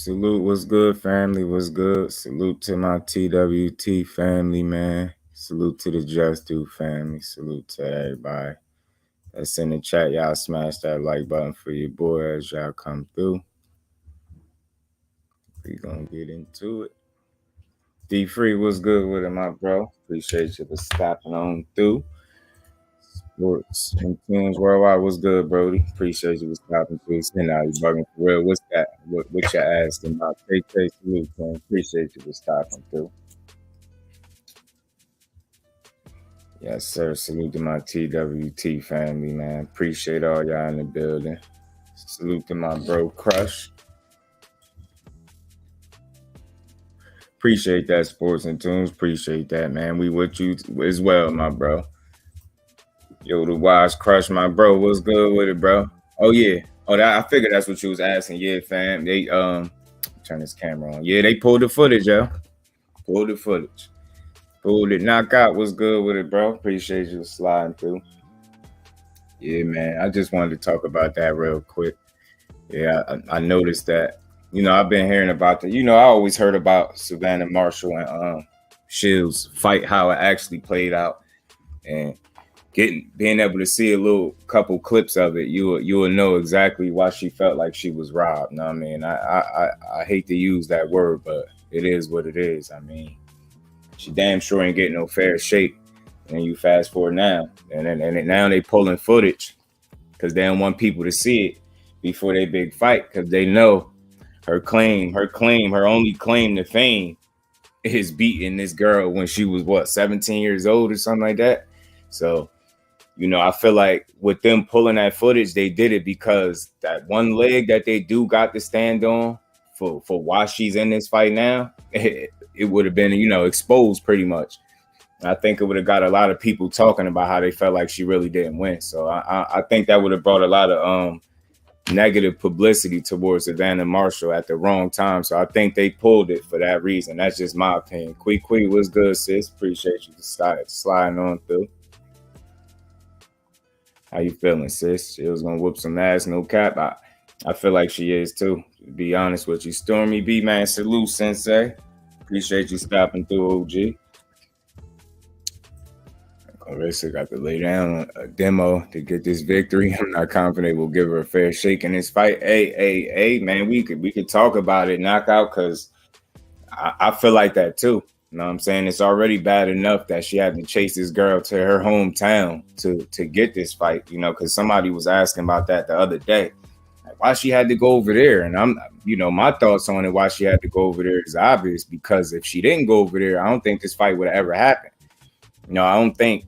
Salute, what's good, family? What's good? Salute to my TWT family, man. Salute to the Just Do family. Salute to everybody that's in the chat. Y'all smash that like button for your boy as y'all come through. We gonna get into it. D Free, what's good with it, my bro? Appreciate you for stopping on through. Sports and tunes worldwide, what's good, Brody? Appreciate you for stopping through. Sitting out, you bugging for real. What's that? What you asking about? KK, salute, man. Appreciate you for stopping through. Yes, sir. Salute to my TWT family, man. Appreciate all y'all in the building. Salute to my bro Crush. Appreciate that, Sports and Tunes. Appreciate that, man. We with you as well, my bro. Yo, the Wise Crush, my bro. What's good with it, bro? Oh yeah. Oh, I figured that's what you was asking. Yeah, fam. They turn this camera on. Yeah, they pulled the footage, yo. Pulled the footage. Pulled it. Knockout. What's good with it, bro? Appreciate you sliding through. Yeah, man. I just wanted to talk about that real quick. Yeah, I noticed that. I've been hearing about the. I always heard about Savannah Marshall and Shields fight, how it actually played out, and being able to see a little couple clips of it, you will know exactly why she felt like she was robbed. You know what I mean? I hate to use that word, but it is what it is. I mean, she damn sure ain't getting no fair shake. And you fast forward now, and now they pulling footage because they don't want people to see it before they big fight, because they know her only claim to fame is beating this girl when she was 17 years old or something like that. So, I feel like with them pulling that footage, they did it because that one leg that they do got to stand on for why she's in this fight now, it would have been, exposed pretty much. I think it would have got a lot of people talking about how they felt like she really didn't win. So I think that would have brought a lot of negative publicity towards Savannah Marshall at the wrong time. So I think they pulled it for that reason. That's just my opinion. Quee, what's good, sis? Appreciate you sliding on through. How you feeling, sis? She was gonna whoop some ass, no cap. I feel like she is too, to be honest with you. Stormy B, man, salute, sensei. Appreciate you stopping through, OG. Claressa got to lay down a demo to get this victory. I'm not confident we'll give her a fair shake in this fight. Hey, man, we could talk about it, knockout, because I feel like that too. You know what I'm saying? It's already bad enough that she had to chase this girl to her hometown to get this fight, because somebody was asking about that the other day. Like, why she had to go over there. And my thoughts on it, why she had to go over there is obvious, because if she didn't go over there, I don't think this fight would have ever happened. I don't think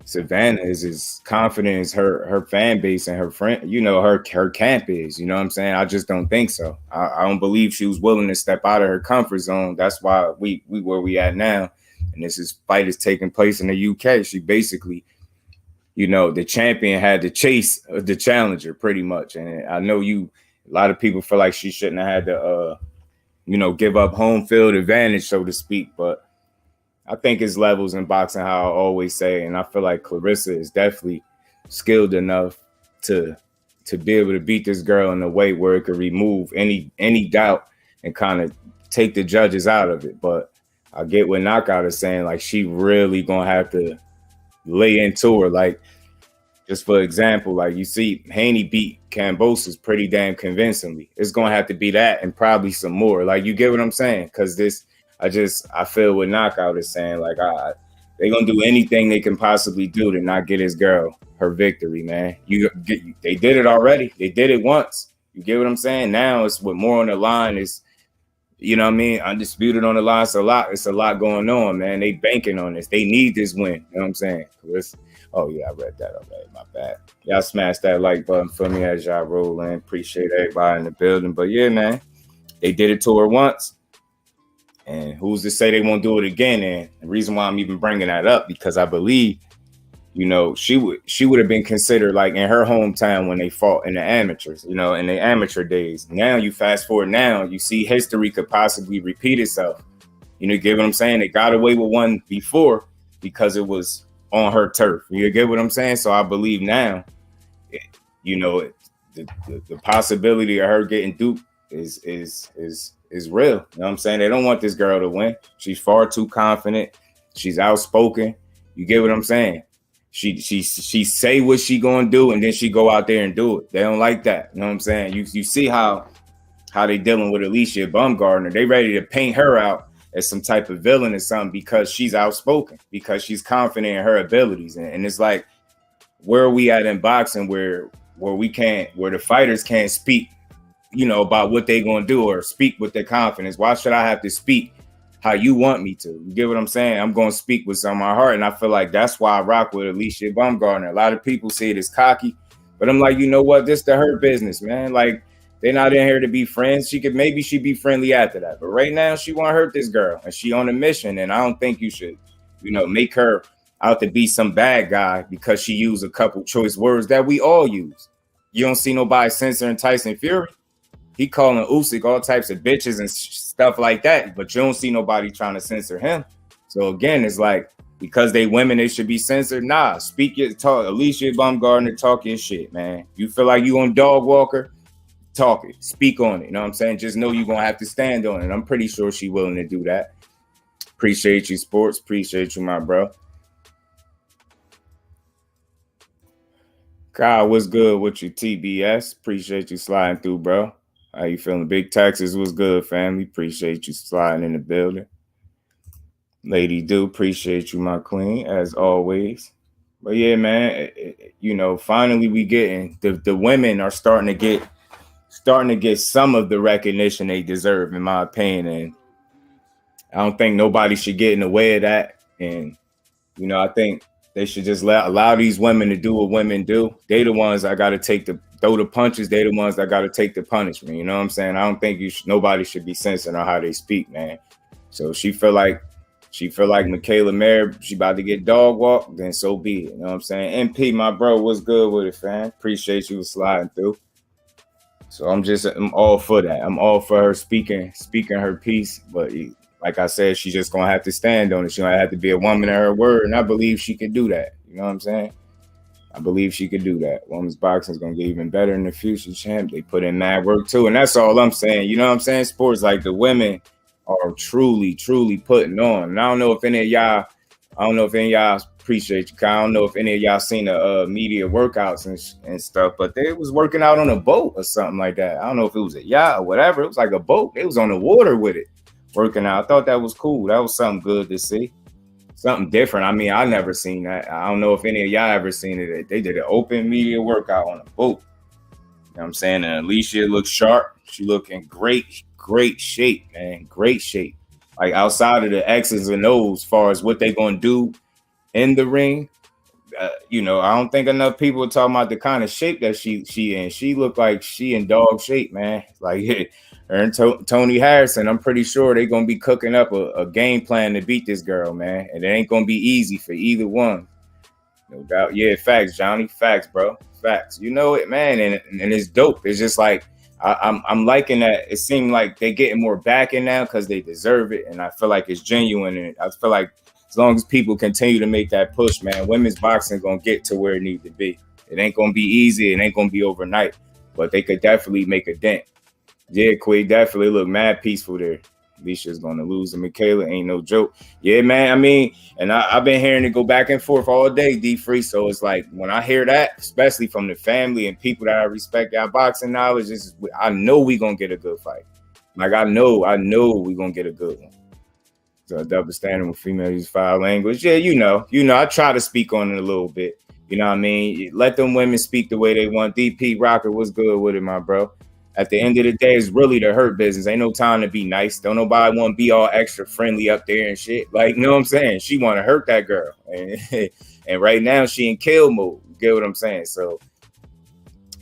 Savannah is as confident as her fan base and her friend, her camp is. You know what I'm saying? I just don't think so. I don't believe she was willing to step out of her comfort zone. That's why we where we at now. And this fight is taking place in the UK. She basically, the champion had to chase the challenger pretty much. And I know a lot of people feel like she shouldn't have had to, give up home field advantage, so to speak. But I think it's levels in boxing, how I always say, and I feel like Claressa is definitely skilled enough to be able to beat this girl in a way where it could remove any doubt and kind of take the judges out of it. But I get what Knockout is saying, like she really gonna have to lay into her. Like, just for example, like you see Haney beat Kambosos pretty damn convincingly. It's gonna have to be that and probably some more. Like, you get what I'm saying? Because I feel what Knockout is saying. Like, they're going to do anything they can possibly do to not get his girl her victory, man. They did it already. They did it once. You get what I'm saying? Now it's with more on the line. Is, undisputed on the line. It's a lot going on, man. They banking on this. They need this win. You know what I'm saying? Oh, yeah, I read that already. My bad. Y'all smash that like button for me as y'all roll in. Appreciate everybody in the building. But, yeah, man, they did it to her once. And who's to say they won't do it again? And the reason why I'm even bringing that up, because I believe, she would have been considered, like, in her hometown when they fought in the amateurs, in the amateur days. Now you fast forward now, you see history could possibly repeat itself. You get what I'm saying? They got away with one before because it was on her turf. You get what I'm saying? So I believe now, the possibility of her getting duped is is real. You know what I'm saying? They don't want this girl to win. She's far too confident. She's outspoken. You get what I'm saying? She say what she gonna do, and then she go out there and do it. They don't like that. You know what I'm saying? You see how they dealing with Alicia Baumgardner. They ready to paint her out as some type of villain or something because she's outspoken, because she's confident in her abilities. And it's like, where are we at in boxing where the fighters can't speak, you know, about what they gonna do or speak with their confidence? Why should I have to speak how you want me to? You get what I'm saying? I'm gonna speak what's on my heart. And I feel like that's why I rock with Alicia Baumgardner. A lot of people say it as cocky, but I'm like, you know what? This to her business, man. Like, they're not in here to be friends. She be friendly after that. But right now, she want to hurt this girl, and she on a mission. And I don't think you should, you know, make her out to be some bad guy because she used a couple choice words that we all use. You don't see nobody censoring Tyson Fury. He calling Usyk all types of bitches and stuff like that, but you don't see nobody trying to censor him. So again, it's like, because they women, they should be censored. Nah, speak your talk. Alicia Baumgardner, talk your shit, man. You feel like you on dog walker? Talk it, speak on it. You know what I'm saying? Just know you're gonna have to stand on it. I'm pretty sure she's willing to do that. Appreciate you, sports. Appreciate you, my bro. Kyle, what's good with you, TBS? Appreciate you sliding through, bro. How you feeling? Big Texas, what's good, family? Appreciate you sliding in the building. Lady Do, appreciate you, my queen, as always. But yeah, man, you know, finally we getting the women are starting to get some of the recognition they deserve, in my opinion. And I don't think nobody should get in the way of that. And, you know, I think they should just allow these women to do what women do. They the ones that got to throw the punches. They the ones that got to take the punishment. You know what I'm saying? I don't think nobody should be censoring on how they speak, man. So she feel like Michaela Mayer, she about to get dog walked, then so be it. You know what I'm saying? MP, my bro, what's good with it, fam? Appreciate you sliding through. So I'm all for that. I'm all for her speaking her piece. But like I said, she's just gonna have to stand on it. She's gonna have to be a woman of her word, and I believe she can do that. You know what I'm saying? I believe she could do that. Women's boxing is gonna get even better in the future, champ. They put in mad work too, and that's all I'm saying. You know what I'm saying? Sports, like, the women are truly, truly putting on. And I don't know if any of y'all appreciate you, Kyle. I don't know if any of y'all seen the media workouts and stuff, but they was working out on a boat or something like that. I don't know if it was a yacht or whatever. It was like a boat. They was on the water with it, working out. I thought that was cool. That was something good to see. Something different. I mean, I never seen that. I don't know if any of y'all ever seen it. They did an open media workout on a boat. You know what I'm saying? And Alicia looks sharp. She looking great shape, man. Great shape. Like, outside of the X's and O's, as far as what they gonna do in the ring, you know, I don't think enough people are talking about the kind of shape that she in. She looked like she in dog shape, man. Like, her and Tony Harrison, I'm pretty sure they're gonna be cooking up a game plan to beat this girl, man. And it ain't gonna be easy for either one. No doubt. Yeah, facts, Johnny. Facts, bro. Facts. You know it, man. And it's dope. It's just like, I'm liking that. It seemed like they getting more backing now because they deserve it, and I feel like it's genuine. And I feel like as long as people continue to make that push, man, women's boxing gonna get to where it needs to be. It ain't gonna be easy. It ain't gonna be overnight, but they could definitely make a dent. Yeah, Quay definitely look mad peaceful there. Alicia's gonna lose to Michaela, ain't no joke. Yeah, man. I mean, and I've been hearing it go back and forth all day, D-Free. So it's like, when I hear that, especially from the family and people that I respect our boxing knowledge, I know we gonna get a good fight. Like, I know we gonna get a good one. So a double standard with female use foul language. Yeah, you know, I try to speak on it a little bit. You know what I mean? Let them women speak the way they want. DP Rocker, what's good with it, my bro? At the end of the day, it's really the hurt business. Ain't no time to be nice. Don't nobody want to be all extra friendly up there and shit. Like, you know what I'm saying? She want to hurt that girl. And right now she in kill mode. You get what I'm saying? So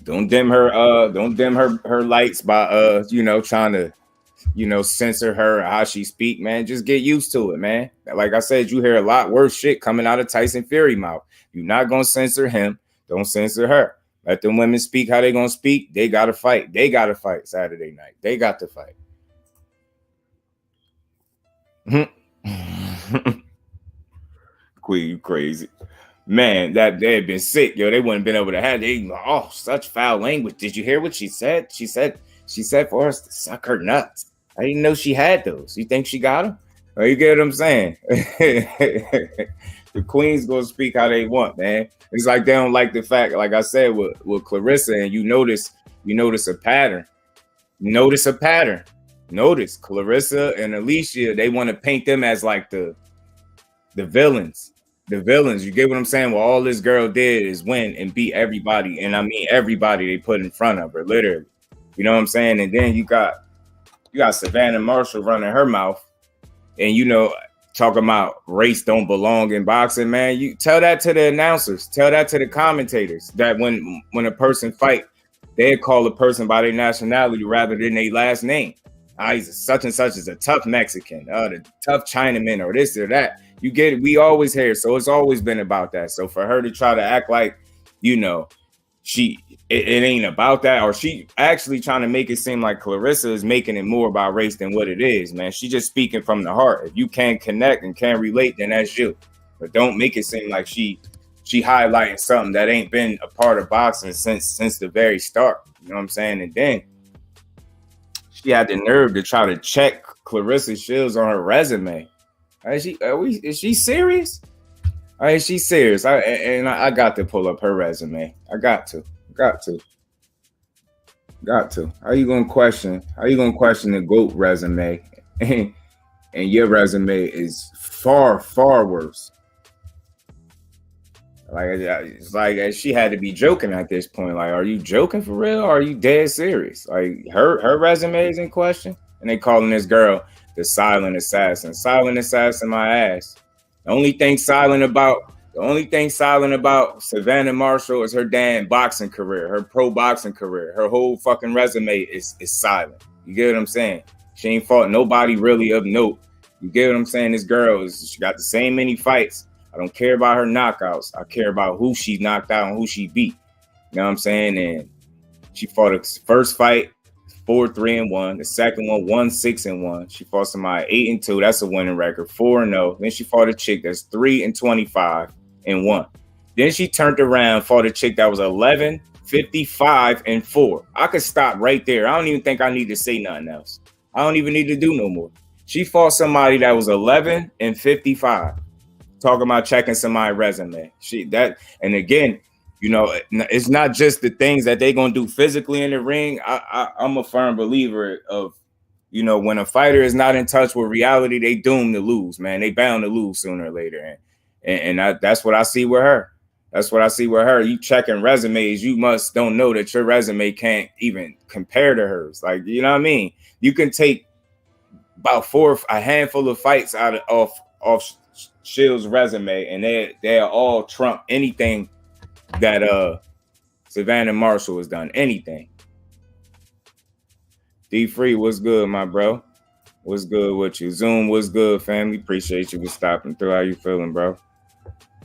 don't dim her lights by trying to censor her or how she speak, man. Just get used to it, man. Like I said, you hear a lot worse shit coming out of Tyson Fury mouth. You're not gonna censor him. Don't censor her. Let them women speak how they gonna speak. They gotta fight. They gotta fight Saturday night. They got to fight. Queen, you crazy. Man, that they had been sick, yo. They wouldn't been able to have such foul language. Did you hear what she said? She said for us to suck her nuts. I didn't know she had those. You think she got them? Oh, you get what I'm saying? The queens gonna speak how they want, man. It's like they don't like the fact, like I said, with Claressa, and you notice a pattern. Notice a pattern. Notice Claressa and Alicia, they want to paint them as like the villains. The villains. You get what I'm saying? Well, all this girl did is win and beat everybody. And I mean everybody they put in front of her, literally. You know what I'm saying? And then you got Savannah Marshall running her mouth, and talking about race don't belong in boxing, man. You tell that to the announcers, tell that to the commentators, that when a person fight, they call a person by their nationality rather than their last name. He's such and such is a tough Mexican, the tough Chinaman, or this or that. You get it. We always hear. So it's always been about that. So for her to try to act like, it ain't about that, or she actually trying to make it seem like Claressa is making it more about race than what it is, man. She just speaking from the heart. If you can't connect and can't relate, then that's you. But don't make it seem like she highlighting something that ain't been a part of boxing since the very start. You know what I'm saying? And then she had the nerve to try to check Claressa Shields on her resume. Is she serious? Is she serious? I got to pull up her resume. I got to. How you gonna question the GOAT resume? And your resume is far, far worse. Like, it's like she had to be joking at this point. Like, are you joking for real? Or are you dead serious? Like, her resume is in question, and they calling this girl the silent assassin. Silent assassin, my ass. The only thing silent about Savannah Marshall is her damn boxing career, her pro boxing career. Her whole fucking resume is silent. You get what I'm saying? She ain't fought nobody really of note. You get what I'm saying? This girl she got the same many fights. I don't care about her knockouts. I care about who she knocked out and who she beat. You know what I'm saying? And she fought the first fight 4-3-1. The second one 1-6-1. She fought somebody 8-2. That's a winning record. 4-0. Then she fought a chick that's 3-25-1. Then she turned around, fought a chick that was 11-55-4. I could stop right there. I don't even think I need to say nothing else. I don't even need to do no more. She fought somebody that was 11-55. Talking about checking somebody's resume. And again, it's not just the things that they gonna do physically in the ring. I'm a firm believer of, when a fighter is not in touch with reality, they doomed to lose, man. They bound to lose sooner or later. And that's what I see with her. You checking resumes, you don't know that your resume can't even compare to hers. Like, you know what I mean? You can take about a handful of fights off Shields' resume, and they'll all trump anything that Savannah Marshall has done. Anything. D Free, what's good, my bro? What's good with you? Zoom, what's good, family? Appreciate you for stopping through. How you feeling, bro?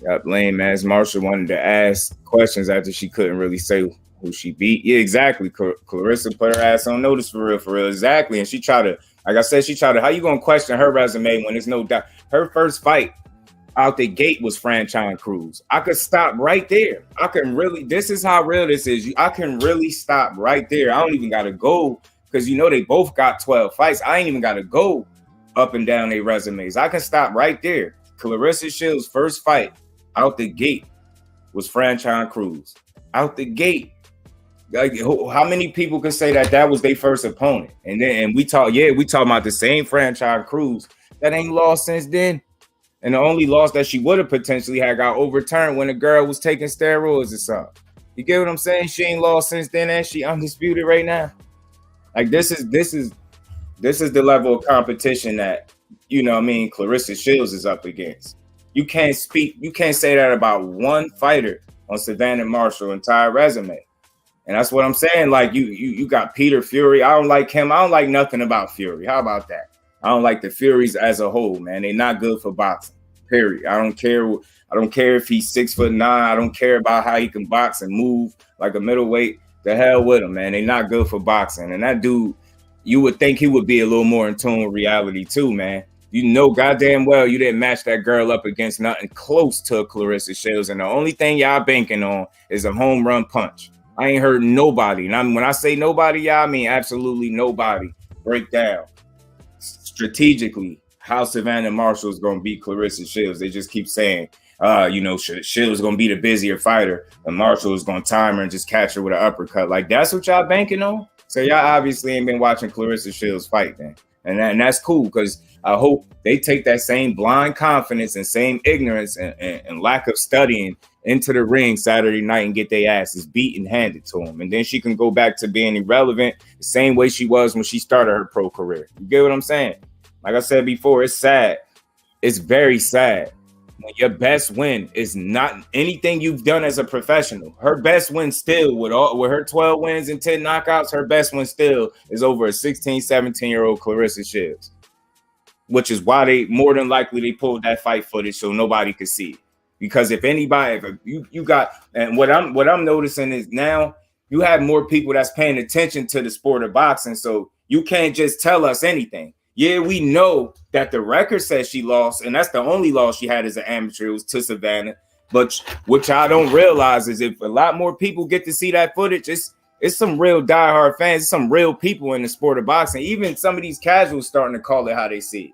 Got lame ass Marshall wanted to ask questions after she couldn't really say who she beat. Yeah, exactly. Claressa put her ass on notice for real. Exactly. And she tried to, like I said, how you gonna question her resume when there's no doubt? Her first fight out the gate was Franchon Cruz. I could stop right there. This is how real this is. I can really stop right there. I don't even got to go, because they both got 12 fights. I ain't even got to go up and down their resumes. I can stop right there. Claressa Shields' first fight out the gate was Franchon Cruz. Out the gate. Like, how many people can say that was their first opponent? And we talk about the same Franchon Cruz that ain't lost since then. And the only loss that she would have potentially had got overturned when the girl was taking steroids or something. You get what I'm saying? She ain't lost since then, and she undisputed right now. Like, this is the level of competition that, Claressa Shields is up against. You can't say that about one fighter on Savannah Marshall's entire resume. And that's what I'm saying. Like, you got Peter Fury. I don't like him. I don't like nothing about Fury. How about that? I don't like the Furies as a whole, man. They're not good for boxing. Period. I don't care if he's 6'9". I don't care about how he can box and move like a middleweight. The hell with him, man. They're not good for boxing. And that dude, you would think he would be a little more in tune with reality too, man. Goddamn well you didn't match that girl up against nothing close to Claressa Shields. And the only thing y'all banking on is a home run punch. I ain't heard nobody. And when I say nobody, y'all, I mean absolutely nobody break down strategically how Savannah Marshall is going to beat Claressa Shields. They just keep saying, Shields is going to be the busier fighter, and Marshall is going to time her and just catch her with an uppercut. Like, that's what y'all banking on? So y'all obviously ain't been watching Claressa Shields fight then. And that's cool, because I hope they take that same blind confidence and same ignorance and lack of studying into the ring Saturday night and get their asses beat and handed to them. And then she can go back to being irrelevant the same way she was when she started her pro career. You get what I'm saying? Like I said before, it's sad. It's very sad when your best win is not anything you've done as a professional. Her best win still, with her 12 wins and 10 knockouts, her best win still is over a 16, 17-year-old Claressa Shields, which is why they more than likely they pulled that fight footage so nobody could see it. Because if anybody, you got, and what I'm noticing is now you have more people that's paying attention to the sport of boxing, so you can't just tell us anything. Yeah, we know that the record says she lost, and that's the only loss she had as an amateur. It was to Savannah. But what y'all don't realize is if a lot more people get to see that footage, it's some real diehard fans, it's some real people in the sport of boxing. Even some of these casuals starting to call it how they see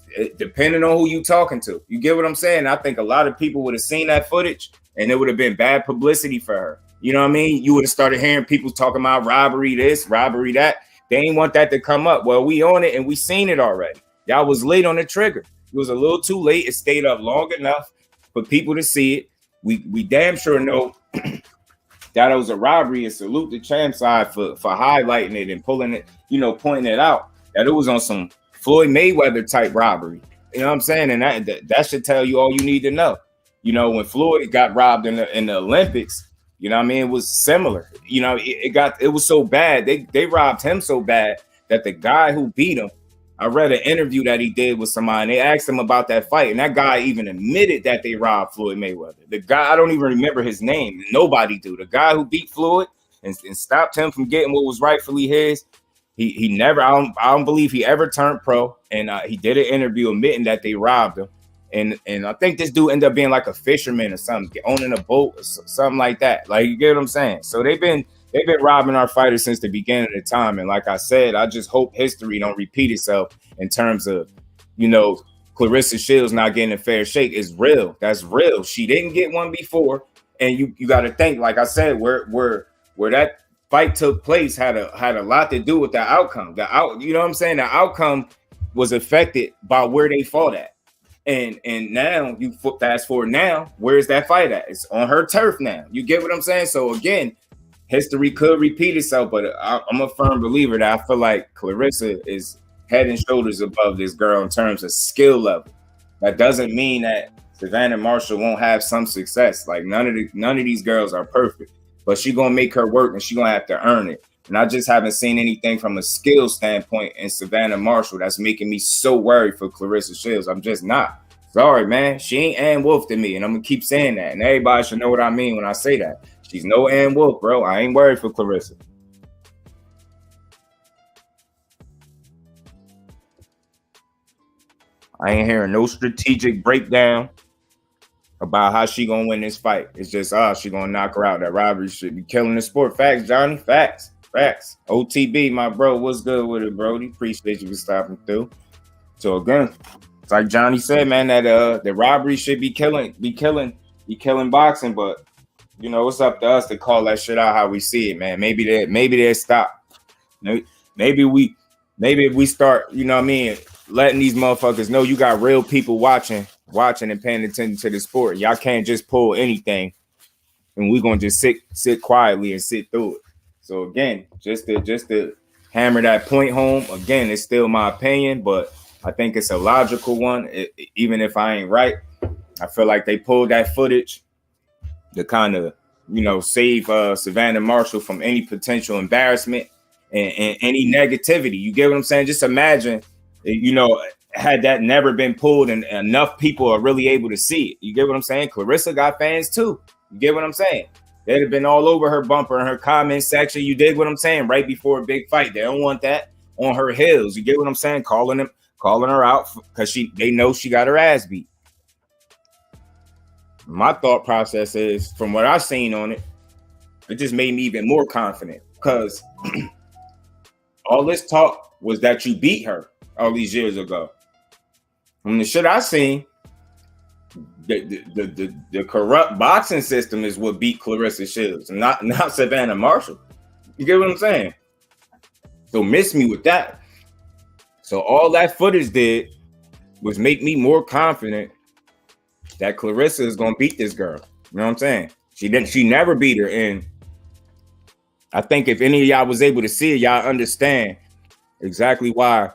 it, depending on who you talking to. You get what I'm saying? I think a lot of people would have seen that footage, and it would have been bad publicity for her. You know what I mean? You would have started hearing people talking about robbery this, robbery that. They ain't want that to come up. Well, we on it and we seen it already. Y'all was late on the trigger. It was a little too late. It stayed up long enough for people to see it. We damn sure know that it was a robbery, and salute the champ side for highlighting it and pulling it, pointing it out, that it was on some Floyd Mayweather type robbery. You know what I'm saying? And that should tell you all you need to know. When Floyd got robbed in the Olympics, you know what I mean? It was similar. It was so bad. They robbed him so bad that the guy who beat him, I read an interview that he did with somebody, and they asked him about that fight, and that guy even admitted that they robbed Floyd Mayweather. The guy, I don't even remember his name. Nobody do. The guy who beat Floyd and stopped him from getting what was rightfully his, he never, I don't believe he ever turned pro, and he did an interview admitting that they robbed him. And I think this dude ended up being like a fisherman or something, owning a boat or something like that. Like, you get what I'm saying? So they've been robbing our fighters since the beginning of the time. And like I said, I just hope history don't repeat itself in terms of, Claressa Shields not getting a fair shake. Is real. That's real. She didn't get one before. And you got to think, like I said, where that fight took place had a lot to do with the outcome. You know what I'm saying? The outcome was affected by where they fought at. And now you fast forward now, where's that fight at? It's on her turf now. You get what I'm saying? So again, history could repeat itself, but I'm a firm believer that I feel like Claressa is head and shoulders above this girl in terms of skill level. That doesn't mean that Savannah Marshall won't have some success. Like none of these girls are perfect, but she's gonna make her work and she's gonna have to earn it. And I just haven't seen anything from a skill standpoint in Savannah Marshall that's making me so worried for Claressa Shields. I'm just not. Sorry, man. She ain't Ann Wolf to me, and I'm going to keep saying that. And everybody should know what I mean when I say that. She's no Ann Wolf, bro. I ain't worried for Claressa. I ain't hearing no strategic breakdown about how she going to win this fight. It's just, she going to knock her out. That robbery should be killing the sport. Facts, Johnny. Facts. OTB, my bro. What's good with it, Brody? Appreciate you for stopping through. So again, it's like Johnny said, man, that the robbery should be killing boxing, but it's up to us to call that shit out how we see it, man. Maybe they stop. Maybe if we start, letting these motherfuckers know you got real people watching and paying attention to the sport. Y'all can't just pull anything and we're gonna just sit quietly and sit through it. So again, just to hammer that point home, again, it's still my opinion, but I think it's a logical one. Even if I ain't right, I feel like they pulled that footage to kind of, save Savannah Marshall from any potential embarrassment and any negativity. You get what I'm saying? Just imagine, had that never been pulled and enough people are really able to see it. You get what I'm saying? Claressa got fans too. You get what I'm saying? They'd have been all over her bumper in her comment section. You dig what I'm saying? Right before a big fight. They don't want that on her heels. You get what I'm saying? Calling her out because they know she got her ass beat. My thought process is, from what I've seen on it, it just made me even more confident because all this talk was that you beat her. all these years ago. From the shit I seen, the corrupt boxing system is what beat Claressa Shields, not Savannah Marshall. You get what I'm saying? So miss me with that. So all that footage did was make me more confident that Claressa is gonna beat this girl. You know what I'm saying? She never beat her. And I think if any of y'all was able to see it, y'all understand exactly why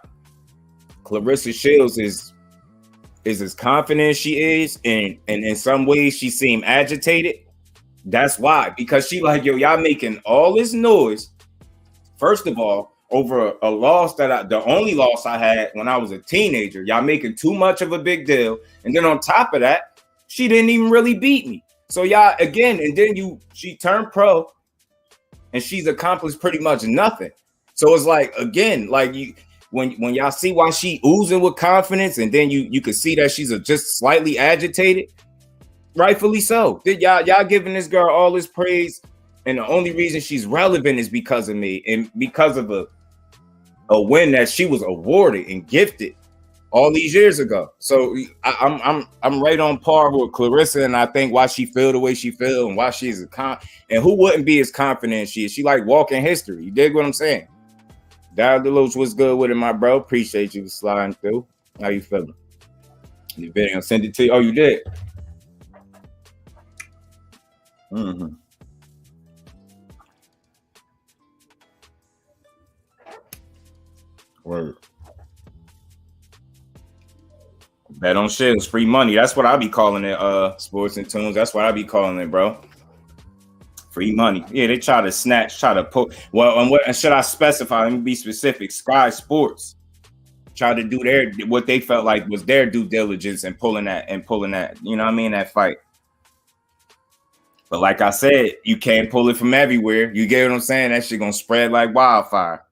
Claressa Shields is as confident as she is, and in some ways she seemed agitated. That's why, because she like, yo, y'all making all this noise, first of all, over a loss that the only loss I had when I was a teenager. Y'all making too much of a big deal. And then on top of that, she didn't even really beat me. So y'all, again, and then she turned pro and she's accomplished pretty much nothing. So it's like, again, like when y'all see why she oozing with confidence, and then you could see that she's just slightly agitated, rightfully so. Y'all giving this girl all this praise, and the only reason she's relevant is because of me and because of a win that she was awarded and gifted all these years ago. So I'm right on par with Claressa, and I think why she feel the way she feel and why she's and who wouldn't be as confident as she is. She like walking history. You dig what I'm saying? Dial Deloach, what's good with it, my bro? Appreciate you sliding through. How you feeling? The video, send it to you. Oh, you did? Mm-hmm. Word. Bet on shit. It's free money. That's what I be calling it. Sports and tunes. That's what I be calling it, bro. Free money. Yeah, they try to pull. Well, and should I specify? Let me be specific. Sky Sports try to do what they felt like was their due diligence and pulling that. You know what I mean? That fight. But like I said, you can't pull it from everywhere. You get what I'm saying? That shit gonna spread like wildfire.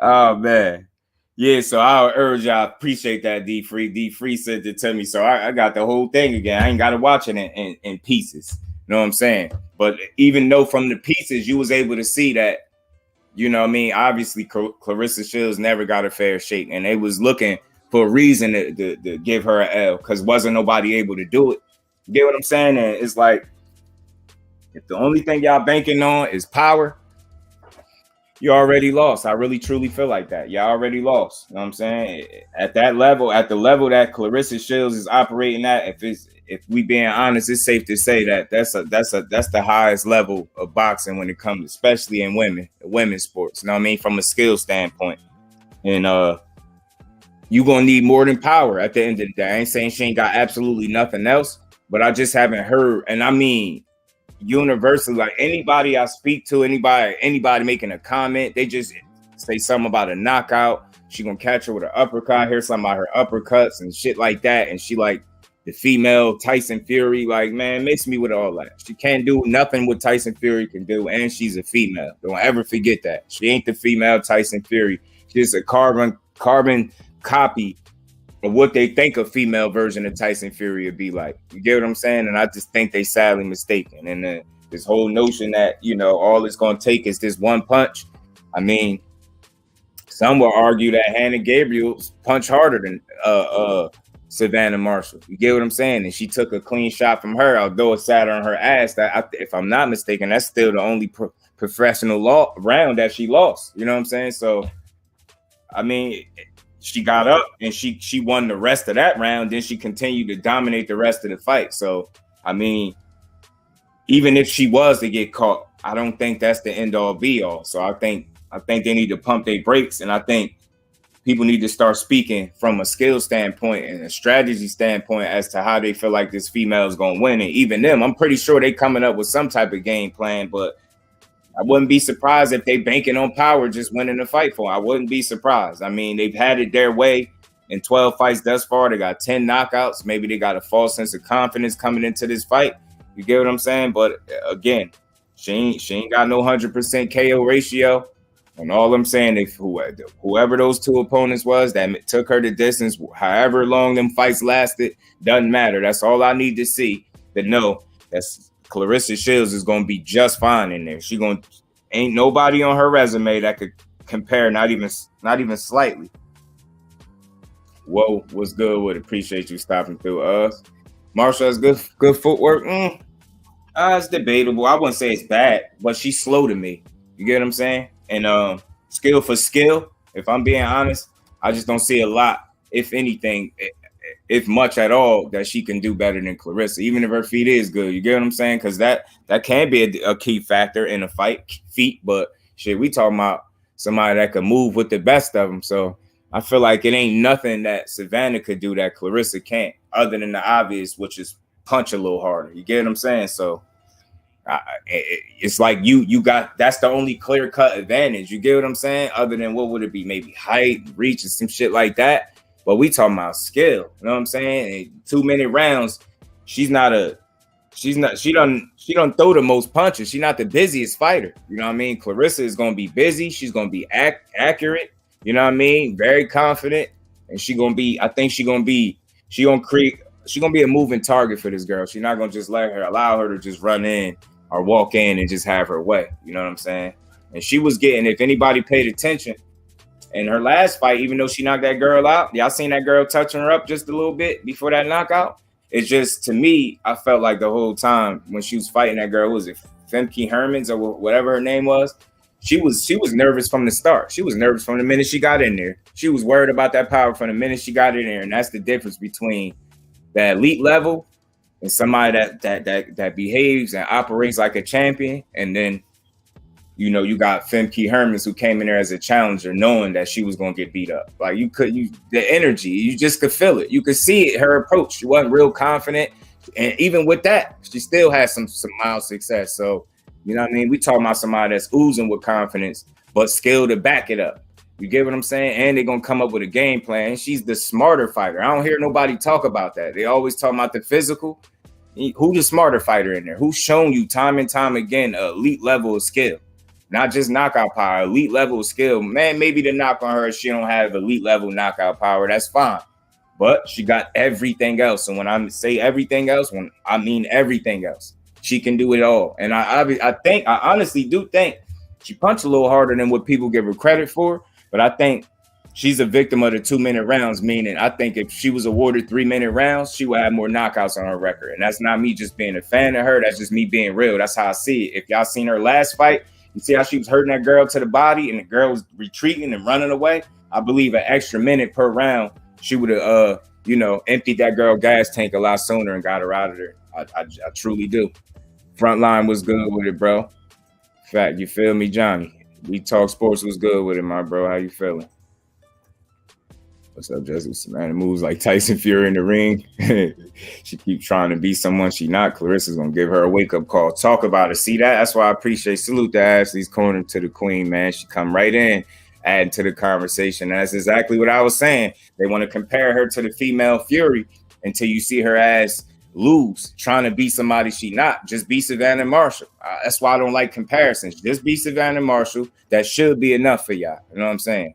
Oh man. Yeah, so I'll urge y'all, appreciate that, D-Free. D-Free said it to me, so I got the whole thing again. I ain't got to watch it in pieces. You know what I'm saying? But even though from the pieces, you was able to see that, you know what I mean? Obviously, Claressa Shields never got a fair shake, and they was looking for a reason to give her an L because wasn't nobody able to do it. You get what I'm saying? And it's like, if the only thing y'all banking on is power, you already lost. I really truly feel like that. Y'all already lost. You know what I'm saying? At that level, at the level that Claressa Shields is operating at, if we being honest, it's safe to say that that's the highest level of boxing when it comes, especially in women's sports. You know what I mean? From a skill standpoint. And you gonna need more than power at the end of the day. I ain't saying she ain't got absolutely nothing else, but I just haven't heard, and I mean universally, like anybody I speak to, anybody making a comment, they just say something about a knockout. She gonna catch her with an uppercut, hear something about her uppercuts and shit like that. And she like the female Tyson Fury. Like, man, mix me with all that. She can't do nothing what Tyson Fury can do, and she's a female. Don't ever forget that. She ain't the female Tyson Fury. She's a carbon copy of what they think a female version of Tyson Fury would be like. You get what I'm saying? And I just think they sadly mistaken. And this whole notion that, you know, all it's going to take is this one punch. I mean, some will argue that Hannah Gabriel's punch harder than Savannah Marshall. You get what I'm saying? And she took a clean shot from her, although it sat on her ass. That if I'm not mistaken, that's still the only professional round that she lost. You know what I'm saying? So, I mean, she got up and she won the rest of that round. Then she continued to dominate the rest of the fight. So, I mean, even if she was to get caught, I don't think that's the end all be all. So I think they need to pump their brakes, and I think people need to start speaking from a skill standpoint and a strategy standpoint as to how they feel like this female is going to win. And even them, I'm pretty sure they coming up with some type of game plan, but I wouldn't be surprised if they banking on power just winning the fight for her. I wouldn't be surprised. I mean, they've had it their way in 12 fights thus far. They got 10 knockouts. Maybe they got a false sense of confidence coming into this fight. You get what I'm saying? But again, she ain't got no 100% KO ratio. And all I'm saying, if whoever those two opponents was that took her the distance, however long them fights lasted, doesn't matter. That's all I need to see to know that's Claressa Shields is going to be just fine in there. Ain't nobody on her resume that could compare, not even slightly. Whoa, what's good with it? Appreciate you stopping through us. Marsha has good footwork. It's debatable. I wouldn't say it's bad, but she's slow to me. You get what I'm saying? And skill for skill, if I'm being honest, I just don't see a lot, if anything, if much at all, that she can do better than Claressa, even if her feet is good. You get what I'm saying? Because that can be a key factor in a fight, feet. But shit, we talking about somebody that can move with the best of them. So I feel like it ain't nothing that Savannah could do that Claressa can't, other than the obvious, which is punch a little harder. You get what I'm saying? So it's like you got, that's the only clear cut advantage. You get what I'm saying? Other than, what would it be? Maybe height, reach, and some shit like that. But we talking about skill. You know what I'm saying? In 2-minute rounds, she don't throw the most punches. She's not the busiest fighter. You know what I mean? Claressa is gonna be busy. She's gonna be accurate. You know what I mean? Very confident, and I think she's gonna be a moving target for this girl. She's not gonna just allow her to just run in or walk in and just have her way. You know what I'm saying? And she was getting, if anybody paid attention in her last fight, even though she knocked that girl out, y'all seen that girl touching her up just a little bit before that knockout? It's just, to me, I felt like the whole time when she was fighting that girl, was it Femke Hermans or whatever her name was? She was nervous from the start. She was nervous from the minute she got in there. She was worried about that power from the minute she got in there. And that's the difference between the elite level and somebody that behaves and operates like a champion. And then, you know, you got Femke Hermans, who came in there as a challenger, knowing that she was going to get beat up. Like, the energy, you just could feel it. You could see it, her approach. She wasn't real confident. And even with that, she still had some mild success. So, you know what I mean? We talking about somebody that's oozing with confidence, but skill to back it up. You get what I'm saying? And they're going to come up with a game plan. She's the smarter fighter. I don't hear nobody talk about that. They always talk about the physical. Who's the smarter fighter in there? Who's shown you time and time again an elite level of skill? Not just knockout power, elite level of skill. Man, maybe the knock on her, she don't have elite level knockout power. That's fine. But she got everything else. And when I say everything else, when I mean everything else, she can do it all. And I honestly do think she punched a little harder than what people give her credit for. But I think she's a victim of the 2-minute rounds, meaning I think if she was awarded 3-minute rounds, she would have more knockouts on her record. And that's not me just being a fan of her. That's just me being real. That's how I see it. If y'all seen her last fight, you see how she was hurting that girl to the body and the girl was retreating and running away? I believe an extra minute per round, she would have, emptied that girl gas tank a lot sooner and got her out of there. I truly do. Frontline was good with it, bro. Fact, you feel me, Johnny? We Talk Sports was good with it, my bro. How you feeling? What's up, Jesse? Man, moves like Tyson Fury in the ring. She keeps trying to be someone she not. Clarissa's gonna give her a wake-up call. Talk about it. See that? That's why I appreciate. Salute to Ashley's corner to the queen, man. She come right in, adding to the conversation. That's exactly what I was saying. They want to compare her to the female Fury until you see her ass lose, trying to be somebody she not. Just be Savannah Marshall. That's why I don't like comparisons. Just be Savannah Marshall. That should be enough for y'all. You know what I'm saying?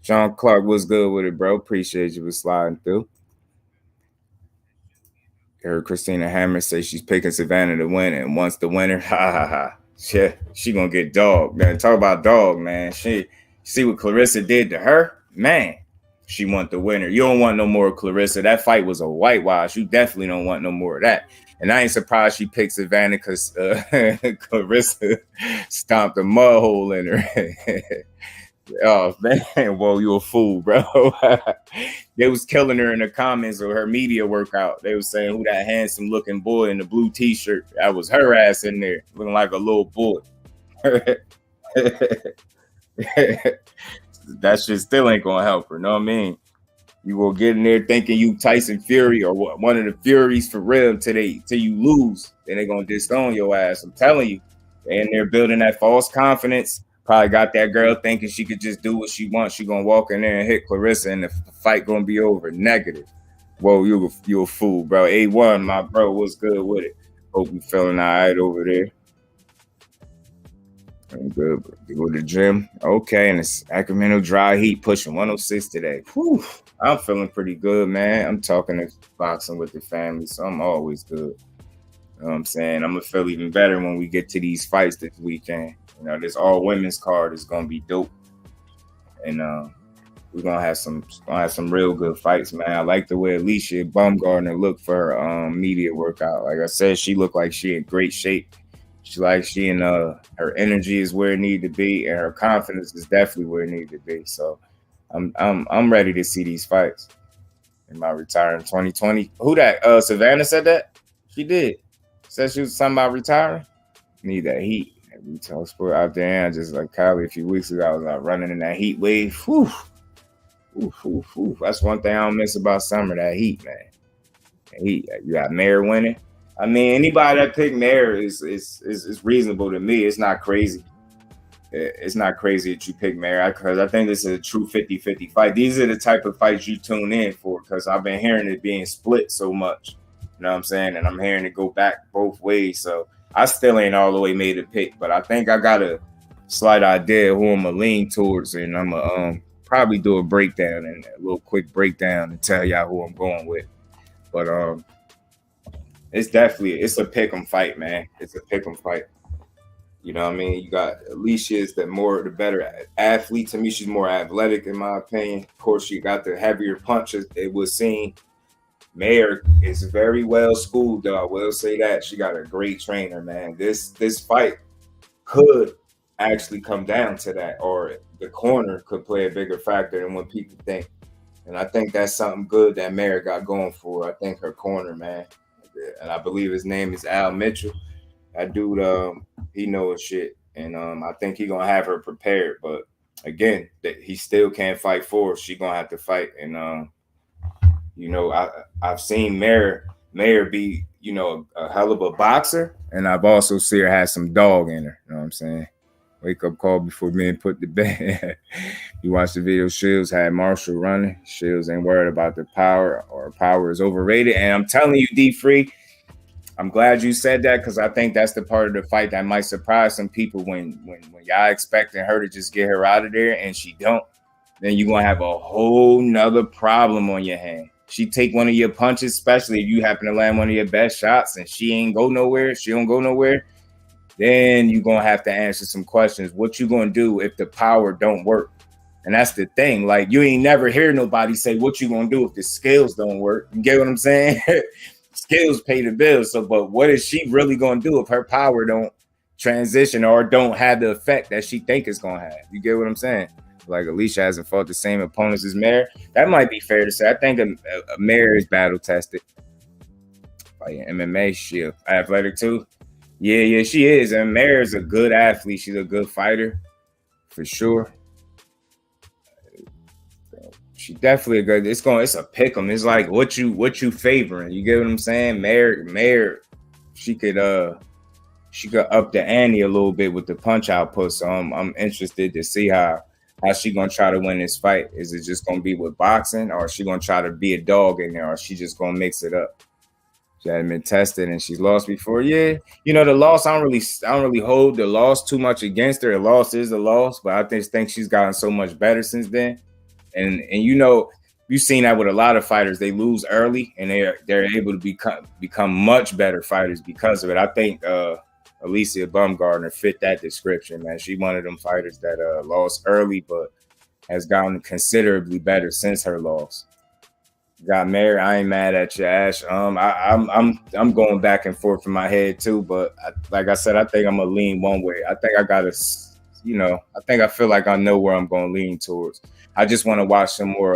Sean Clark was good with it, bro. Appreciate you for sliding through. Heard Christina Hammer say she's picking Savannah to win, and once the winner, yeah, she gonna get dog, man. Talk about dog, man. She see what Claressa did to her, man. She want the winner. You don't want no more Claressa. That fight was a whitewash. You definitely don't want no more of that. And I ain't surprised she picked Savannah because Claressa stomped a mud hole in her. Oh man, whoa, you a fool, bro. They was killing her in the comments of her media workout. They was saying, who that handsome looking boy in the blue t-shirt? That was her ass in there, looking like a little boy. That shit still ain't gonna help her, know what I mean? You will get in there thinking you Tyson Fury or one of the Furies for real till you lose. Then they gonna disown your ass. I'm telling you. And they're building that false confidence. Probably got that girl thinking she could just do what she wants. She gonna walk in there and hit Claressa, and the fight gonna be over. Negative. Whoa, you a fool, bro. A1, my bro, what's good with it? Hope you feeling all right over there. I'm good. You go to the gym. Okay, and the Sacramento dry heat pushing 106 today. Whew. I'm feeling pretty good, man. I'm talking to boxing with the family, so I'm always good. You know what I'm saying? I'm gonna feel even better when we get to these fights this weekend. You know, this all women's card is gonna be dope. and we're gonna have some real good fights, man. I like the way Alicia Baumgardner looked for her media workout. Like I said, she looked like she in great shape. She and her energy is where it needed to be, and her confidence is definitely where it needed to be. So I'm ready to see these fights. In my retiring 2020. Who that? Savannah said that? She did. Said she was something about retiring. Need that heat. Retail sport out there. And just like Kylie a few weeks ago, I was out running in that heat wave. Whew. Ooh, ooh, ooh. That's one thing I don't miss about summer, that heat, man. That heat. You got Mayer winning. I mean, anybody that picked Mayer is reasonable to me. It's not crazy. It's not crazy that you pick Mayer, because I think this is a true 50-50 fight. These are the type of fights you tune in for, because I've been hearing it being split so much. You know what I'm saying? And I'm hearing it go back both ways. So I still ain't all the way made a pick, but I think I got a slight idea who I'm going to lean towards, and I'm going to probably do a breakdown, and a little quick breakdown, and tell y'all who I'm going with. But it's a pick 'em fight, man. It's a pick 'em fight. You know what I mean? You got Alicia is the better athlete. To me, she's more athletic, in my opinion. Of course, she got the heavier punches. It was seen. Mayer is very well schooled, though. I will say that. She got a great trainer, man. This fight could actually come down to that, or the corner could play a bigger factor than what people think. And I think that's something good that Mayer got going for. I think her corner, man. And I believe his name is Al Mitchell. That dude, he knows shit, and I think he gonna have her prepared. But again, that he still can't fight for her. She gonna have to fight, and you know, I've seen Mayer be, you know, a hell of a boxer, and I've also seen her have some dog in her. You know what I'm saying? Wake up call before being put to bed. You watch the video. Shields had Marshall running. Shields ain't worried about the power, or power is overrated. And I'm telling you, D Free, I'm glad you said that, because I think that's the part of the fight that might surprise some people when y'all expecting her to just get her out of there and she don't. Then you're going to have a whole nother problem on your hand. She take one of your punches, especially if you happen to land one of your best shots, and she ain't go nowhere. She don't go nowhere. Then you're going to have to answer some questions. What you going to do if the power don't work? And that's the thing. Like, you ain't never hear nobody say what you going to do if the skills don't work. You get what I'm saying? Skills pay the bills. So, but what is she really going to do if her power don't transition or don't have the effect that she think it's going to have? You get what I'm saying? Like, Alicia hasn't fought the same opponents as Mayer. That might be fair to say. I think a Mayer is battle tested. Like MMA, she athletic too. Yeah, she is. And Mayer is a good athlete. She's a good fighter, for sure. She definitely a good. It's a pick 'em. It's like what you favoring. You get what I'm saying? Mayer, she could up the ante a little bit with the punch output. So I'm interested to see how she gonna try to win this fight. Is it just gonna be with boxing, or is she gonna try to be a dog in there, or is she just gonna mix it up? She hadn't been tested and she's lost before. Yeah, you know, the loss, I don't really hold the loss too much against her. The loss is a loss, but I just think she's gotten so much better since then. And you know, you've seen that with a lot of fighters. They lose early and they're able to become much better fighters because of it. I think Alicia Baumgardner fit that description, man. She one of them fighters that lost early but has gotten considerably better since her loss. Got Mayer. I ain't mad at you, Ash. I'm going back and forth in my head too, but like I said, I think I'm gonna lean one way. I think I gotta, you know, I feel like I know where I'm gonna lean towards. I just want to watch some more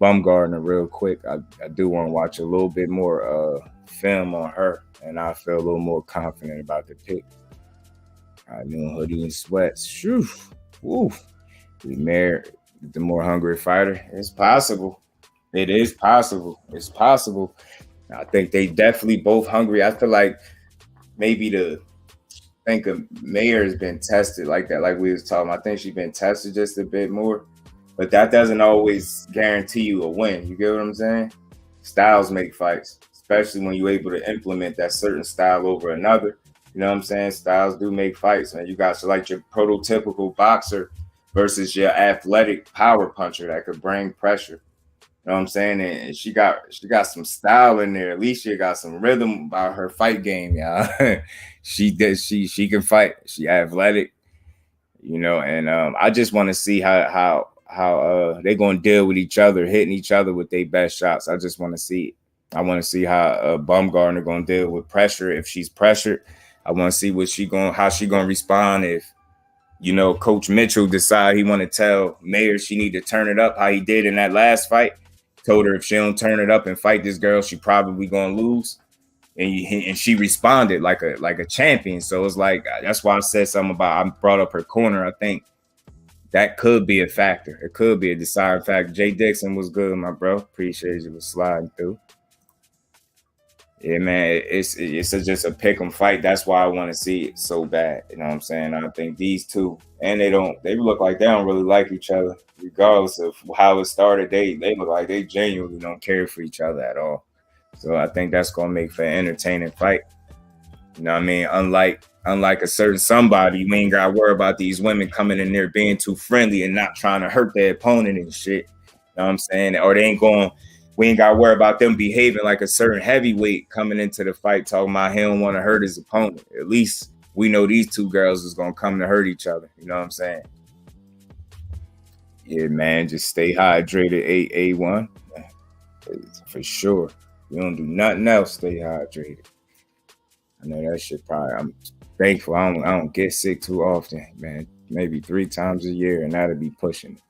Baumgardner real quick. I do want to watch a little bit more film on her, and I feel a little more confident about the pick. I knew hoodie and sweats. Shoo, woo. Mayer, the more hungry fighter. It's possible. It is possible. It's possible. I think they definitely both hungry. I feel like maybe Mayer has been tested like that, like we was talking. I think she's been tested just a bit more, but that doesn't always guarantee you a win. You get what I'm saying? Styles make fights, especially when you're able to implement that certain style over another. You know what I'm saying? Styles do make fights, man. You got like your prototypical boxer versus your athletic power puncher that could bring pressure. You know what I'm saying? And she got some style in there. Alicia got some rhythm about her fight game, y'all. She can fight. She athletic. And I just want to see how they're gonna deal with each other, hitting each other with their best shots. I just want to see it. I want to see how Bumgarner gonna deal with pressure if she's pressured. I want to see how she gonna respond if Coach Mitchell decide he want to tell Mayer she need to turn it up how he did in that last fight. Told her if she don't turn it up and fight this girl, she probably gonna lose. And she responded like a champion. So it's like that's why I said something about I brought up her corner. I think that could be a factor. It could be a deciding factor. Jay Dixon was good, my bro. Appreciate you for sliding through. Yeah, man, just a pick 'em fight. That's why I want to see it so bad. You know what I'm saying? I think these two, and they look like they don't really like each other, regardless of how it started. They look like they genuinely don't care for each other at all. So I think that's gonna make for an entertaining fight. You know what I mean? Unlike a certain somebody, we ain't gotta worry about these women coming in there being too friendly and not trying to hurt their opponent and shit. You know what I'm saying? Or we ain't gotta worry about them behaving like a certain heavyweight coming into the fight talking about he don't want to hurt his opponent. At least we know these two girls is gonna come to hurt each other. You know what I'm saying? Yeah, man, just stay hydrated, A1. For sure. You don't do nothing else, stay hydrated. I know that shit probably. I'm thankful I don't get sick too often, man. Maybe 3 times a year, and that'll be pushing it.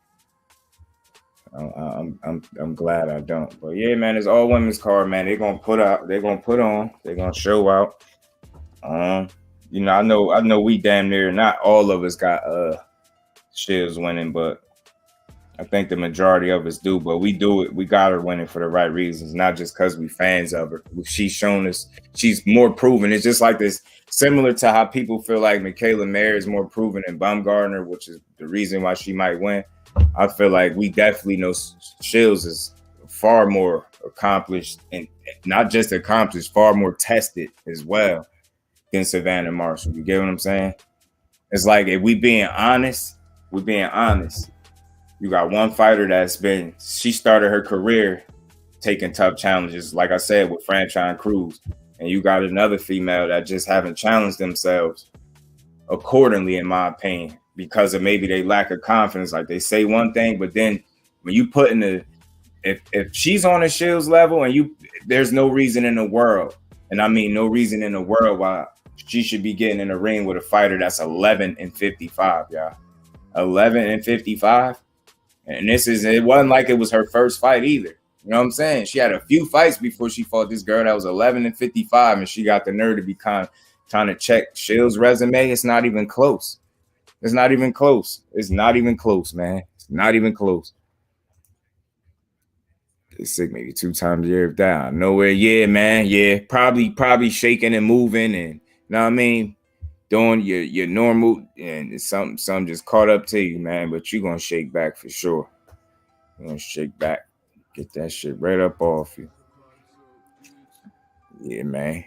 I'm glad I don't. But yeah, man, it's all women's card, man. They're gonna put on, they're gonna show out. I know we damn near not all of us got Shields winning, but I think the majority of us do, but we do it. We got her winning for the right reasons, not just because we fans of her. She's shown us she's more proven. It's just like this, similar to how people feel like Michaela Mayer is more proven than Bumgarner, which is the reason why she might win. I feel like we definitely know Shields is far more accomplished, and not just accomplished, far more tested as well than Savannah Marshall. You get what I'm saying? It's like if we're being honest. You got one fighter she started her career taking tough challenges, like I said, with Franchise Cruz. And you got another female that just haven't challenged themselves accordingly, in my opinion, because of maybe they lack of confidence. Like they say one thing, but then when you put in if she's on a Shields level and there's no reason in the world, and I mean no reason in the world why she should be getting in a ring with a fighter that's 11-55, y'all. 11-55. And it wasn't like it was her first fight either. You know what I'm saying? She had a few fights before she fought this girl that was 11-55, and she got the nerve to be trying to check Shields' resume. It's not even close. It's not even close, man. It's not even close. It's sick maybe 2 times a year if that. Nowhere, yeah, man. Yeah, probably shaking and moving, and you know what I mean? Doing your normal, and something just caught up to you, man. But you're gonna shake back for sure. You're gonna shake back, get that shit right up off you. Yeah, man.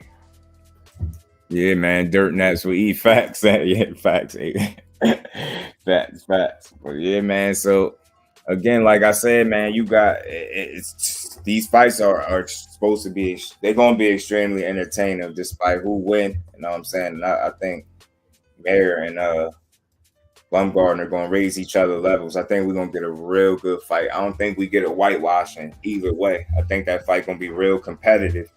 Yeah, man. Dirt nats will eat facts. Yeah, facts. Facts. But yeah, man. So again, like I said, man, you got these fights are supposed to be. They're gonna be extremely entertaining, despite who win. You know what I'm saying? And I think Mayer and Bumgarner are going to raise each other levels. I think we're going to get a real good fight. I don't think we get a whitewashing either way. I think that fight going to be real competitive.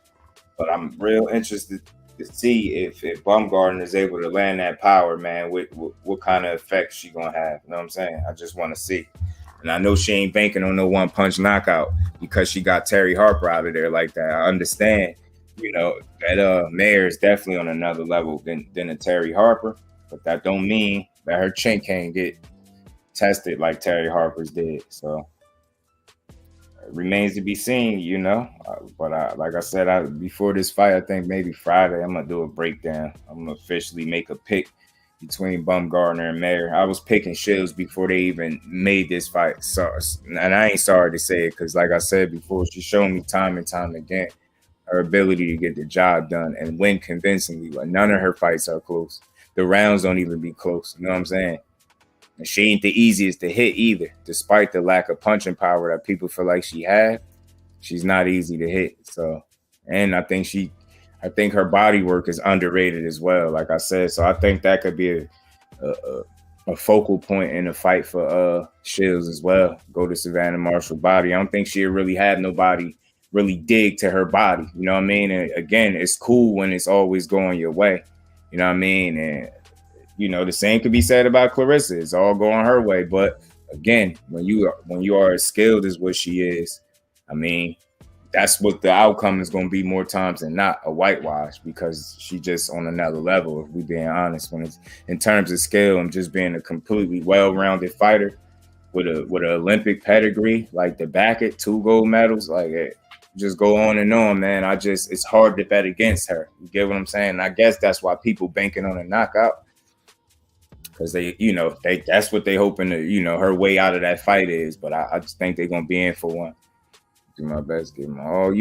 But I'm real interested to see if Bumgarner is able to land that power, man, what kind of effect she going to have. You know what I'm saying? I just want to see. And I know she ain't banking on no one-punch knockout because she got Terry Harper out of there like that. I understand, that Mayer is definitely on another level than a Terry Harper. But that don't mean that her chin can't get tested like Terry Harper's did. So it remains to be seen, But like I said, before this fight, I think maybe Friday, I'm going to do a breakdown. I'm going to officially make a pick between Bumgarner and Mayer. I was picking Shields before they even made this fight. So, and I ain't sorry to say it because, like I said before, she's shown me time and time again her ability to get the job done and win convincingly. But none of her fights are close. The rounds don't even be close. You know what I'm saying? And she ain't the easiest to hit either, despite the lack of punching power that people feel like she had. She's not easy to hit. So, and I think her body work is underrated as well, like I said. So I think that could be a focal point in the fight for Shields as well. Go to Savannah Marshall body. I don't think she'll really have nobody really dig to her body. You know what I mean? And again, it's cool when it's always going your way. You know what I mean? And you know, the same could be said about Claressa. It's all going her way. But again, when you are as skilled as what she is, I mean, that's what the outcome is going to be more times than not, a whitewash, because she just on another level, if we being honest, when it's in terms of skill and just being a completely well-rounded fighter with an Olympic pedigree, like to back it, 2 gold medals, like it, just go on and on, man. It's hard to bet against her. You get what I'm saying? And I guess that's why people banking on a knockout, because that's what they hoping to, her way out of that fight is. But I just think they're going to be in for one. Do my best, give them all,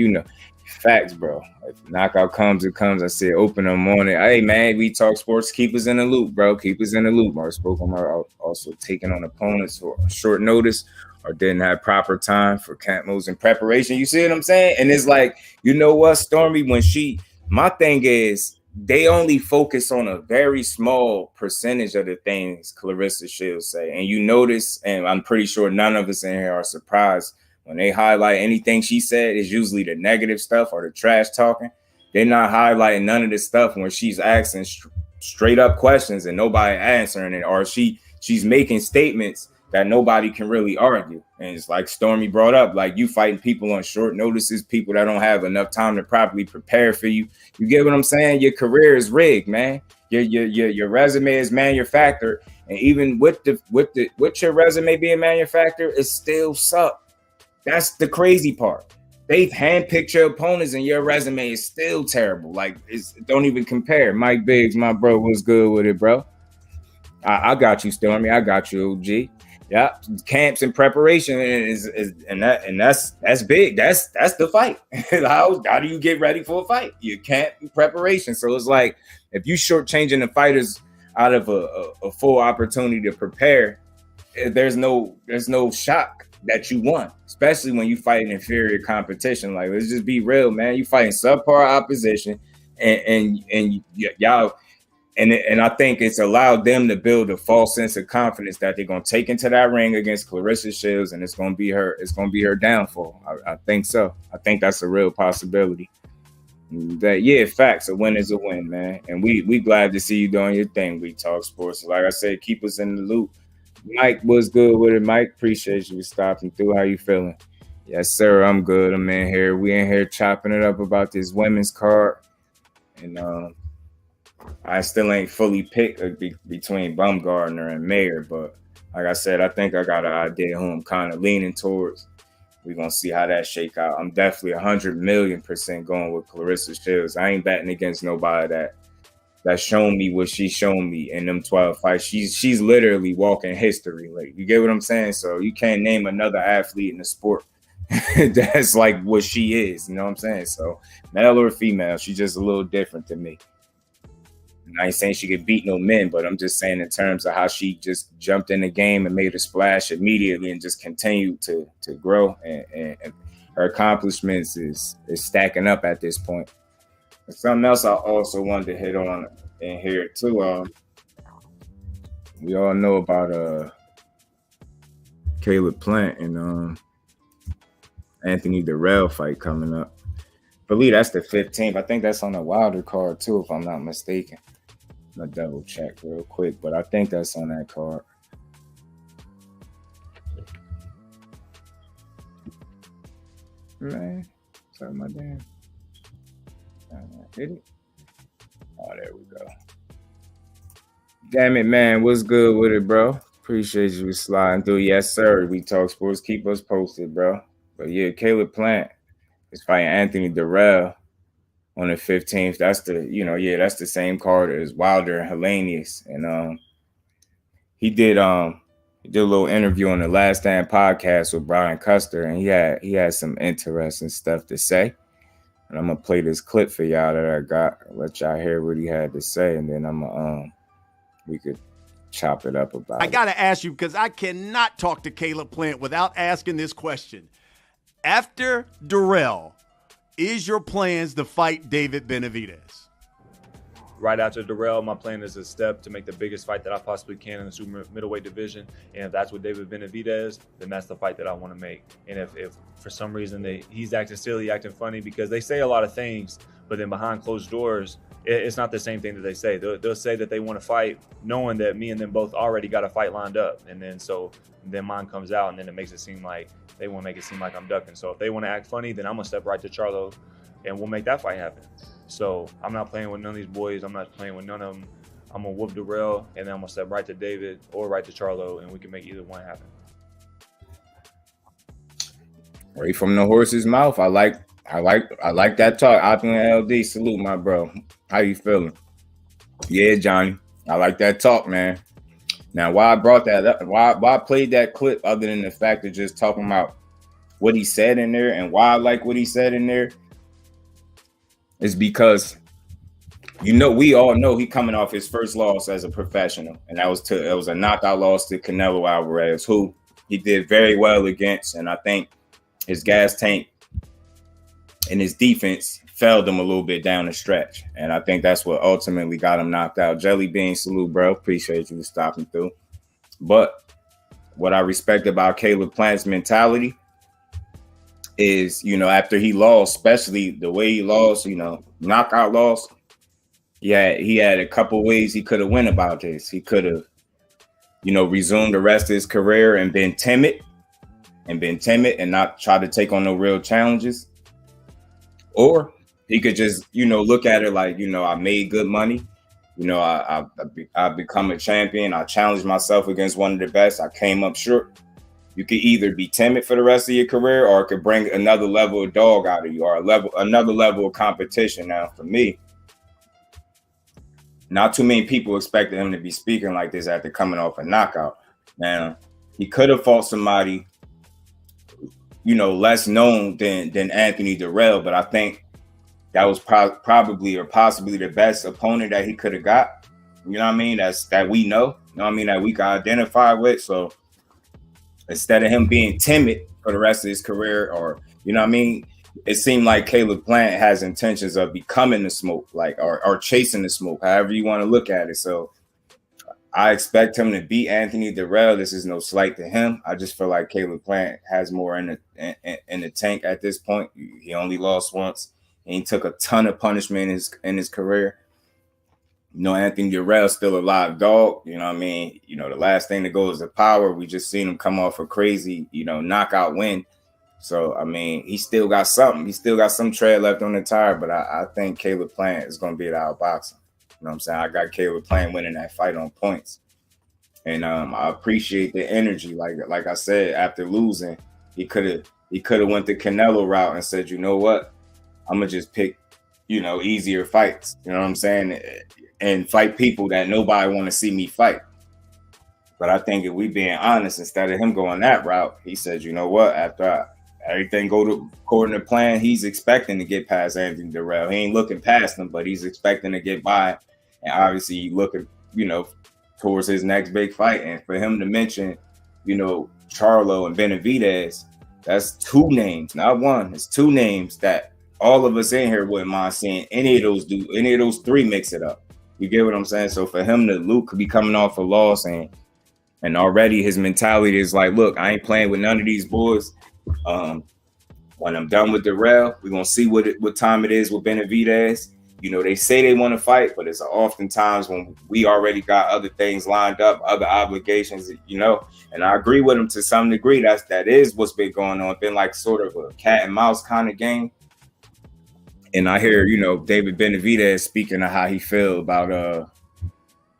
facts, bro. If knockout comes, it comes. I said, open them on it. Hey, man, we talk sports. Keep us in the loop, bro. Keep us in the loop. I spoke on her also taking on opponents for short notice or didn't have proper time for camp moves and preparation. You see what I'm saying? And it's like, you know what, Stormy, my thing is, they only focus on a very small percentage of the things Claressa Shields say. And you notice, and I'm pretty sure none of us in here are surprised, when they highlight anything she said, it's usually the negative stuff or the trash talking. They're not highlighting none of this stuff when she's asking straight up questions and nobody answering it, or she's making statements that nobody can really argue. And it's like Stormy brought up, like, you fighting people on short notices, people that don't have enough time to properly prepare for you. You get what I'm saying? Your career is rigged, man. Your resume is manufactured, and even with your resume being manufactured, it still sucks. That's the crazy part. They've handpicked your opponents and your resume is still terrible. Like, don't even compare. Mike Biggs, my bro, what's good with it, bro? I got you, Stormy. I got you, OG. Yeah, camps and preparation that's big. That's the fight. How do you get ready for a fight? You camp and preparation. So it's like, if you shortchanging the fighters out of a full opportunity to prepare, there's no shock that you won, especially when you fight an inferior competition. Like, let's just be real, man. You fighting subpar opposition, and y'all, and I think it's allowed them to build a false sense of confidence that they're gonna take into that ring against Claressa Shields, and it's gonna be her downfall. I think so. I think that's a real possibility. Facts. A win is a win, man. And we glad to see you doing your thing. We talk sports. Like I said, keep us in the loop. Mike, what's good with it, Mike? Appreciate you stopping through. How you feeling? Yes, sir. I'm good. I'm in here. We in here chopping it up about this women's card. And I still ain't fully picked between Baumgartner and Mayer. But like I said, I think I got an idea who I'm kind of leaning towards. We're going to see how that shake out. I'm definitely 100,000,000% going with Claressa Shields. I ain't betting against nobody that's shown me what she's shown me in them 12 fights. She's literally walking history. Like, you get what I'm saying? So you can't name another athlete in the sport that's like what she is. You know what I'm saying? So male or female, she's just a little different to me. And I ain't saying she could beat no men, but I'm just saying in terms of how she just jumped in the game and made a splash immediately and just continued to grow. And her accomplishments is stacking up at this point. Something else I also wanted to hit on in here too. We all know about Caleb Plant and Anthony DIRRELL fight coming up. I believe that's the 15th. I think that's on the Wilder card too, if I'm not mistaken. I'm gonna double check real quick, but I think that's on that card. Man, sorry, my damn. Hit it. Oh, there we go. Damn it, man. What's good with it, bro? Appreciate you sliding through. Yes, sir. We talk sports. Keep us posted, bro. But yeah, Caleb Plant is fighting Anthony DIRRELL on the 15th. That's that's the same card as Wilder and Helenius. And he did a little interview on the Last Stand podcast with Brian Custer, and he had some interesting stuff to say. And I'm gonna play this clip for y'all that I got. Let y'all hear what he had to say, and then we could chop it up about it. I gotta ask you, because I cannot talk to Caleb Plant without asking this question. After DIRRELL, is your plans to fight David Benavidez? right after Dirrell, my plan is a step to make the biggest fight that I possibly can in the super middleweight division. And if that's with David Benavidez, then that's the fight that I want to make. And if for some reason he's acting silly, acting funny, because they say a lot of things, but then behind closed doors, it's not the same thing that they say. They'll say that they want to fight knowing that me and them both already got a fight lined up. And then mine comes out, and then it makes it seem like they want to make it seem like I'm ducking. So if they want to act funny, then I'm going to step right to CHARLO, and we'll make that fight happen. So I'm not playing with none of these boys. I'm not playing with none of them. I'm going to whoop Dirrell, and then I'm going to step right to David or right to CHARLO, and we can make either one happen. Right from the horse's mouth. I like that talk. Optimal LD, salute, my bro. How you feeling? Yeah, Johnny. I like that talk, man. Now, why I brought that up, why I played that clip, other than the fact of just talking about what he said in there and why I like what he said in there, is because, we all know he coming off his first loss as a professional, and it was a knockout loss to Canelo Alvarez, who he did very well against, and I think his gas tank and his defense failed him a little bit down the stretch. And I think that's what ultimately got him knocked out. Jelly Bean, salute, bro. Appreciate you for stopping through. But what I respect about Caleb Plant's mentality is, after he lost, especially the way he lost, knockout loss, he had a couple ways he could have went about this. He could have, resumed the rest of his career and been timid and not try to take on no real challenges. Or he could just, look at it like, I made good money. I've become a champion. I challenged myself against one of the best. I came up short. You could either be timid for the rest of your career, or it could bring another level of dog out of you, or another level of competition. Now, for me, not too many people expected him to be speaking like this after coming off a knockout. Now, he could have fought somebody, less known than Anthony Dirrell, but I think that was probably or possibly the best opponent that he could have got. You know what I mean? That we know. You know what I mean? That we can identify with. So instead of him being timid for the rest of his career, or it seemed like Caleb Plant has intentions of becoming the smoke, like or chasing the smoke, however you want to look at it. So I expect him to beat Anthony Dirrell. This is no slight to him. I just feel like Caleb Plant has more in the tank at this point. He only lost once, and he took a ton of punishment in his career. Anthony Dirrell's still a live dog. You know what I mean? The last thing that goes to power. We just seen him come off a crazy, knockout win. So, I mean, he still got something. He still got some tread left on the tire, but I think Caleb Plant is going to be out boxing. You know what I'm saying? I got Caleb Plant winning that fight on points. And I appreciate the energy. Like I said, after losing, he could have went the Canelo route and said, you know what? I'm going to just pick, easier fights. You know what I'm saying? And fight people that nobody want to see me fight. But I think if we being honest, instead of him going that route, he said, you know what? After everything go according to plan, he's expecting to get past Anthony Dirrell. He ain't looking past him, but he's expecting to get by. And obviously looking, towards his next big fight. And for him to mention, CHARLO and Benavidez, that's two names, not one. It's two names that all of us in here wouldn't mind seeing any of those three mix it up. You get what I'm saying? So for him to Luke could be coming off a loss and already his mentality is like, look, I ain't playing with none of these boys. When I'm done with Dirrell, we're gonna see what time it is with Benavidez. They say they want to fight, but it's oftentimes when we already got other things lined up, other obligations, and I agree with him to some degree. That is what's been going on. It's been like sort of a cat and mouse kind of game. And I hear, David Benavidez speaking of how he feel about,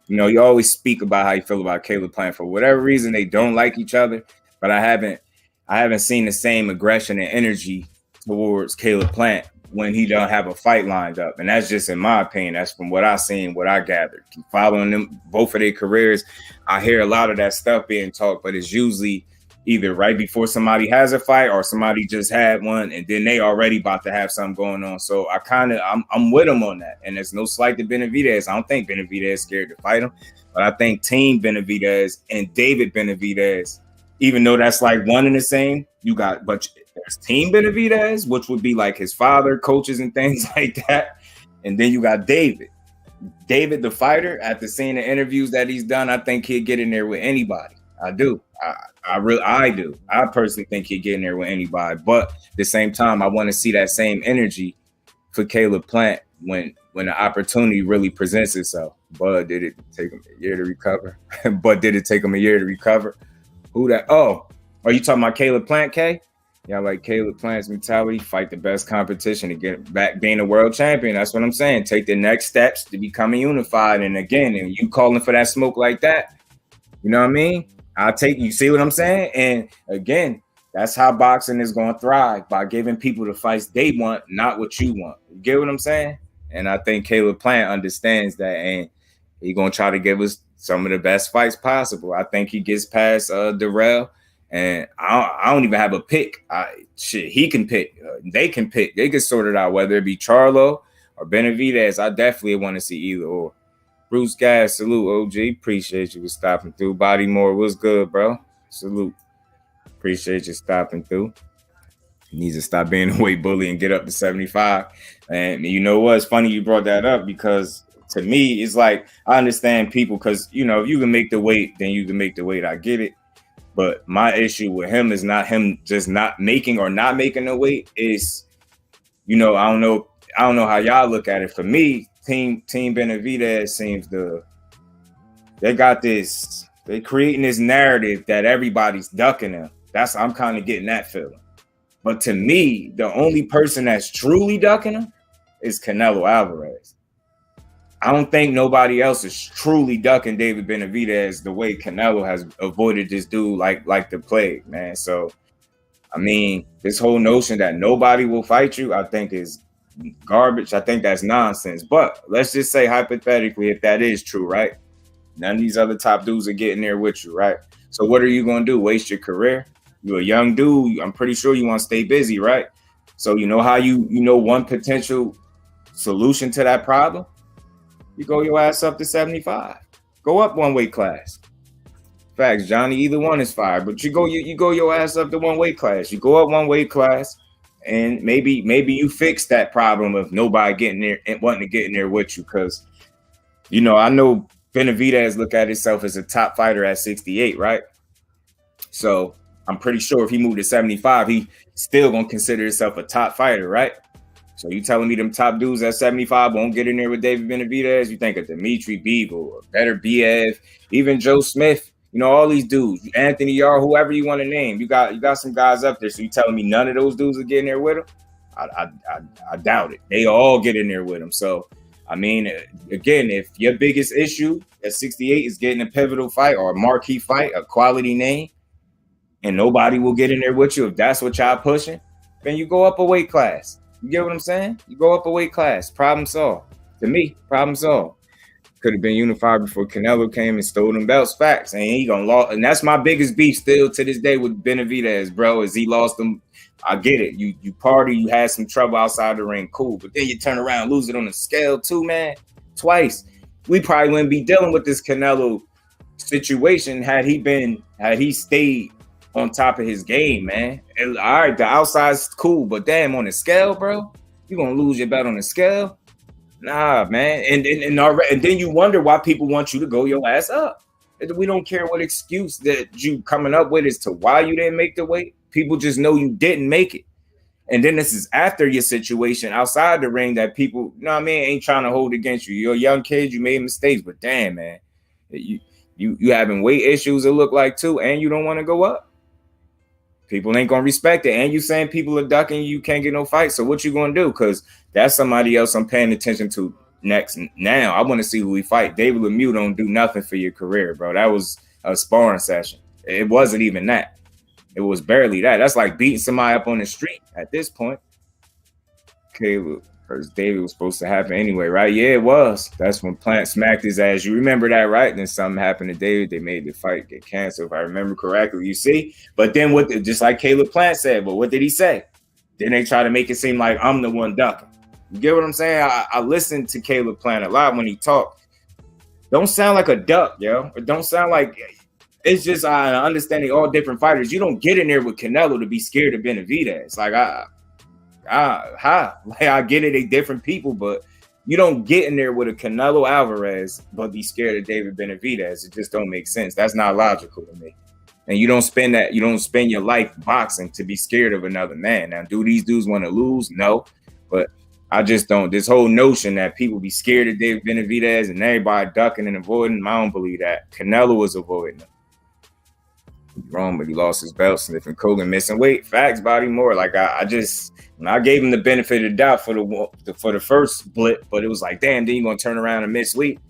you always speak about how you feel about Caleb Plant. For whatever reason, they don't like each other, but I haven't seen the same aggression and energy towards Caleb Plant when he don't have a fight lined up. And that's just in my opinion. That's from what I seen, what I gathered. Following them, both of their careers, I hear a lot of that stuff being talked, but it's usually either right before somebody has a fight or somebody just had one and then they already about to have something going on. So I'm with him on that. And there's no slight to Benavidez. I don't think Benavidez is scared to fight him, but I think Team Benavidez and David Benavidez, even though that's like one and the same, but there's Team Benavidez, which would be like his father, coaches and things like that. And then you got David. David the fighter, after seeing the interviews that he's done, I think he'd get in there with anybody. I do. I do. I personally think he'd get in there with anybody. But at the same time, I want to see that same energy for Caleb Plant when the opportunity really presents itself. But did it take him a year to recover? But did it take him a year to recover? Who that? Oh, are you talking about Caleb Plant, K? Yeah, like Caleb Plant's mentality, fight the best competition to get back being a world champion. That's what I'm saying. Take the next steps to becoming unified. And again, and you calling for that smoke like that, you know what I mean? I'll take you. See what I'm saying? And again, that's how boxing is going to thrive, by giving people the fights they want, not what you want. You get what I'm saying? And I think Caleb Plant understands that, and he's going to try to give us some of the best fights possible. I think he gets past DIRRELL. And I don't even have a pick. He can pick. They can pick. They can sort it out, whether it be CHARLO or BENAVIDEZ. I definitely want to see either or. Bruce Gas, salute, OG. Appreciate you for stopping through. Bodymore, what's good, bro? Salute. Appreciate you stopping through. He needs to stop being a weight bully and get up to 75. And you know what? It's funny you brought that up, because to me, it's like, I understand people, because, you know, if you can make the weight, then you can make the weight. I get it. But my issue with him is not him just not making or not making the weight. Is, you know, I don't know how y'all look at it. For me, Team BENAVIDEZ seems they're creating this narrative that everybody's ducking them. I'm kind of getting that feeling. But to me, the only person that's truly ducking him is Canelo Alvarez. I don't think nobody else is truly ducking David Benavidez the way Canelo has avoided this dude like the plague, man. So, I mean, this whole notion that nobody will fight you, I think is garbage. I think that's nonsense. But let's just say hypothetically, if that is true, right? None of these other top dudes are getting there with you, right? So what are you going to do? Waste your career? You're a young dude. I'm pretty sure you want to stay busy, right? So you know how you know one potential solution to that problem? You go your ass up to 75. Go up one weight class. Facts, Johnny. Either one is fire, but you go your ass up to one weight class. You go up one weight class, and maybe you fix that problem of nobody getting there and wanting to get in there with you. Because, you know, I know Benavidez look at himself as a top fighter at 68, right? So I'm pretty sure if he moved to 75, he still gonna consider himself a top fighter, right? So you telling me them top dudes at 75 won't get in there with David Benavidez? You think of Dimitri Bivol, or Better Biev, even Joe Smith, you know, all these dudes, Anthony Yarr, whoever you want to name. You got some guys up there. So you telling me none of those dudes are getting there with him? I doubt it. They all get in there with him. So, I mean, again, if your biggest issue at 68 is getting a pivotal fight or a marquee fight, a quality name, and nobody will get in there with you, if that's what y'all pushing, then you go up a weight class. You get what I'm saying? You go up a weight class. Problem solved. To me, problem solved. Could have been unified before Canelo came and stole them belts. Facts. And he gonna lose. And that's my biggest beef still to this day with Benavidez, bro, is he lost them. I get it. You party, you had some trouble outside the ring, cool. But then you turn around, lose it on the scale too, man. Twice. We probably wouldn't be dealing with this Canelo situation had he stayed on top of his game, man. And, all right, the outside's cool, but damn, on the scale, bro, you gonna lose your bet on the scale? Nah, man. And then you wonder why people want you to go your ass up. We don't care what excuse that you coming up with as to why you didn't make the weight. People just know you didn't make it. And then this is after your situation outside the ring that people, you know what I mean, ain't trying to hold against you. You're a young kid, you made mistakes, but damn, man, you having weight issues, it look like too, and you don't want to go up. People ain't gonna respect it, and you saying people are ducking you can't get no fight. So what you gonna do? Because that's somebody else I'm paying attention to next. Now I want to see who we fight. David Lemieux don't do nothing for your career, bro. That was a sparring session. It wasn't even that. It was barely that. That's like beating somebody up on the street at this point. Caleb versus David was supposed to happen anyway, right? Yeah, it was. That's when Plant smacked his ass. You remember that, right? Then something happened to David. They made the fight get canceled, if I remember correctly. You see? But then just like Caleb Plant said, but what did he say? Then they try to make it seem like I'm the one ducking. You get what I'm saying? I listened to Caleb Plant a lot when he talked. Don't sound like a duck, yo. It don't sound like it's just understanding all different fighters. You don't get in there with Canelo to be scared of Benavidez. Like I get it, they different people, but You don't get in there with a Canelo Alvarez, but be scared of David Benavidez. It just don't make sense. That's not logical to me. And you don't spend your life boxing to be scared of another man. Now, do these dudes want to lose? No. But I just don't. This whole notion that people be scared of David Benavidez and everybody ducking and avoiding him, I don't believe that. Canelo was avoiding him. Wrong, but he lost his belt, sniffing Kogan, missing weight. Facts, body more. Like I just, when I gave him the benefit of the doubt for the first blip, but it was like, damn, then you gonna turn around and miss weight?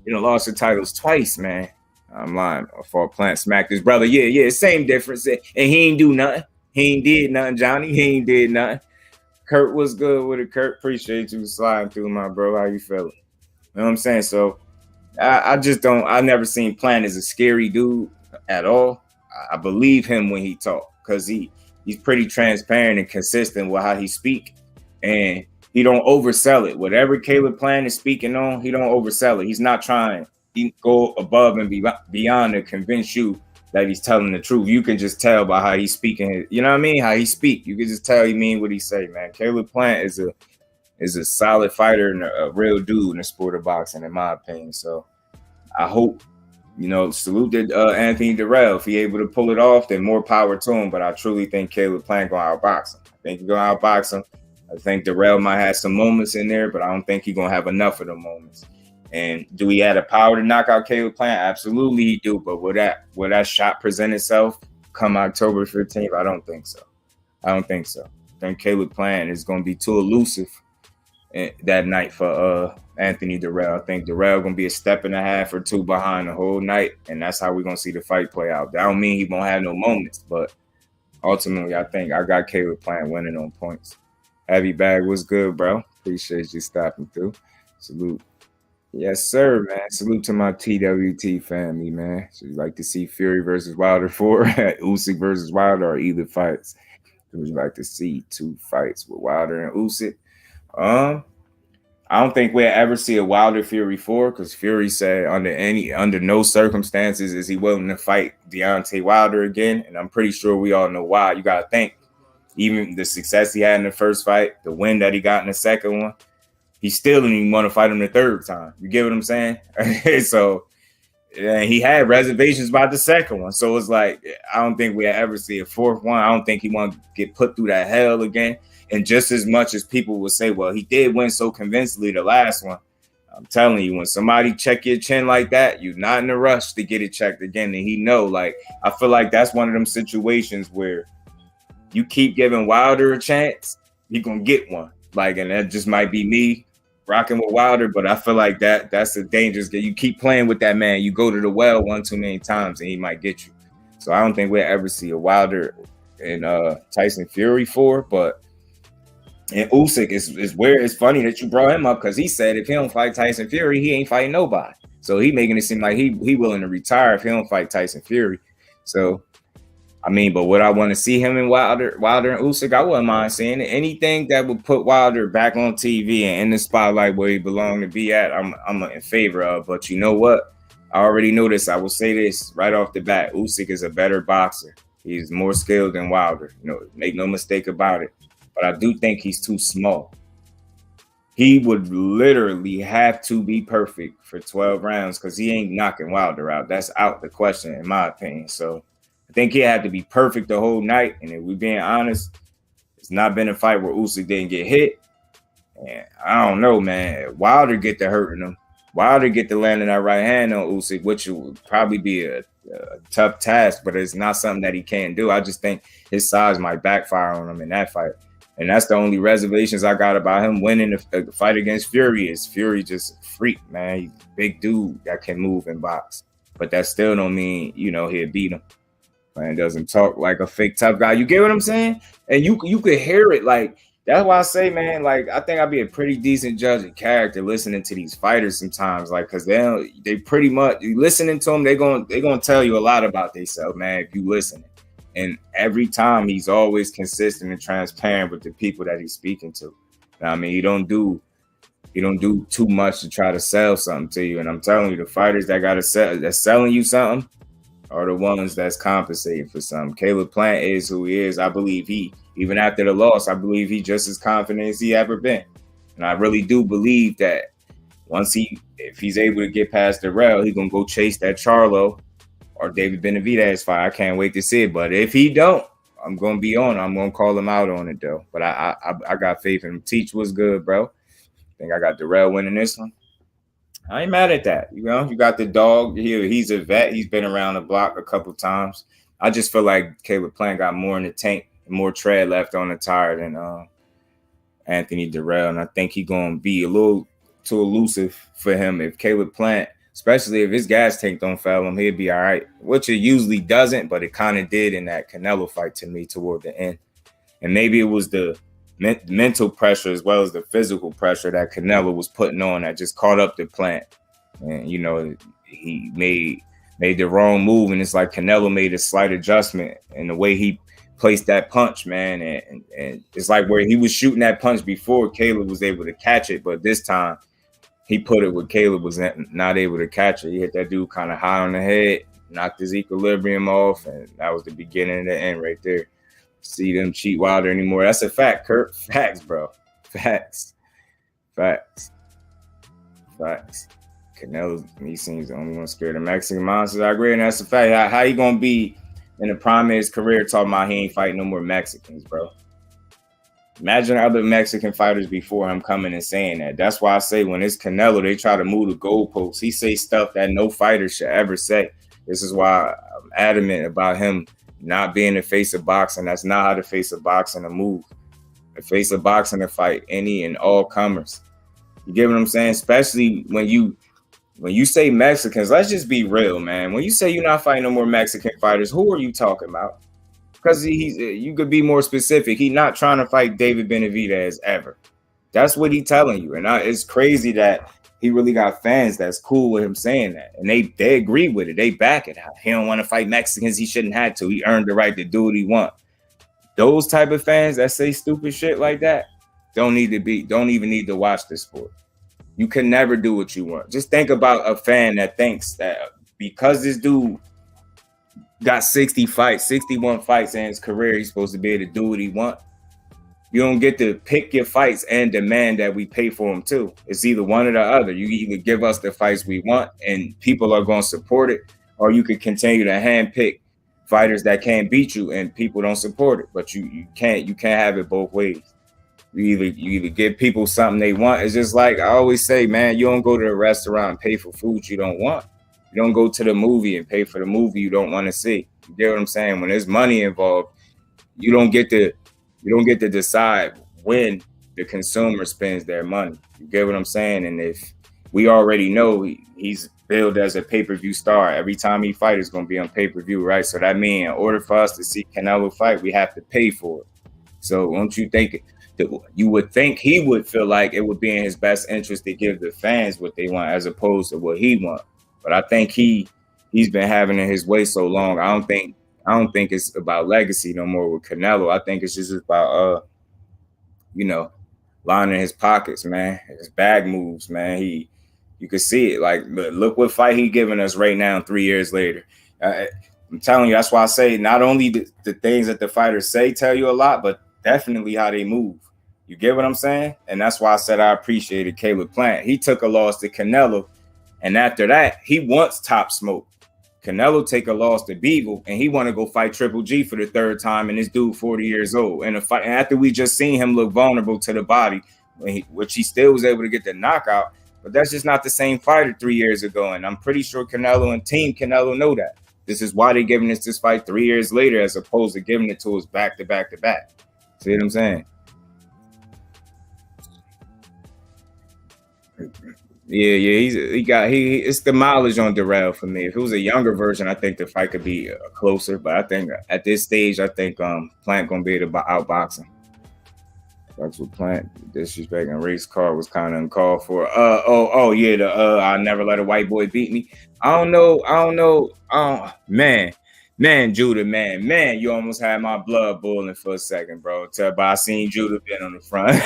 You know, lost the titles twice, man. I'm lying. I fought Plant, smacked his brother. Yeah, same difference. And he ain't do nothing. He ain't did nothing, Johnny. He ain't did nothing. Kurt was good with it. Kurt, appreciate you sliding through, my bro. How you feeling? You know what I'm saying? So I just don't. I never seen Plant as a scary dude at all. I believe him when he talk because he's pretty transparent and consistent with how he speak, and he don't oversell it. Whatever Caleb Plant is speaking on, he don't oversell it. He's not trying to go above and beyond to convince you that he's telling the truth. You can just tell by how he's speaking. You know what I mean? How he speak. You can just tell he mean what he say, man. Caleb Plant is a solid fighter and a real dude in the sport of boxing, in my opinion. So I hope. You know, salute to Anthony Dirrell. If he able to pull it off, then more power to him. But I truly think Caleb Plant gonna outbox him. I think he's gonna outbox him. I think Dirrell might have some moments in there, but I don't think he's gonna have enough of the moments. And do he have the power to knock out Caleb Plant? Absolutely he do. But will that shot present itself come October 15th? I don't think so. I think Caleb Plant is gonna be too elusive that night for Anthony Dirrell. I think Dirrell gonna be a step and a half or two behind the whole night, and that's how we're gonna see the fight play out. That don't mean he won't have no moments, but ultimately I think I got Caleb Plant winning on points. Heavy Bag was good, bro. Appreciate you stopping through. Salute. Yes, sir, man. Salute to my TWT family, man. So you like to see Fury versus Wilder 4, Usyk versus Wilder, or either fights? Would you like to see two fights with Wilder and Usyk? I don't think we'll ever see a Wilder Fury 4 because Fury said under no circumstances is he willing to fight Deontay Wilder again. And I'm pretty sure we all know why. You got to think, even the success he had in the first fight, the win that he got in the second one, he still didn't even want to fight him the third time. You get what I'm saying? So he had reservations about the second one. So it's like, I don't think we'll ever see a fourth one. I don't think he want to get put through that hell again. And just as much as people will say, well, he did win so convincingly the last one, I'm telling you, when somebody check your chin like that, you're not in a rush to get it checked again. And he know, like, I feel like that's one of them situations where you keep giving Wilder a chance, he gonna get one. Like, and that just might be me rocking with Wilder, but I feel like that's a dangerous game. You keep playing with that man, you go to the well one too many times, and he might get you. So I don't think we'll ever see a Wilder and Tyson Fury 4, but. And Usyk is weird. It's funny that you brought him up because he said if he don't fight Tyson Fury, he ain't fighting nobody. So he making it seem like he willing to retire if he don't fight Tyson Fury. So, I mean, but would I want to see him in Wilder and Usyk? I wouldn't mind seeing it. Anything that would put Wilder back on TV and in the spotlight where he belonged to be at, I'm in favor of. But you know what? I already know this. I will say this right off the bat. Usyk is a better boxer. He's more skilled than Wilder. You know, make no mistake about it. But I do think he's too small. He would literally have to be perfect for 12 rounds because he ain't knocking Wilder out. That's out the question, in my opinion. So I think he had to be perfect the whole night. And if we're being honest, it's not been a fight where Usyk didn't get hit. And I don't know, man. Wilder get to hurting him. Wilder get to landing that right hand on Usyk, which would probably be a tough task, but it's not something that he can't do. I just think his size might backfire on him in that fight. And that's the only reservations I got about him winning the fight against Fury is Fury just a freak, man. He's a big dude that can move and box. But that still don't mean, you know, he'll beat him. Man doesn't talk like a fake tough guy. You get what I'm saying? And you could hear it. Like, that's why I say, man, like, I think I'd be a pretty decent judge of character listening to these fighters sometimes. Like, because they pretty much, you listening to them, they're gonna tell you a lot about themselves, man, if you listen. And every time he's always consistent and transparent with the people that he's speaking to. I mean, he don't do too much to try to sell something to you. And I'm telling you, the fighters that's selling you something are the ones that's compensating for something. Caleb Plant is who he is. I believe even after the loss, I believe he's just as confident as he ever been. And I really do believe that if he's able to get past Dirrell, he's gonna go chase that Charlo or David Benavidez fight. I can't wait to see it. But if he don't, I'm gonna be on. I'm gonna call him out on it though. But I got faith in him. Teach was good, bro. I think I got Dirrell winning this one. I ain't mad at that. You know, you got the dog here. He's a vet. He's been around the block a couple times. I just feel like Caleb Plant got more in the tank, more tread left on the tire than Anthony Dirrell. And I think he's gonna be a little too elusive for him. If Caleb Plant, especially if his gas tank don't fail him, he'll be all right, which it usually doesn't, but it kind of did in that Canelo fight to me toward the end. And maybe it was the mental pressure as well as the physical pressure that Canelo was putting on that just caught up to Plant. And, you know, he made the wrong move, and it's like Canelo made a slight adjustment in the way he placed that punch, man. And it's like where he was shooting that punch before, Caleb was able to catch it, but this time he put it where Caleb was not able to catch it. He hit that dude kind of high on the head, knocked his equilibrium off, and that was the beginning and the end right there. See them cheat Wilder anymore. That's a fact, Kurt. Facts, bro. Facts. Canelo, he seems the only one scared of Mexican monsters. I agree, and that's a fact. How he gonna be in the prime of his career talking about he ain't fighting no more Mexicans, bro? Imagine other Mexican fighters before him coming and saying that. That's why I say when it's Canelo, they try to move the goalposts. He say stuff that no fighter should ever say. This is why I'm adamant about him not being the face of boxing. That's not how the face of boxing to move. The face of boxing to fight any and all comers. You get what I'm saying? Especially when you say Mexicans, let's just be real, man. When you say you're not fighting no more Mexican fighters, who are you talking about? Because you could be more specific. He's not trying to fight David Benavidez ever. That's what he's telling you. And it's crazy that he really got fans that's cool with him saying that. And they agree with it. They back it. He don't want to fight Mexicans. He shouldn't have to. He earned the right to do what he want. Those type of fans that say stupid shit like that don't even need to watch the sport. You can never do what you want. Just think about a fan that thinks that because this dude got 61 fights in his career, he's supposed to be able to do what he wants. You don't get to pick your fights and demand that we pay for them too. It's either one or the other. You either give us the fights we want and people are going to support it, or you could continue to handpick fighters that can't beat you and people don't support it. But you can't have it both ways. You either give people something they want. It's just like I always say, man, you don't go to a restaurant and pay for food you don't want. You don't go to the movie and pay for the movie you don't want to see. You get what I'm saying? When there's money involved, you don't get to decide when the consumer spends their money. You get what I'm saying? And if we already know he's billed as a pay-per-view star, every time he fights is going to be on pay-per-view, right? So that means in order for us to see Canelo fight, we have to pay for it. So don't you think you would think he would feel like it would be in his best interest to give the fans what they want as opposed to what he wants? But I think he's been having it his way so long. I don't think it's about legacy no more with Canelo. I think it's just about lining his pockets, man. His bag moves, man. You can see it. Like, look what fight he giving us right now 3 years later. I'm telling you, that's why I say not only the things that the fighters say tell you a lot, but definitely how they move. You get what I'm saying? And that's why I said I appreciated Caleb Plant. He took a loss to Canelo, and after that, he wants top smoke. Canelo take a loss to Beagle, and he want to go fight Triple G for the third time, and this dude 40 years old. And after we just seen him look vulnerable to the body, which he still was able to get the knockout, but that's just not the same fighter 3 years ago. And I'm pretty sure Canelo and Team Canelo know that. This is why they're giving us this fight 3 years later as opposed to giving it to us back to back to back. See what I'm saying? Yeah. It's the mileage on Dirrell for me. If it was a younger version, I think the fight could be closer. But I think at this stage, I think Plant gonna be able to outbox him. That's what Plant disrespecting race car was kind of uncalled for. I never let a white boy beat me. I don't know. Man, Judah, man, you almost had my blood boiling for a second, bro. But I seen Judah been on the front.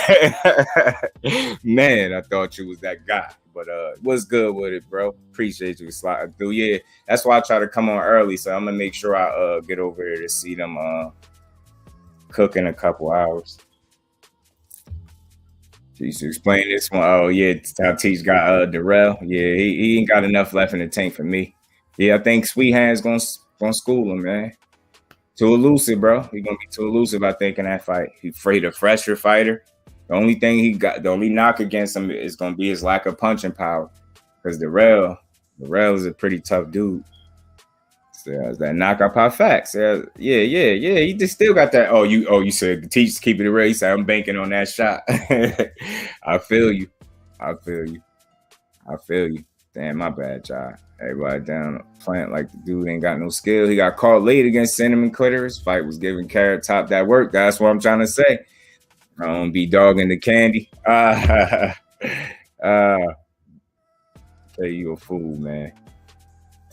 Man, I thought you was that guy. But what's good with it, bro? Appreciate you, slide through. Yeah, that's why I try to come on early. So I'm gonna make sure I get over here to see them cook in a couple hours. Used to explain this one. Oh yeah, Tatis got Dirrell. Yeah, he ain't got enough left in the tank for me. Yeah, I think Sweet Hands gonna school him, man. Too elusive, bro. He gonna be too elusive, I think, in that fight. He's afraid of fresher fighter. The only thing the only knock against him is gonna be his lack of punching power. Because Dirrell is a pretty tough dude. So that knockout power facts. Yeah. He just still got that. Oh, you said the teachers keep it real. He said I'm banking on that shot. I feel you. Damn, my bad, y'all. Everybody down plant like the dude ain't got no skill. He got caught late against Cinnamon Clitoris. Fight was giving Carrot Top that work. That's what I'm trying to say. I don't be dogging the candy. Say you a fool, man.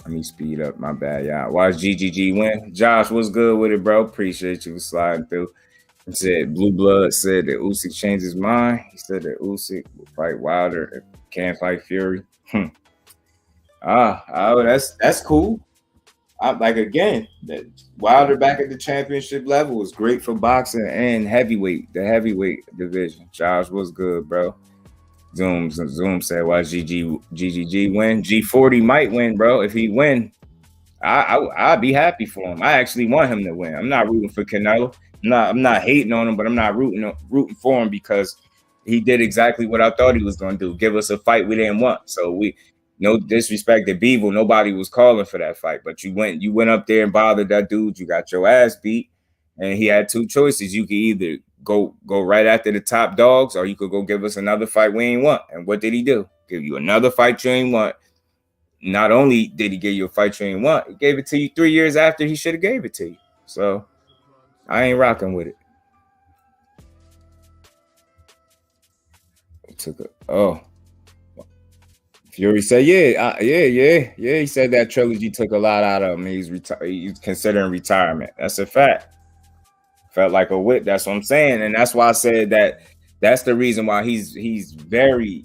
Let me speed up. My bad, y'all. Watch GGG win. Josh, what's good with it, bro? Appreciate you for sliding through. He said Blue Blood said that Usyk changed his mind. He said that Usyk will fight Wilder if he can't fight Fury. That's cool. Like again, that Wilder back at the championship level was great for boxing and the heavyweight division. Josh, what's good, bro? Zoom said, "Why GGG win? G40 might win, bro. If he win, I'd be happy for him. I actually want him to win. I'm not rooting for Canelo. I'm not hating on him, but I'm not rooting for him because he did exactly what I thought he was going to do. Give us a fight we didn't want. So no disrespect to Beevil, nobody was calling for that fight, but you went up there and bothered that dude. You got your ass beat, and he had two choices. You could either go right after the top dogs, or you could go give us another fight we ain't want. And what did he do? Give you another fight you ain't want. Not only did he give you a fight you ain't want, he gave it to you 3 years after he should have gave it to you. So I ain't rocking with it. Fury said, yeah. He said that trilogy took a lot out of him. He's considering retirement. That's a fact. Felt like a whip. That's what I'm saying, and that's why I said that. That's the reason why he's very,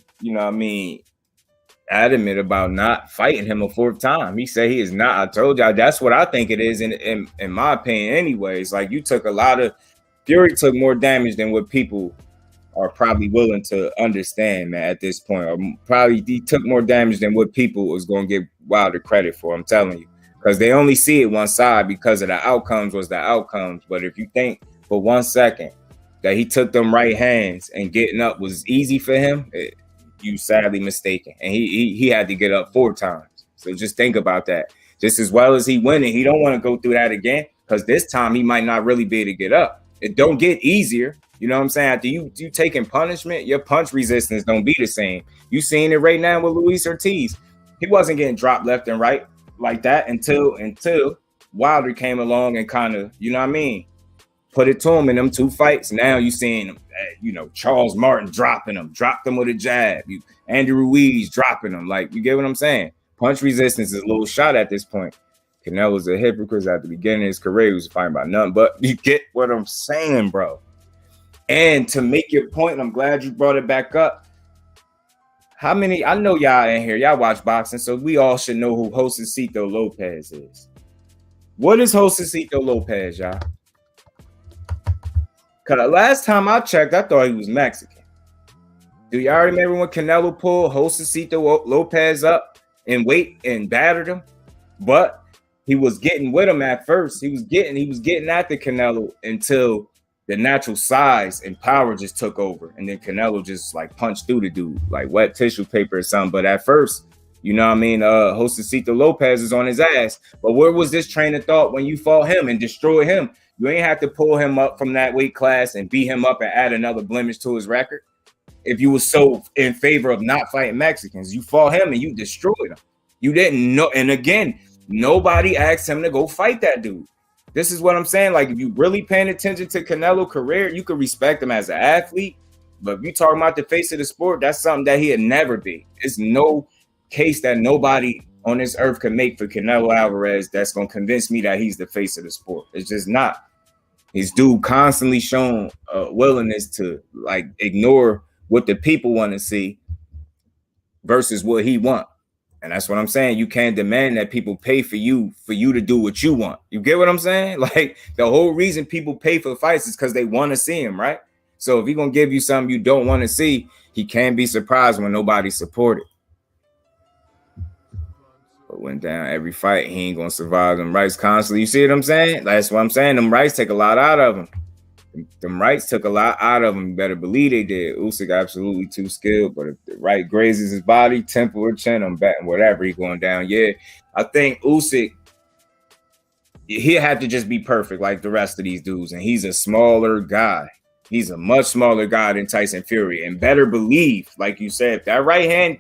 adamant about not fighting him a fourth time. He said he is not. I told y'all that's what I think it is. In my opinion, anyways. Like Fury took more damage than what people are probably willing to understand, man, at this point. Or probably he took more damage than what people was going to give Wilder credit for. I'm telling you. Because they only see it one side because of the outcomes was the outcomes. But if you think for 1 second that he took them right hands and getting up was easy for him, you sadly mistaken. And he had to get up 4 times. So just think about that. Just as well as he winning, he don't want to go through that again because this time he might not really be able to get up. It don't get easier. You know what I'm saying? After you taking punishment, your punch resistance don't be the same. You seeing it right now with Luis Ortiz. He wasn't getting dropped left and right like that until Wilder came along and kind of, put it to him in them 2 fights. Now you seeing him, Charles Martin dropped him with a jab. Andy Ruiz dropping him. Like, you get what I'm saying? Punch resistance is a little shot at this point. Canelo's a hypocrite at the beginning of his career. He was fighting about nothing, but you get what I'm saying, bro. And to make your point, I'm glad you brought it back up. How many? I know y'all in here. Y'all watch boxing, so we all should know who Josecito Lopez is. What is Josecito Lopez, y'all? Because the last time I checked, I thought he was Mexican. Do y'all remember when Canelo pulled Josecito Lopez up in weight and battered him? But he was getting with him at first. He was getting at the Canelo until the natural size and power just took over. And then Canelo just like punched through the dude like wet tissue paper or something. But at first, Josecito Lopez is on his ass. But where was this train of thought when you fought him and destroyed him? You ain't have to pull him up from that weight class and beat him up and add another blemish to his record. If you were so in favor of not fighting Mexicans, you fought him and you destroyed him. You didn't know. And again, nobody asked him to go fight that dude. This is what I'm saying. Like, if you really paying attention to Canelo's career, you could respect him as an athlete. But if you talking about the face of the sport, that's something that he'd never be. It's no case that nobody on this earth can make for Canelo Alvarez that's going to convince me that he's the face of the sport. It's just not. His dude constantly shown willingness to, like, ignore what the people want to see versus what he want. And that's what I'm saying. You can't demand that people pay for you to do what you want. You get what I'm saying? Like, the whole reason people pay for fights is because they want to see him, right? So if he gonna give you something you don't want to see, he can't be surprised when nobody supported. But went down every fight, he ain't gonna survive them rights constantly. You see what I'm saying? That's what I'm saying. Them rights take a lot out of him. Them rights took a lot out of him. You better believe they did. Usyk absolutely too skilled, but if the right grazes his body, temple or chin, I'm betting whatever he going down. Yeah, I think Usyk, he'll have to just be perfect like the rest of these dudes, and he's a smaller guy. He's a much smaller guy than Tyson Fury, and better believe, like you said, if that right hand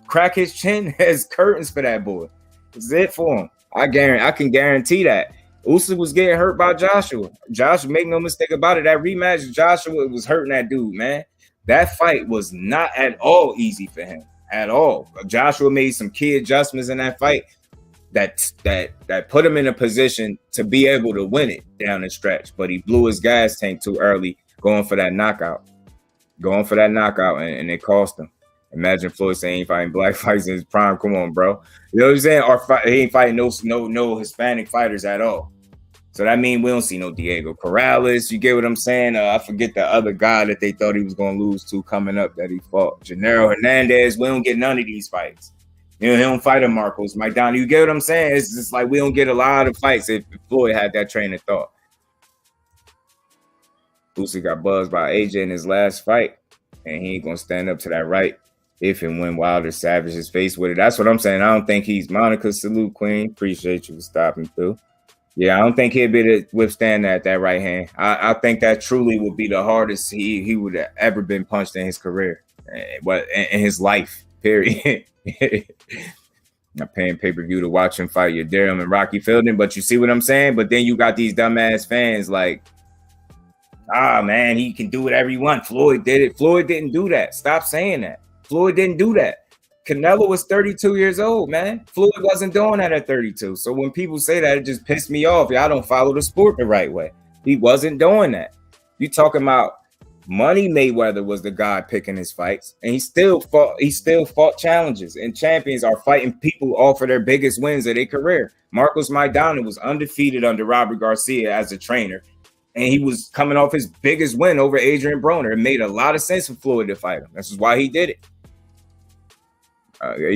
crack his chin, has curtains for that boy. It's it for him. I can guarantee that. Usyk was getting hurt by Joshua. Joshua, make no mistake about it, that rematch, Joshua was hurting that dude, man. That fight was not at all easy for him, at all. Joshua made some key adjustments in that fight that put him in a position to be able to win it down the stretch, but he blew his gas tank too early, going for that knockout, and it cost him. Imagine Floyd saying he ain't fighting black fights in his prime. Come on, bro. You know what I'm saying? Or he ain't fighting no Hispanic fighters at all. So that means we don't see no Diego Corrales. You get what I'm saying? I forget the other guy that they thought he was going to lose to coming up that he fought. Gennaro Hernandez. We don't get none of these fights. You know, he don't fight a Marcos Maidana. You get what I'm saying? It's just like we don't get a lot of fights if Floyd had that train of thought. Usyk got buzzed by AJ in his last fight, and he ain't going to stand up to that right if and when Wilder Savage is faced with it. That's what I'm saying. I don't think he's Monica. Salute, Queen. Appreciate you for stopping through. Yeah, I don't think he'd be able to withstand that right hand. I think that truly would be the hardest he would have ever been punched in his career, in his life, period. Not paying pay-per-view to watch him fight your Darrell and Rocky Fielding, but you see what I'm saying? But then you got these dumbass fans like, man, he can do whatever he wants. Floyd did it. Floyd didn't do that. Stop saying that. Floyd didn't do that. Canelo was 32 years old, man. Floyd wasn't doing that at 32. So when people say that, it just pissed me off. Y'all don't follow the sport the right way. He wasn't doing that. You talking about Money Mayweather was the guy picking his fights, and he still fought challenges, and champions are fighting people off of their biggest wins of their career. Marcos Maidana was undefeated under Robert Garcia as a trainer, and he was coming off his biggest win over Adrian Broner. It made a lot of sense for Floyd to fight him. This is why he did it. Never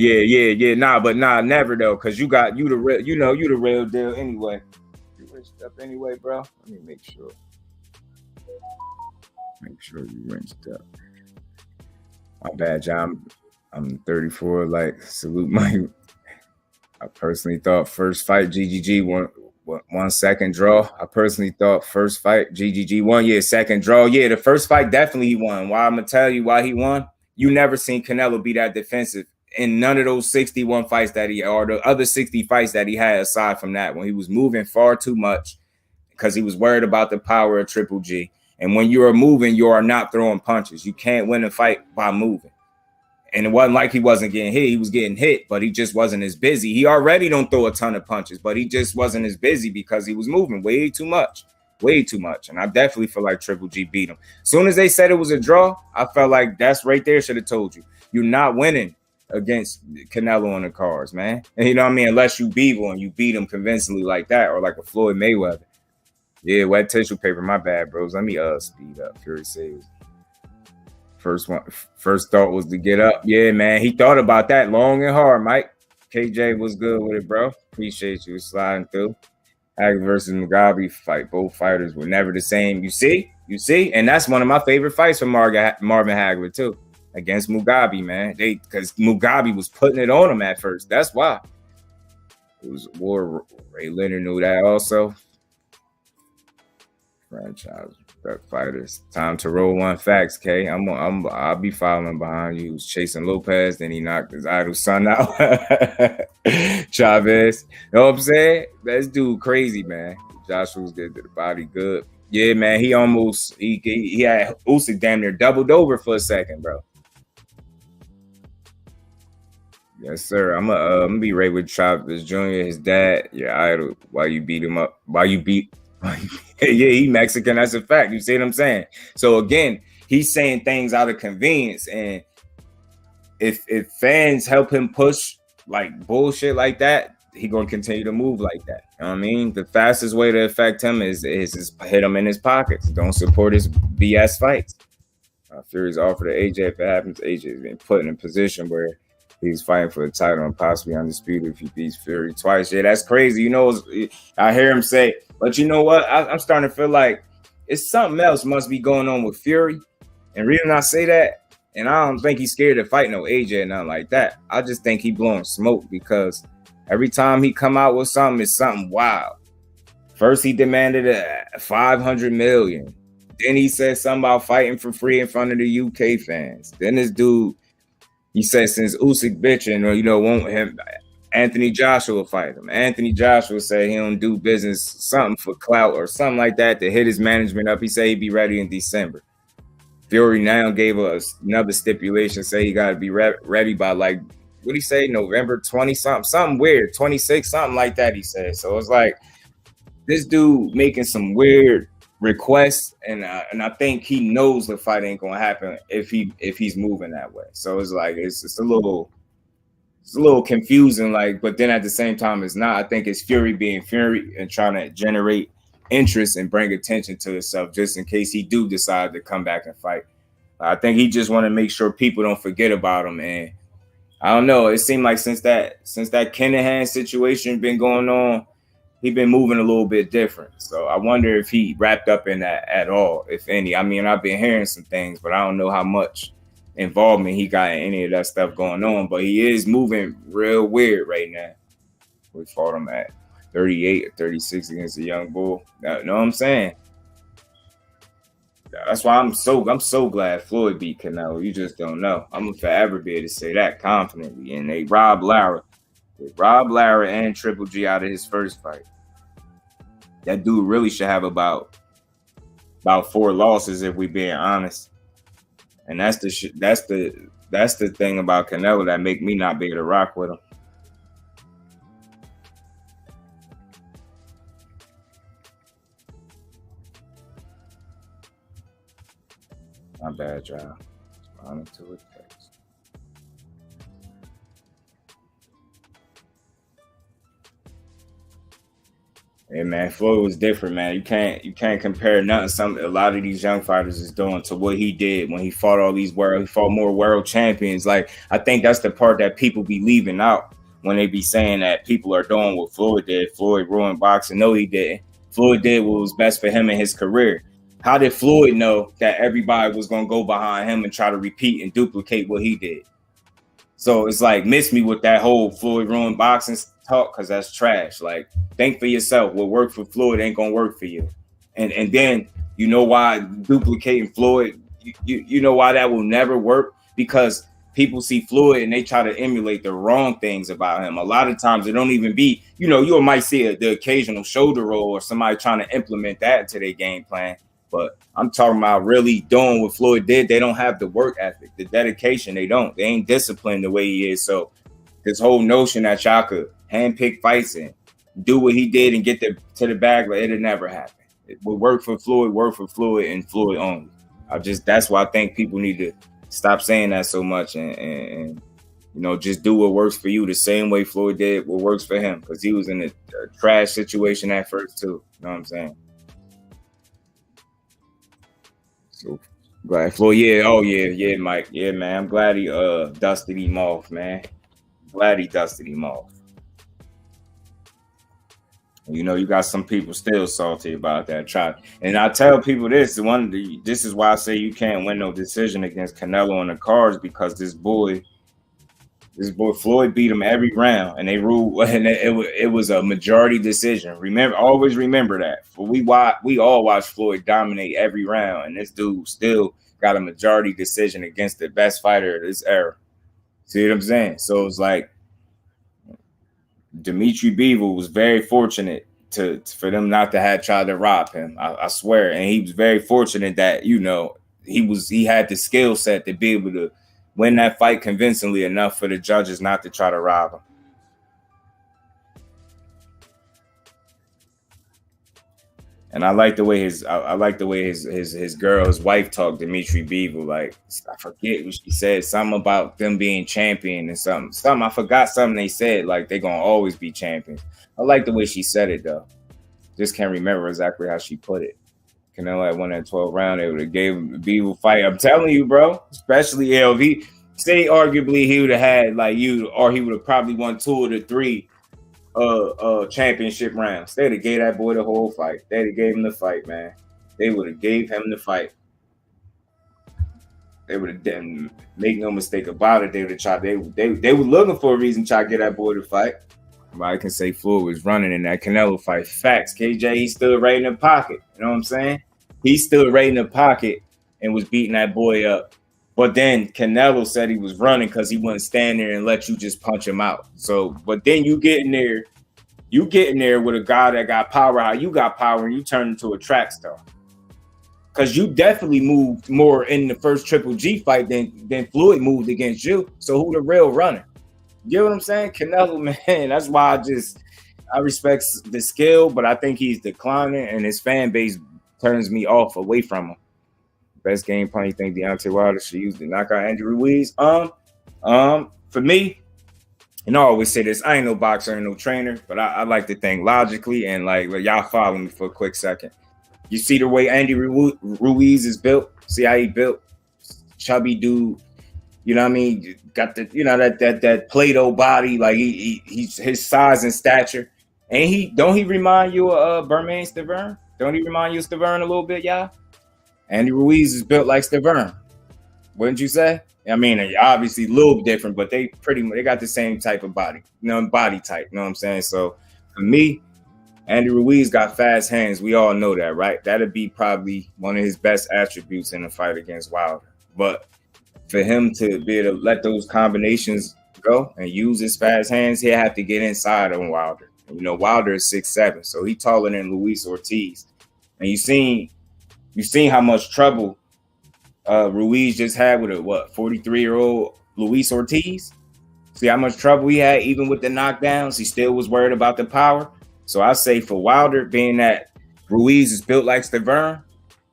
though, because you the real deal anyway. You rinsed up anyway, bro. Let me make sure. Make sure you rinsed up. My bad, John. I'm 34. Like, salute my. I personally thought first fight GGG 1 second draw. I personally thought first fight GGG won. Yeah, second draw. Yeah, the first fight definitely he won. Why I'm gonna tell you why he won. You never seen Canelo be that defensive in none of those 61 fights that or the other 60 fights that he had aside from that, when he was moving far too much because he was worried about the power of Triple G. And when you are moving, you are not throwing punches. You can't win a fight by moving. And it wasn't like he wasn't getting hit. He was getting hit, but he just wasn't as busy. He already don't throw a ton of punches, but he just wasn't as busy because he was moving way too much. Way too much. And I definitely feel like Triple G beat him. As soon as they said it was a draw, I felt like that's right there should have told you. You're not winning against Canelo on the cards, man. And you know what I mean? Unless you beat him and you beat him convincingly like that, or like a Floyd Mayweather. Yeah, wet tissue paper. My bad, bros. Let me speed up. Fury saves. First thought was to get up. Yeah, man. He thought about that long and hard, Mike. KJ was good with it, bro. Appreciate you sliding through. Hagler versus Mugabe fight. Both fighters were never the same. You see? And that's one of my favorite fights from Marvin Hagler, too. Against Mugabe, man. Because Mugabe was putting it on him at first. That's why. It was war. Ray Leonard knew that also. Franchise fighters. Time to roll one facts, K. I'll be following behind you. He was chasing Lopez, then he knocked his idol son out. Chavez. You know what I'm saying? This dude crazy, man. Joshua was good to the body, good. Yeah, man. He had Usyk damn near doubled over for a second, bro. Yes, sir. I'm gonna be right with Chavez Jr., his dad, your idol. Why you beat him up? Yeah, he Mexican. That's a fact. You see what I'm saying? So again, he's saying things out of convenience, and if fans help him push like bullshit like that, he gonna continue to move like that. You know what I mean? The fastest way to affect him is hit him in his pockets. Don't support his BS fights. Fury's offer to AJ. If it happens, AJ's been put in a position where he's fighting for the title and possibly undisputed if he beats Fury twice. Yeah, that's crazy. You know, I hear him say, but you know what? I'm starting to feel like it's something else must be going on with Fury. And reason I say that, and I don't think he's scared to fight no AJ or nothing like that. I just think he blowing smoke because every time he come out with something, it's something wild. First, he demanded $500 million. Then he said something about fighting for free in front of the UK fans. Then this dude, he said since Usyk bitching, you know, won't him Anthony Joshua fight him. Anthony Joshua said he don't do business, something for clout or something like that to hit his management up. He said he'd be ready in December. Fury now gave us another stipulation, say he got to be ready by like, what did he say, November 20 something weird, 26 something like that. He said. So it's like this dude making some weird requests, and I think he knows the fight ain't gonna happen if he's moving that way. So it's like it's a little confusing, like, but then at the same time it's not. I think it's Fury being Fury and trying to generate interest and bring attention to himself just in case he do decide to come back and fight. I think he just want to make sure people don't forget about him. And I don't know, it seemed like since that Kinahan situation been going on, he been moving a little bit different. So I wonder if he wrapped up in that at all, if any. I mean, I've been hearing some things, but I don't know how much involvement he got in any of that stuff going on. But he is moving real weird right now. We fought him at 38 or 36 against a young bull. You know what I'm saying? That's why I'm so glad Floyd beat Canelo. You just don't know. I'm gonna forever be able to say that confidently. And they robbed Lara and Triple G out of his first fight. That dude really should have about 4 losses if we being honest. And that's the thing about Canelo that make me not be able to rock with him. My bad, y'all. On to it. Hey man, Floyd was different, man. You can't compare nothing. A lot of these young fighters is doing to what he did when he fought all these he fought more world champions. Like, I think that's the part that people be leaving out when they be saying that people are doing what Floyd did. Floyd ruined boxing. No, he didn't. Floyd did what was best for him in his career. How did Floyd know that everybody was gonna go behind him and try to repeat and duplicate what he did? So it's like, miss me with that whole Floyd ruined boxing talk, because that's trash. Like, think for yourself. What worked for Floyd ain't gonna work for you. And then you know why duplicating Floyd, you know why that will never work? Because people see Floyd and they try to emulate the wrong things about him. A lot of times it don't even be, you might see the occasional shoulder roll or somebody trying to implement that into their game plan. But I'm talking about really doing what Floyd did. They don't have the work ethic, the dedication. They don't. They ain't disciplined the way he is. So this whole notion that y'all could handpick fights and do what he did and get to the bag, like, it'll never happen. It will work for Floyd and Floyd only. That's why I think people need to stop saying that so much and just do what works for you the same way Floyd did what works for him, because he was in a trash situation at first too. You know what I'm saying? So glad Floyd, yeah, Mike. Yeah, man. I'm glad he dusted him off, man. Glad he dusted him off. You got some people still salty about that. And I tell people this is why I say you can't win no decision against Canelo on the cards, because this boy Floyd beat him every round, and they ruled, and it was a majority decision. Always remember that. We all watched Floyd dominate every round, and this dude still got a majority decision against the best fighter of this era. See what I'm saying? So it's like Dimitri Bivol was very fortunate for them not to have tried to rob him. I swear, and he was very fortunate that he had the skill set to be able to win that fight convincingly enough for the judges not to try to rob him. And I like the way his wife talked, Dimitri Bivol. Like, I forget what she said, something about them being champion and something. I forgot something they said, like they gonna always be champions. I like the way she said it though. Just can't remember exactly how she put it. Canelo had won that 12th round, they would have gave him a beautiful fight. I'm telling you, bro. Especially LV. Say arguably he would have had like you, or he would have probably won 2 of the 3 championship rounds. They'd have gave that boy the whole fight. They'd have gave him the fight, man. They would have gave him the fight. They would have done. Make no mistake about it. They would have tried. They were looking for a reason to try to get that boy to fight. I can say Floyd was running in that Canelo fight. Facts. KJ, he stood right in the pocket. You know what I'm saying? He stood right in the pocket and was beating that boy up. But then Canelo said he was running because he wouldn't stand there and let you just punch him out. So, but then you get in there with a guy that got power, how you got power, and you turn into a track star. Because you definitely moved more in the first Triple G fight than Floyd moved against you. So who the real runner? You get what I'm saying? Canelo, man, that's why I respect the skill, but I think he's declining, and his fan base turns me off away from him. Best game plan, you think Deontay Wilder should use to knock out Andy Ruiz? For me, and I always say this, I ain't no boxer and no trainer, but I like to think logically, and like y'all follow me for a quick second. You see the way Andy Ruiz is built? See how he built? Chubby dude, you know what I mean? Got the, you know, that Play-Doh body, like he's his size and stature. And he remind you of Bermain Stavern? Don't he remind you of Stavern a little bit, y'all? Andy Ruiz is built like Stavern. Wouldn't you say? I mean, obviously a little different, but they got the same type of body, body type, you know what I'm saying? So for me, Andy Ruiz got fast hands. We all know that, right? That'd be probably one of his best attributes in a fight against Wilder. But for him to be able to let those combinations go and use his fast hands, he'll have to get inside on Wilder. And, Wilder is 6'7", so he's taller than Luis Ortiz. And you seen how much trouble Ruiz just had with a 43-year-old Luis Ortiz? See how much trouble he had even with the knockdowns? He still was worried about the power. So I say for Wilder, being that Ruiz is built like Stavern,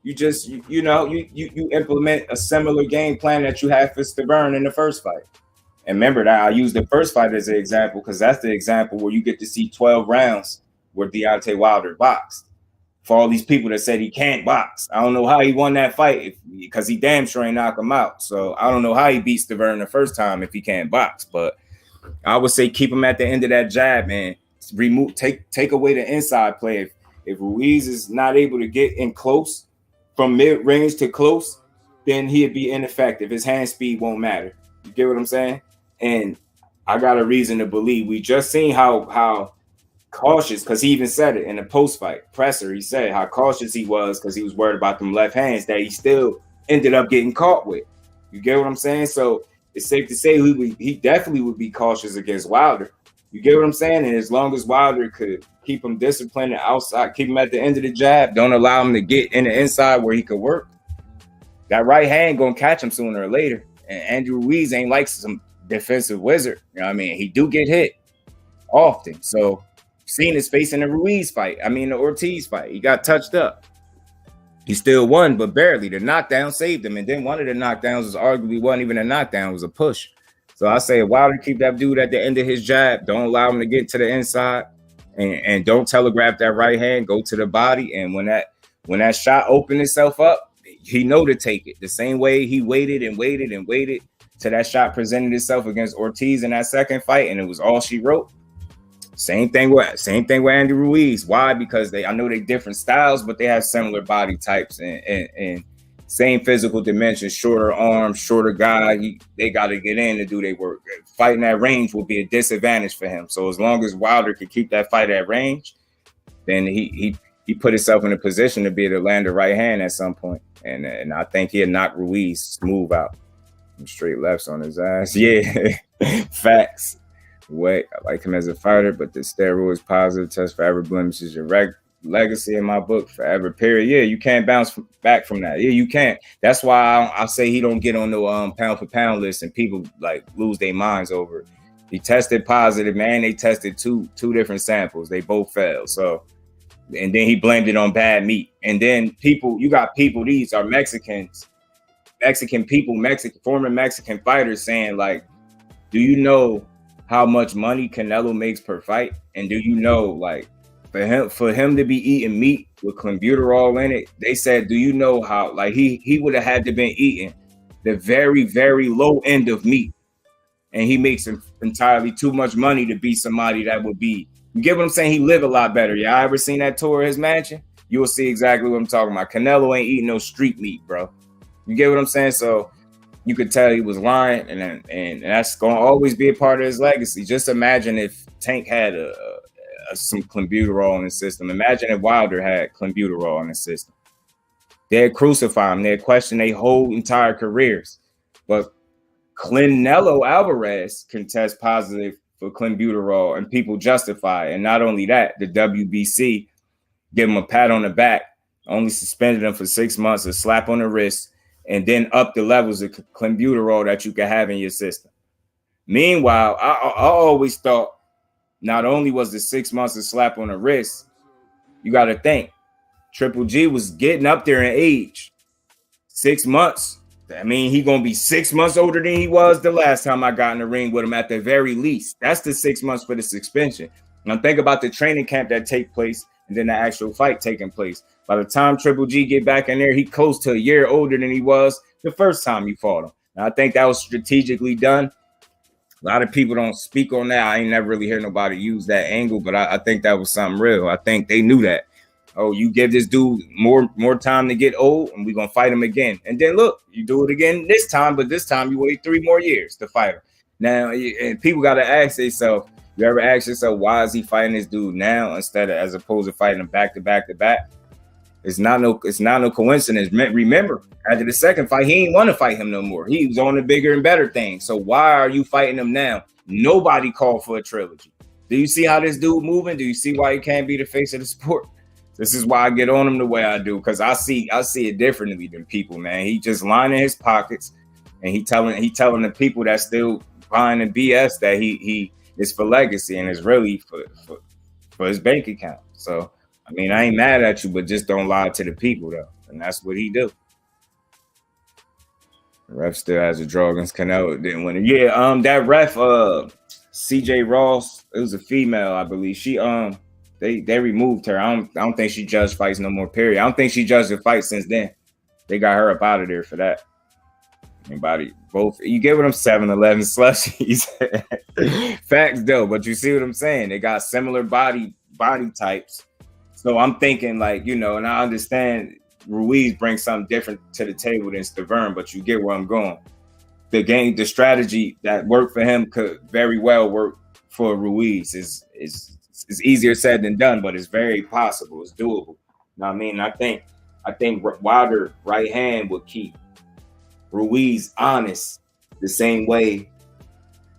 you just you implement a similar game plan that you had for Stavern in the first fight. And remember that I use the first fight as an example because that's the example where you get to see 12 rounds where Deontay Wilder boxed. For all these people that said he can't box, I don't know how he won that fight because he damn sure ain't knock him out. So I don't know how he beat Stavern the first time if he can't box. But I would say keep him at the end of that jab, man. Take away the inside play. If Ruiz is not able to get in close from mid range to close, then he'd be ineffective. His hand speed won't matter. You get what I'm saying? And I got a reason to believe. We just seen how cautious, because he even said it in the post-fight presser. He said how cautious he was because he was worried about them left hands that he still ended up getting caught with. You get what I'm saying? So it's safe to say he definitely would be cautious against Wilder. You get what I'm saying? And as long as Wilder could keep him disciplined and outside, keep him at the end of the jab, don't allow him to get in the inside where he could work, that right hand going to catch him sooner or later. And Andrew Ruiz ain't like some defensive wizard. You know what I mean? He do get hit often. So seen his face in the Ruiz fight. I mean, the Ortiz fight. He got touched up. He still won, but barely. The knockdown saved him. And then one of the knockdowns was arguably wasn't even a knockdown. It was a push. So I say, Wilder, keep that dude at the end of his jab. Don't allow him to get to the inside. And don't telegraph that right hand. Go to the body. And when that shot opened itself up, he know to take it. The same way he waited till that shot presented itself against Ortiz in that second fight, and it was all she wrote. Same thing with Andy Ruiz. Why? Because I know they different styles, but they have similar body types and same physical dimensions, shorter arms, shorter guy. They got to get in to do their work. Fighting that range will be a disadvantage for him. So as long as Wilder could keep that fight at range, then he put himself in a position to be able to land the right hand at some point. And I think he'll knock Ruiz smooth out. Straight lefts on his ass. Yeah, facts. I like him as a fighter, but the steroids positive test forever blemishes your legacy in my book forever, period. Yeah, you can't bounce back from that. Yeah, you can't. That's why I say he don't get on the pound for pound list and people like lose their minds over it. He tested positive, man. They tested two different samples. They both failed. So, and then he blamed it on bad meat. And then you got people, these are Mexican people, former Mexican fighters saying like, do you know how much money Canelo makes per fight? And do you know like for him to be eating meat with clenbuterol in it, they said, do you know how, like, he would have had to been eating the very, very low end of meat. And he makes entirely too much money to be somebody that would be, you get what I'm saying? He live a lot better. Y'all ever seen that tour of his mansion? You will see exactly what I'm talking about. Canelo ain't eating no street meat, bro. You get what I'm saying? So you could tell he was lying, and that's going to always be a part of his legacy. Just imagine if Tank had some clenbuterol in his system. Imagine if Wilder had clenbuterol in his system. They'd crucify him. They'd question their whole entire careers. But Canelo Alvarez can test positive for clenbuterol, and people justify it. And not only that, the WBC give him a pat on the back, only suspended him for 6 months, a slap on the wrist, and then up the levels of clenbuterol that you can have in your system. Meanwhile, I always thought not only was the 6 months a slap on the wrist, you got to think Triple G was getting up there in age. 6 months. I mean, he going to be 6 months older than he was the last time I got in the ring with him at the very least. That's the 6 months for the suspension. Now think about the training camp that take place and then the actual fight taking place. By the time Triple G get back in there, he close to a year older than he was the first time you fought him. Now, I think that was strategically done. A lot of people don't speak on that. I ain't never really heard nobody use that angle, but I think that was something real. I think they knew that. Oh, you give this dude more time to get old, and we're going to fight him again. And then, look, you do it again this time, but this time you wait 3 more years to fight him. Now, and people got to ask themselves, you ever ask yourself, why is he fighting this dude now instead of as opposed to fighting him back to back to back? It's not no coincidence. Remember, after the second fight, he ain't want to fight him no more. He was on the bigger and better thing. So why are you fighting him now? Nobody called for a trilogy. Do you see how this dude moving? Do you see why he can't be the face of the sport? This is why I get on him the way I do, because I see it differently than people, man. He just lining his pockets, and he telling the people that still buying the BS that he is for legacy and is really for his bank account. So I mean, I ain't mad at you, but just don't lie to the people though, and that's what he do. The ref still has a draw against Canelo. Didn't win it. Yeah, that ref, CJ Ross, it was a female, I believe. She They removed her. I don't think she judged fights no more, period. I don't think she judged a fight since then. They got her up out of there for that. Anybody, both, you get what I'm 7-Eleven slushies. Facts though, but you see what I'm saying? They got similar body types. So I'm thinking like, and I understand Ruiz brings something different to the table than Stavern, but you get where I'm going. The strategy that worked for him could very well work for Ruiz. It's easier said than done, but it's very possible. It's doable. You know what I mean? I think Wilder right hand would keep Ruiz honest the same way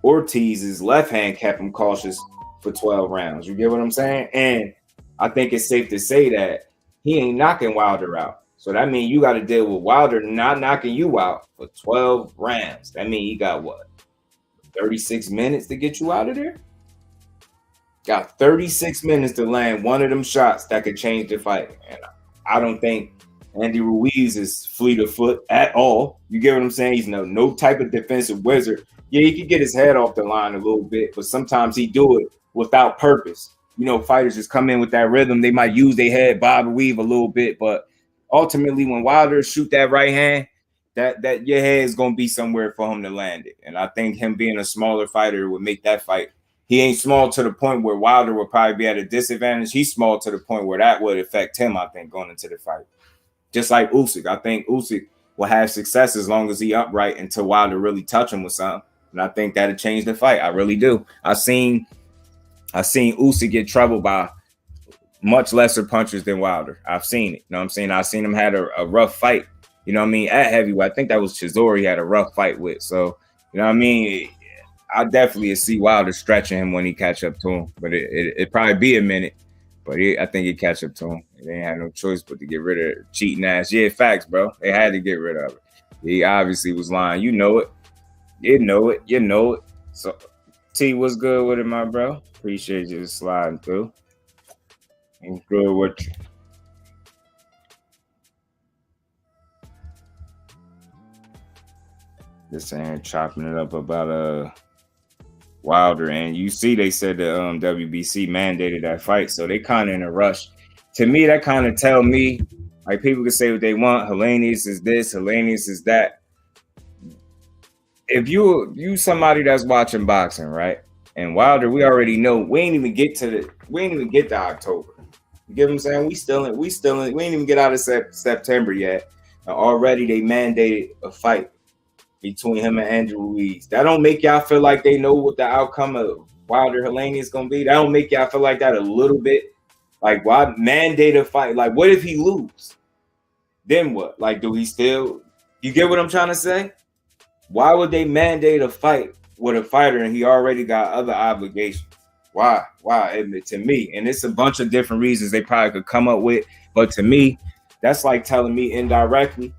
Ortiz's left hand kept him cautious for 12 rounds. You get what I'm saying? And I think it's safe to say that he ain't knocking Wilder out. So that means you got to deal with Wilder not knocking you out for 12 rounds. That means he got what? 36 minutes to get you out of there? Got 36 minutes to land one of them shots that could change the fight. And I don't think Andy Ruiz is fleet of foot at all. You get what I'm saying? He's no type of defensive wizard. Yeah, he could get his head off the line a little bit, but sometimes he do it without purpose. Fighters just come in with that rhythm. They might use their head, bob and weave a little bit, but ultimately when Wilder shoot that right hand, that your head is going to be somewhere for him to land it. And I think him being a smaller fighter would make that fight. He ain't small to the point where Wilder would probably be at a disadvantage. He's small to the point where that would affect him, I think, going into the fight. Just like Usyk. I think Usyk will have success as long as he upright until Wilder really touch him with something. And I think that'll change the fight. I really do. I seen Usyk get troubled by much lesser punchers than Wilder. I've seen it. You know what I'm saying? I've seen him had a rough fight. You know what I mean? At heavyweight. I think that was Chisora he had a rough fight with. So, you know what I mean? I definitely see Wilder stretching him when he catch up to him. But it probably be a minute. But I think he catch up to him. They ain't had no choice but to get rid of cheating ass. Yeah, facts, bro. They had to get rid of it. He obviously was lying. You know it. You know it. So, T, what's good with it, my bro? Appreciate you sliding through. What's good with you? Just saying, chopping it up about Wilder, and you see, they said the WBC mandated that fight, so they kind of in a rush. To me, that kind of tell me, like, people can say what they want. Helenius is this, Helenius is that. If you somebody that's watching boxing, right? And Wilder, we already know we ain't even get to October. You get what I'm saying? We ain't even get out of September yet. And already they mandated a fight between him and Andrew Ruiz. That don't make y'all feel like they know what the outcome of Wilder Helenius is gonna be. That don't make y'all feel like that a little bit. Like, why mandate a fight? Like, what if he lose? Then what? Like, do he still? You get what I'm trying to say? Why would they mandate a fight with a fighter and he already got other obligations? Why? To me, and it's a bunch of different reasons they probably could come up with, but to me, that's like telling me indirectly,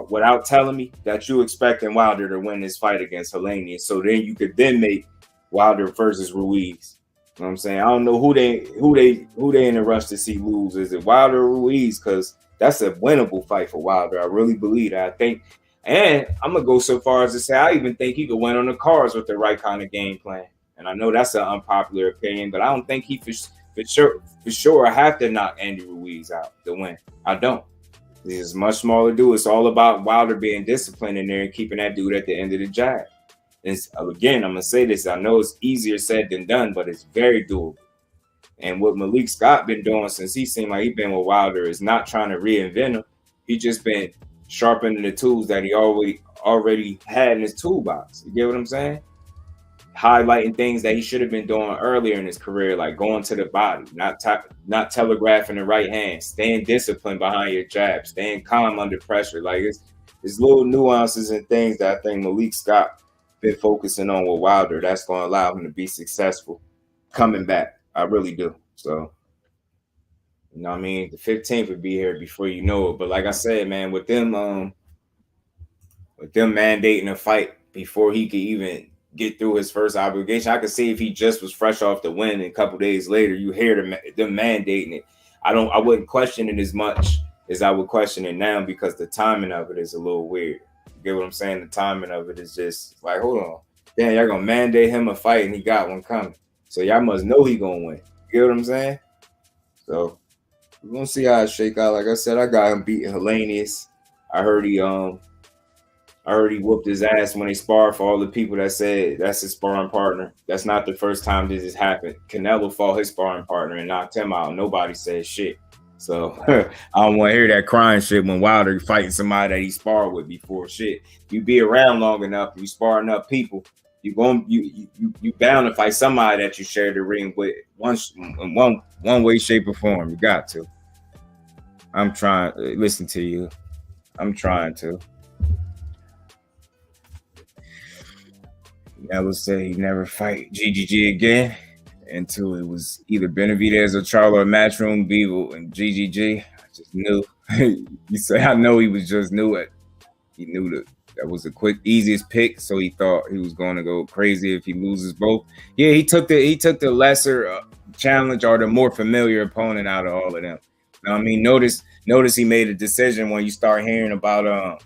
without telling me, that you expecting Wilder to win this fight against Helenius, so then you could then make Wilder versus Ruiz. You know what I'm saying? I don't know who they in a rush to see lose. Is it Wilder or Ruiz? Because that's a winnable fight for Wilder. I really believe that. I think. And I'm going to go so far as to say I even think he could win on the cards with the right kind of game plan. And I know that's an unpopular opinion, but I don't think he for sure have to knock Andy Ruiz out to win. I don't. It's much smaller dude. It's all about Wilder being disciplined in there and keeping that dude at the end of the jab. And again, I'm going to say this. I know it's easier said than done, but it's very doable. And what Malik Scott been doing since he seemed like he been with Wilder is not trying to reinvent him. He just been sharpening the tools that he already had in his toolbox. You get what I'm saying? Highlighting things that he should have been doing earlier in his career, like going to the body, not telegraphing the right hand, staying disciplined behind your jab, staying calm under pressure. Like it's little nuances and things that I think Malik Scott been focusing on with Wilder that's going to allow him to be successful coming back. I really do. So, you know what I mean? The 15th would be here before you know it. But like I said, man, with them mandating a fight before he could even get through his first obligation, I could see if he just was fresh off the win and a couple days later, you hear them mandating it. I wouldn't question it as much as I would question it now, because the timing of it is a little weird. You get what I'm saying? The timing of it is just like, hold on. Damn, y'all gonna mandate him a fight and he got one coming. So y'all must know he gonna win. You get what I'm saying? So we're gonna see how it shake out. Like I said, I got him beating Helenius. I heard he whooped his ass when he sparred. For all the people that said that's his sparring partner, that's not the first time this has happened. Canelo fought his sparring partner and knocked him out. Nobody said shit. So I don't want to hear that crying shit when Wilder fighting somebody that he sparred with before. Shit, you be around long enough, you spar enough people, you bound to fight somebody that you share the ring with one way, shape, or form. You got to. I'm trying to listen to you. I'm trying to. Never say he never fight GGG again until it was either Benavidez or CHARLO or Matchroom Beagle and GGG. I just knew. You say I know he was just knew it. He knew that was the easiest pick, so he thought he was going to go crazy if he loses both. Yeah, he took the lesser challenge or the more familiar opponent out of all of them. Now, I mean, notice he made a decision when you start hearing about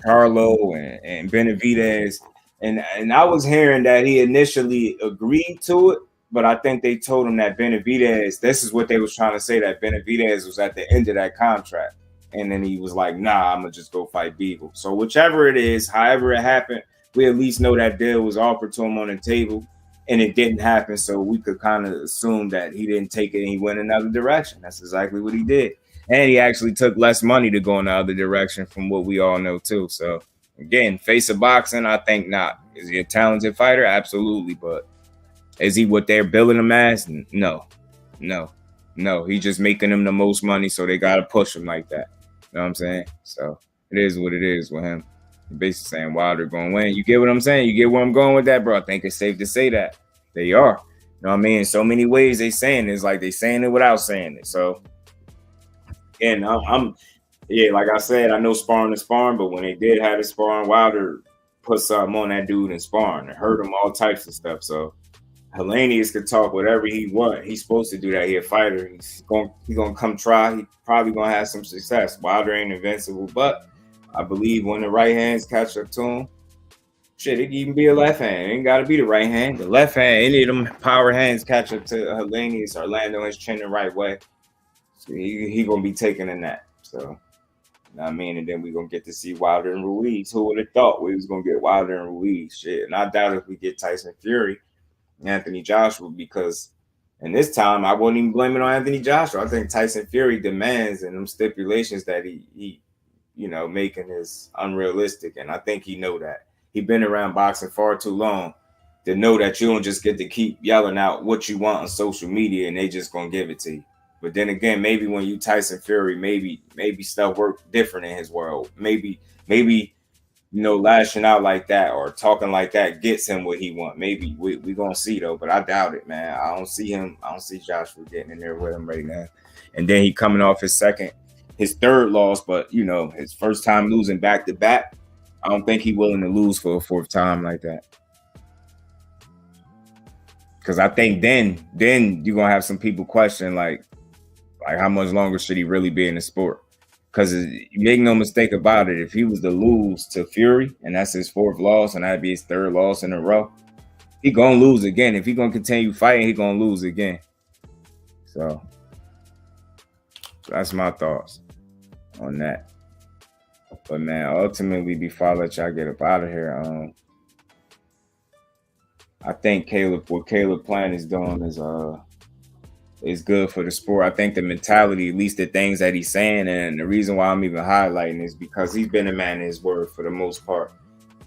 CHARLO and Benavidez. And I was hearing that he initially agreed to it, but I think they told him that Benavidez, this is what they was trying to say, that Benavidez was at the end of that contract. And then he was like, nah, I'm going to just go fight Beagle. So whichever it is, however it happened, we at least know that deal was offered to him on the table and it didn't happen. So we could kind of assume that he didn't take it and he went another direction. That's exactly what he did. And he actually took less money to go in the other direction from what we all know too. So again, face of boxing, I think not. Is he a talented fighter? Absolutely. But is he what they're billing him as? No. He's just making them the most money, so they got to push him like that. You know what I'm saying? So it is what it is with him. You're basically saying Wilder going to win. You get what I'm saying? You get where I'm going with that, bro? I think it's safe to say that. They are. You know what I mean? In so many ways they saying it. It's like they saying it without saying it. So, again, yeah, like I said, I know sparring is sparring, but when they did have it sparring, Wilder put something on that dude in sparring and hurt him all types of stuff. So Helenius could talk whatever he want. He's supposed to do that. He's a fighter. He's gonna come try. He probably gonna have some success. Wilder ain't invincible, but I believe when the right hands catch up to him, Shit, it can even be a left hand. It ain't got to be the right hand. The left hand, any of them power hands catch up to Helenius or land on his chin the right way. So he gonna be taking a nap. So, you know what I mean? And then we gonna get to see Wilder and Ruiz. Who would have thought we was gonna get Wilder and Ruiz? Shit, and I doubt if we get Tyson Fury, Anthony Joshua, because and this time I wouldn't even blame it on Anthony Joshua. I think Tyson Fury demands and them stipulations that he you know, making is unrealistic, and I think he know that. He been around boxing far too long to know that you don't just get to keep yelling out what you want on social media and they just gonna give it to you. But then again, maybe when you Tyson Fury, maybe stuff work different in his world. Maybe you know, lashing out like that or talking like that gets him what he want. Maybe we gonna see though, but I doubt it, man. I don't see Joshua getting in there with him right now. And then he coming off his third loss, but you know, his first time losing back to back. I don't think he's willing to lose for a fourth time like that. Because I think then you're gonna have some people question like how much longer should he really be in the sport? Because make no mistake about it, if he was to lose to Fury and that's his fourth loss and that'd be his third loss in a row, he gonna lose again. If he gonna continue fighting, he gonna lose again. So that's my thoughts on that. But man, ultimately, before I let y'all get up out of here, I think what Caleb Plant is doing is good for the sport. I think the mentality, at least the things that he's saying, and the reason why I'm even highlighting is because he's been a man of his word for the most part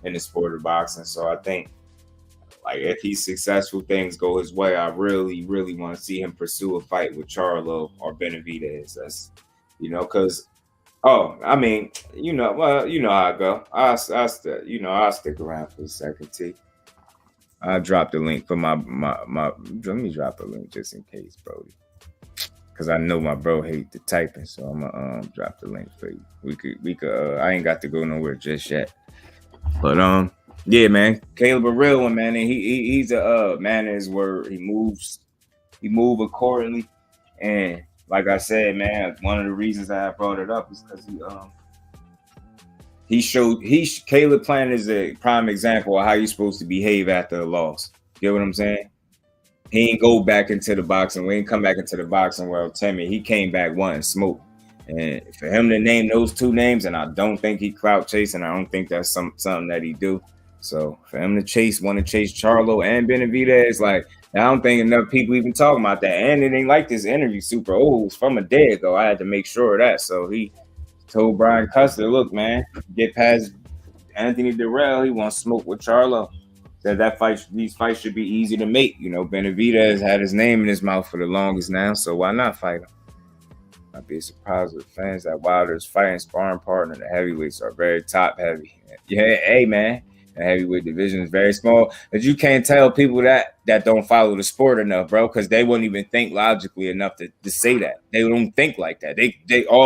in the sport of boxing. So I think, like, if he's successful, things go his way, I really, really want to see him pursue a fight with Charlo or Benavidez. That's, you know, because, I mean, you know, well, you know how I go. I'll stick around for a second, T. I dropped the link for my. Let me drop the link just in case, Brody, because I know my bro hate the typing, so I'm gonna drop the link for you. We could. I ain't got to go nowhere just yet, but yeah, man, Caleb a real one, man, and he's a man of his word. He move accordingly, and like I said, man, one of the reasons I brought it up is because Caleb Plant is a prime example of how you're supposed to behave after a loss. Get what I'm saying? He ain't go back into the boxing. We ain't come back into the boxing world timid. He came back wanting smoke. And for him to name those two names, and I don't think he clout chasing. I don't think that's something that he do. So for him to want to chase Charlo and Benavidez, like, I don't think enough people even talking about that. And it ain't like this interview super old. It's from a day ago. I had to make sure of that. So he told Brian Custer, look, man, get past Anthony Dirrell. He wants smoke with Charlo. Said these fights should be easy to make. You know, Benavidez had his name in his mouth for the longest now, so why not fight him? I'd be surprised with fans that Wilder's fighting sparring partner. The heavyweights are very top heavy. Yeah, hey, man. The heavyweight division is very small, but you can't tell people that don't follow the sport enough, bro, because they wouldn't even think logically enough to say that. They don't think like that. They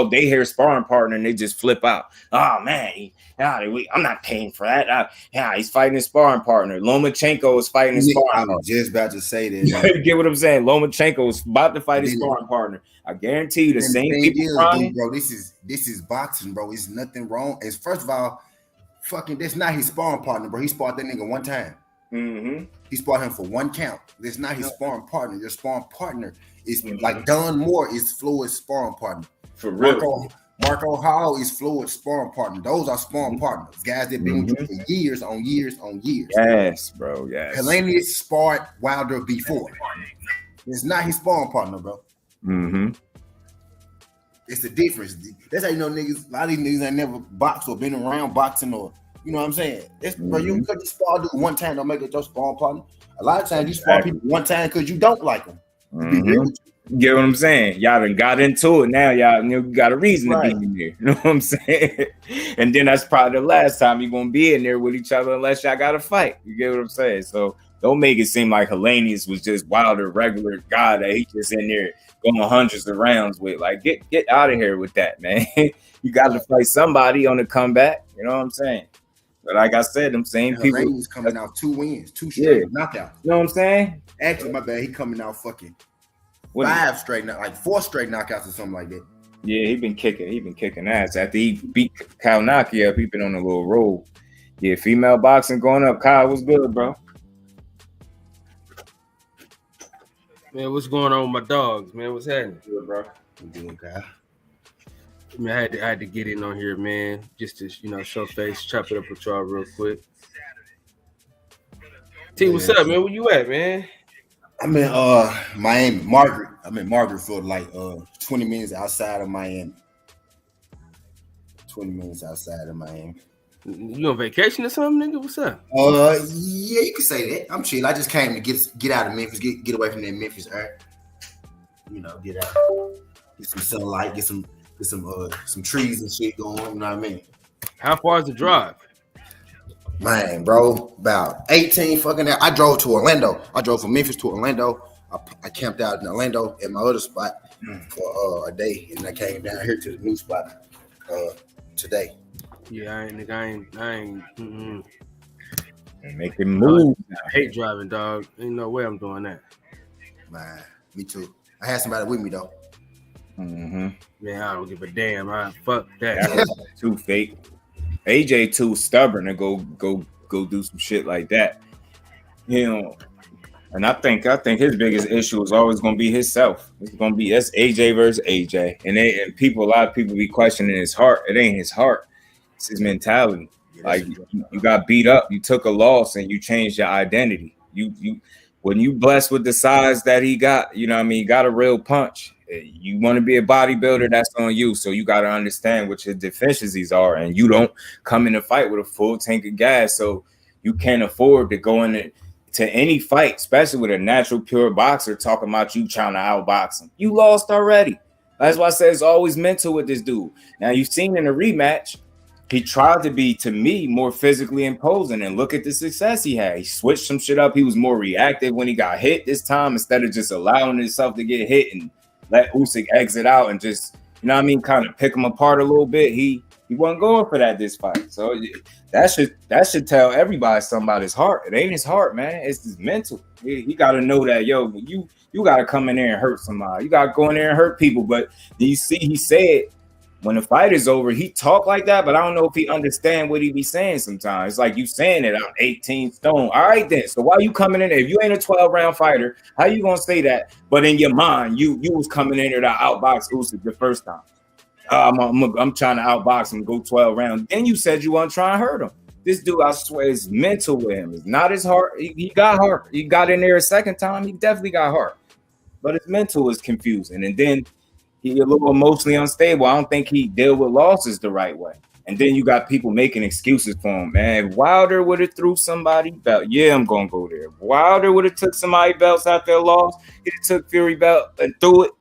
hear sparring partner and they just flip out. Oh man, I'm not paying for that. He's fighting his sparring partner. Lomachenko is fighting his sparring partner. I was just about to say that. You get what I'm saying? Lomachenko is about to fight his sparring partner. I guarantee you, the same people crying. Bro, this is boxing, bro. It's nothing wrong. It's first of all, fucking, that's not his sparring partner, bro. He sparred that nigga one time. Mm-hmm. He sparred him for one count. That's not his sparring partner. Your sparring partner is like Don Moore is Floyd's sparring partner. For real. Marco Hall is Floyd's sparring partner. Those are sparring partners. Guys that been with you for years on years on years. Yes, bro. Yes. Helenius sparred Wilder before. It's not his sparring partner, bro. Mm-hmm. It's the difference. That's how you know niggas. A lot of these niggas ain't never boxed or been around boxing, or you know what I'm saying. Bro, you could spar dude one time, don't make it your sparring partner. A lot of times you spar people one time because you don't like them. You get what I'm saying? Y'all done got into it. Now y'all got a reason to be in there. You know what I'm saying? And then that's probably the last time you're gonna be in there with each other unless y'all got to fight. You get what I'm saying? So don't make it seem like Helenius was just Wilder, regular guy that he just in there going hundreds of rounds with. Like, get out of here with that, man. You got to fight somebody on the comeback. You know what I'm saying? But like I said, them same people. Helenius coming out 2 wins, 2 straight knockouts. You know what I'm saying? Actually, my bad. He coming out fucking 5 straight, like 4 straight knockouts or something like that. Yeah, he been kicking ass. After he beat Kalnaki up, he been on a little roll. Yeah, female boxing going up. Kyle, what's good, bro? Man, what's going on with my dogs, man? What's happening? Good, bro. Good guy. I mean, I had to get in on here, man, just to show face, chop it up with y'all real quick. T, what's up, man? Where you at, man? I'm in Miami, Margaret. I'm in Margaretfield, like 20 minutes outside of Miami. 20 minutes outside of Miami. You on vacation or something, nigga? What's up? Yeah, you can say that. I'm chill. I just came to get out of Memphis, get away from that Memphis air. Get out, get some sunlight, get some trees and shit going. You know what I mean? How far is the drive? Man, bro, about 18 fucking hours. I drove to Orlando. I drove from Memphis to Orlando. I camped out in Orlando at my other spot for a day, and I came down here to the new spot today. Yeah, I ain't. Make it move. I hate driving, dog. Ain't no way I'm doing that. Man, me too. I had somebody with me though. Mm-hmm. Man, I don't give a damn. Fuck that. That was too fake. AJ too stubborn to go do some shit like that. And I think his biggest issue is always going to be himself. It's going to be AJ versus AJ, and a lot of people be questioning his heart. It ain't his heart. It's his mentality. Like you got beat up, you took a loss, and you changed your identity. You when you blessed with the size that he got, you know what I mean, you got a real punch. You want to be a bodybuilder, that's on you. So you got to understand what your deficiencies are, and you don't come in a fight with a full tank of gas. So you can't afford to go in to any fight, especially with a natural pure boxer talking about you trying to outbox him. You lost already. That's why I say it's always mental with this dude. Now you've seen in a rematch, he tried to be, to me, more physically imposing, and look at the success he had. He switched some shit up. He was more reactive when he got hit this time instead of just allowing himself to get hit and let Usyk exit out and just, kind of pick him apart a little bit. He wasn't going for that this fight. So that should tell everybody something about his heart. It ain't his heart, man. It's his mental. He got to know that, yo, you got to come in there and hurt somebody. You got to go in there and hurt people. But you see, he said, when the fight is over, he talk like that, but I don't know if he understand what he be saying sometimes. It's like you saying it, I'm 18 stone. All right, then. So why you coming in there? If you ain't a 12-round fighter, how you gonna say that? But in your mind, you was coming in there to outbox Usyk the first time. I'm trying to outbox him, go 12 rounds. Then you said you want to try and hurt him. This dude, I swear, is mental with him. It's not his heart. He got heart. He got in there a second time. He definitely got heart. But his mental is confusing. And then he a little emotionally unstable. I don't think he deal with losses the right way. And then you got people making excuses for him. Man, Wilder would have threw somebody belt. Yeah, I'm going to go there. Wilder would have took somebody belts after a loss. He'd have took Fury belt and threw it.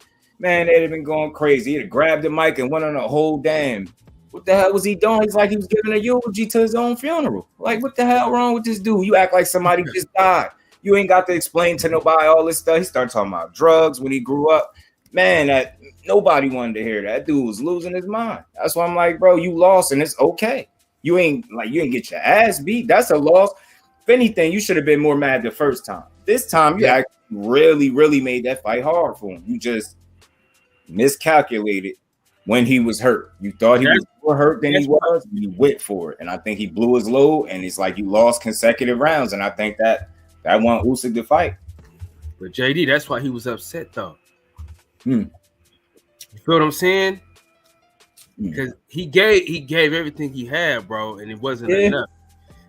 Man, they'd have been going crazy. He'd have grabbed the mic and went on a whole damn. What the hell was he doing? He's like he was giving a eulogy to his own funeral. Like, what the hell wrong with this dude? You act like somebody just died. You ain't got to explain to nobody all this stuff. He started talking about drugs when he grew up. Man, that nobody wanted to hear that. Dude was losing his mind. That's why I'm like, bro, you lost and it's okay. You ain't get your ass beat. That's a loss. If anything, you should have been more mad the first time. This time, you actually really, really made that fight hard for him. You just miscalculated when he was hurt. You thought he was more hurt than he was, and you went for it. And I think he blew his load, and it's like you lost consecutive rounds. And I think that won Usyk to fight. But JD, that's why he was upset though. You feel what I'm saying? Because he gave everything he had, bro, and it wasn't enough.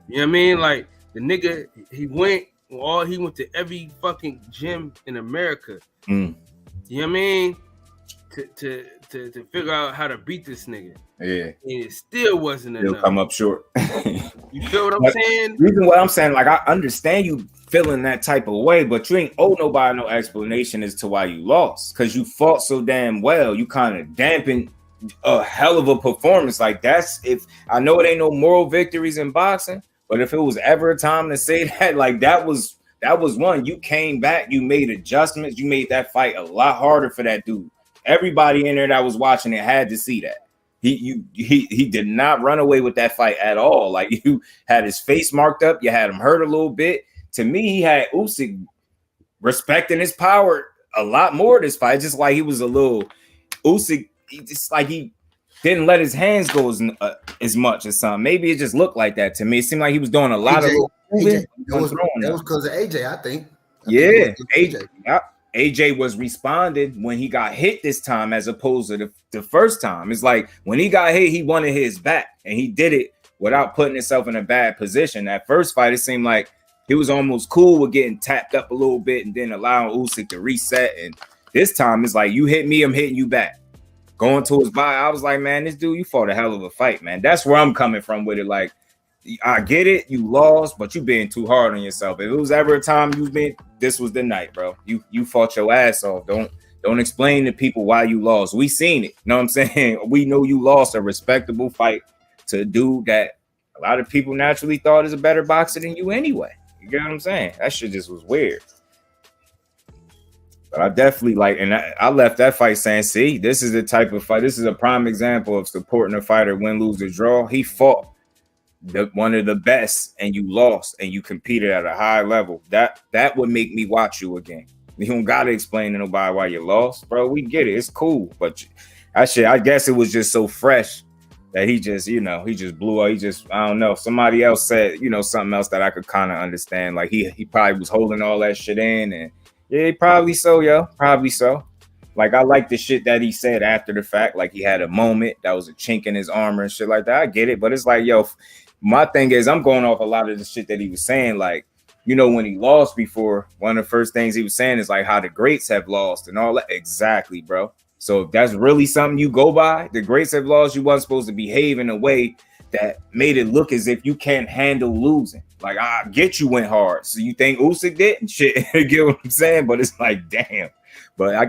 You know what I mean? Like the nigga, he went to every fucking gym in America. You know what I mean? To figure out how to beat this nigga. Yeah. And it still wasn't enough. He'll come up short. You feel what I'm saying? Reason what I'm saying, like, I understand you feeling that type of way, but you ain't owe nobody no explanation as to why you lost. Because you fought so damn well. You kind of dampened a hell of a performance. Like, if I know it ain't no moral victories in boxing, but if it was ever a time to say that, like, that was one. You came back, you made adjustments, you made that fight a lot harder for that dude. Everybody in there that was watching it had to see that. He did not run away with that fight at all. Like, you had his face marked up, you had him hurt a little bit. To me, he had Usyk respecting his power a lot more this fight. Just like he was a little Usyk, just like he didn't let his hands go as much as some. Maybe it just looked like that to me. It seemed like he was doing a lot of moving. That was because of AJ, I think. Yeah, AJ was responding when he got hit this time as opposed to the first time. It's like when he got hit, he wanted his back, and he did it without putting himself in a bad position. That first fight, it seemed like he was almost cool with getting tapped up a little bit and then allowing Usyk to reset. And this time, it's like, you hit me, I'm hitting you back. Going to his body, I was like, man, this dude, you fought a hell of a fight, man. That's where I'm coming from with it. Like, I get it, you lost, but you being too hard on yourself. If it was ever a time you've been, this was the night, bro. You fought your ass off. Don't explain to people why you lost. We seen it. You know what I'm saying? We know you lost a respectable fight to a dude that a lot of people naturally thought is a better boxer than you anyway. You get what I'm saying? That shit just was weird. But I definitely I left that fight saying, see, this is the type of fight. This is a prime example of supporting a fighter win, lose, or draw. He fought one of the best and you lost and you competed at a high level. That would make me watch you again. You don't gotta explain to nobody why you lost, bro. We get it. It's cool. But I guess it was just so fresh that he just blew up. I don't know. Somebody else said, something else that I could kind of understand. Like he probably was holding all that shit in, and yeah, probably so, yo. Probably so. Like, I like the shit that he said after the fact. Like, he had a moment that was a chink in his armor and shit like that. I get it. But it's like, yo, my thing is, I'm going off a lot of the shit that he was saying. Like, when he lost before, one of the first things he was saying is like how the greats have lost and all that. Exactly, bro. So if that's really something you go by, the greats have lost. You wasn't supposed to behave in a way that made it look as if you can't handle losing. Like, I get you went hard. So you think Usyk did? And shit, you get what I'm saying? But it's like, damn. But I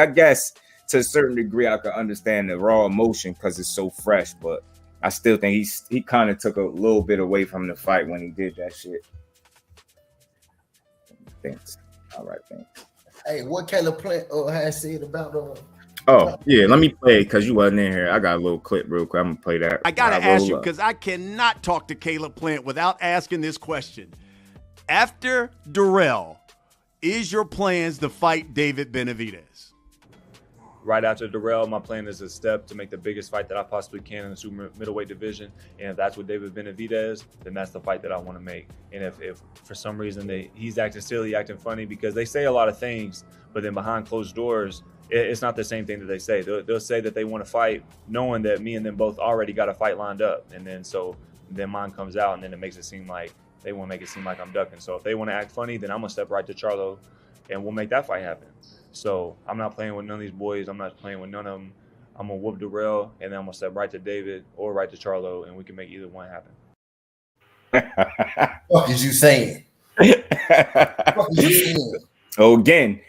guess to a certain degree, I can understand the raw emotion because it's so fresh. But I still think he kind of took a little bit away from the fight when he did that shit. Thanks. All right, thanks. Hey, what Caleb Plant has said about Oh, yeah, let me play because you wasn't in here. I got a little clip real quick. I'm going to play that. I got to ask you because I cannot talk to Caleb Plant without asking this question. After Dirrell, is your plans to fight David Benavidez? Right after Dirrell, my plan is a step to make the biggest fight that I possibly can in the super middleweight division. And if that's with David Benavidez, then that's the fight that I want to make. And if for some reason he's acting silly, acting funny, because they say a lot of things, but then behind closed doors, it's not the same thing that they say. They'll say that they want to fight knowing that me and them both already got a fight lined up. And then mine comes out, and then it makes it seem like they want to make it seem like I'm ducking. So if they want to act funny, then I'm going to step right to CHARLO, and we'll make that fight happen. So I'm not playing with none of these boys. I'm not playing with none of them. I'm going to whoop Dirrell, and then I'm going to step right to David or right to CHARLO, and we can make either one happen. What is you saying? What is you saying? So again,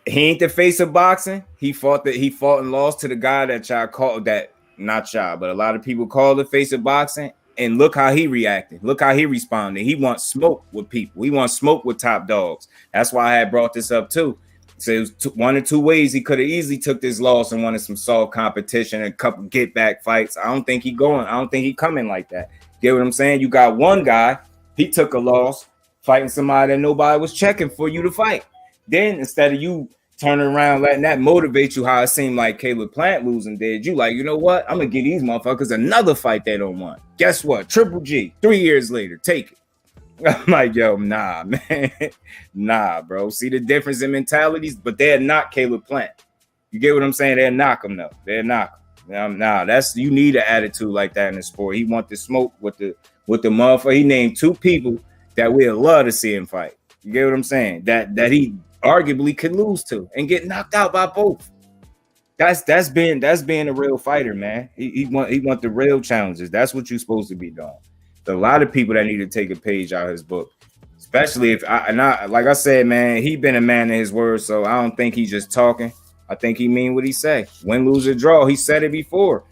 he ain't the face of boxing. He fought and lost to the guy that y'all called that, not y'all, but a lot of people call the face of boxing. And look how he reacted. Look how he responded. He wants smoke with people. He wants smoke with top dogs. That's why I had brought this up too. So it was one or two ways he could have easily took this loss and wanted some soft competition and a couple get back fights. I don't think he coming like that. Get what I'm saying? You got one guy, he took a loss fighting somebody that nobody was checking for you to fight. Then instead of you turning around letting that motivate you, how it seemed like Caleb Plant losing did, you like, you know what? I'm gonna give these motherfuckers another fight they don't want. Guess what? Triple G, 3 years later, take it. I'm like, yo, nah, man. Nah, bro. See the difference in mentalities, but they're not Caleb Plant. You get what I'm saying? They'll knock him though. They'll knock him. Nah, you need an attitude like that in the sport. He want the smoke with the motherfucker. He named two people that we'd love to see him fight. You get what I'm saying? That he arguably could lose to and get knocked out by both. That's being a real fighter, man. He want the real challenges. That's what you're supposed to be doing. There's a lot of people that need to take a page out of his book, especially like I said, man, he been a man of his word, so I don't think he's just talking. I think he mean what he say. Win, lose, or draw. He said it before.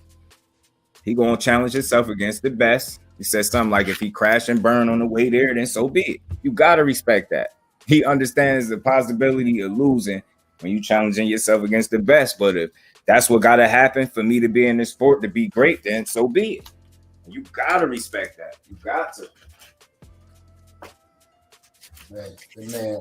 He gonna challenge himself against the best. He said something like, if he crash and burn on the way there, then so be it. You gotta respect that. He understands the possibility of losing when you challenging yourself against the best. But if that's what gotta happen for me to be in this sport to be great, then so be it. You gotta respect that. You got to. Right. Man,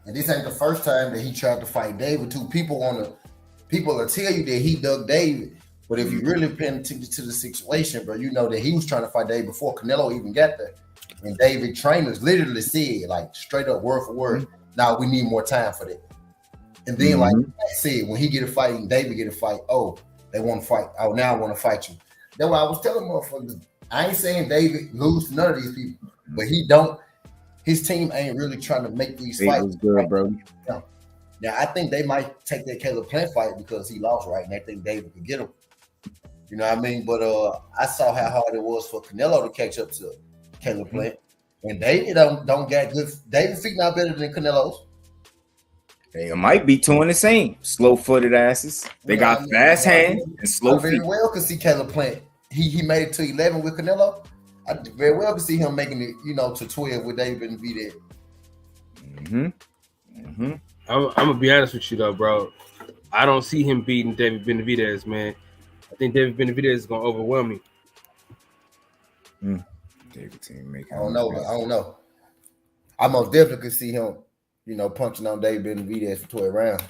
and this ain't the first time that he tried to fight David too. People will tell you that he dug David But if you really paying attention to the situation, bro, you know that he was trying to fight David before Canelo even got there. And David trainers literally said, like, straight up, word for word, now we need more time for that. And then, like I said, when he get a fight and David get a fight, oh, they want to fight. Oh, now I want to fight you. That's why I was telling motherfuckers, I ain't saying David lose to none of these people, but his team ain't really trying to make these fights. Was good, bro. Now, I think they might take that Caleb Plant fight because he lost, right? And they think David could get him. You know what I mean? But I saw how hard it was for Canelo to catch up to Caleb Plant. And David don't get good. David's feet not better than Canelo's. They might be two in the same. Slow-footed asses. They got fast hands and slow feet. I very well could see Caleb Plant. He made it to 11 with Canelo. I very well could see him making it, to 12 with David and be there. I'm gonna be honest with you though, bro. I don't see him beating David Benavidez, man. I think David Benavidez is gonna overwhelm me. David team making. I don't know. I most definitely could see him, punching on David Benavidez for 12 rounds.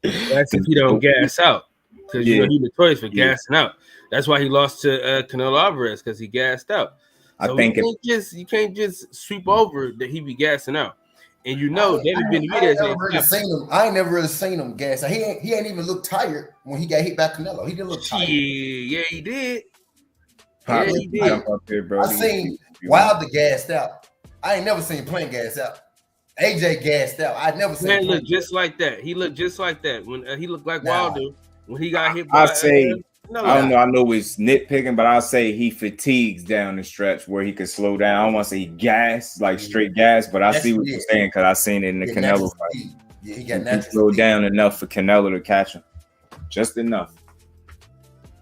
That's if he don't gas out, because he's notorious for gassing out. That's why he lost to Canelo Alvarez, because he gassed out. So I think you can't just sweep over that he be gassing out. And David Benavidez. I ain't never really seen him gas. He ain't even look tired when he got hit by Canelo. He didn't look tired. Yeah, he did. Yeah, he did. I seen Wilder gassed out. I ain't never seen Plant gas out. AJ gassed out. I never seen. Man, look just like that. He looked just like that when he looked like Wilder when he got hit by. I don't know. I know it's nitpicking, but I'll say he fatigues down the stretch where he could slow down. I don't want to say he gas, like straight gas, but I see what you're saying because I seen it in the Canelo fight. Yeah, he got natural. Slowed down enough for Canelo to catch him, just enough.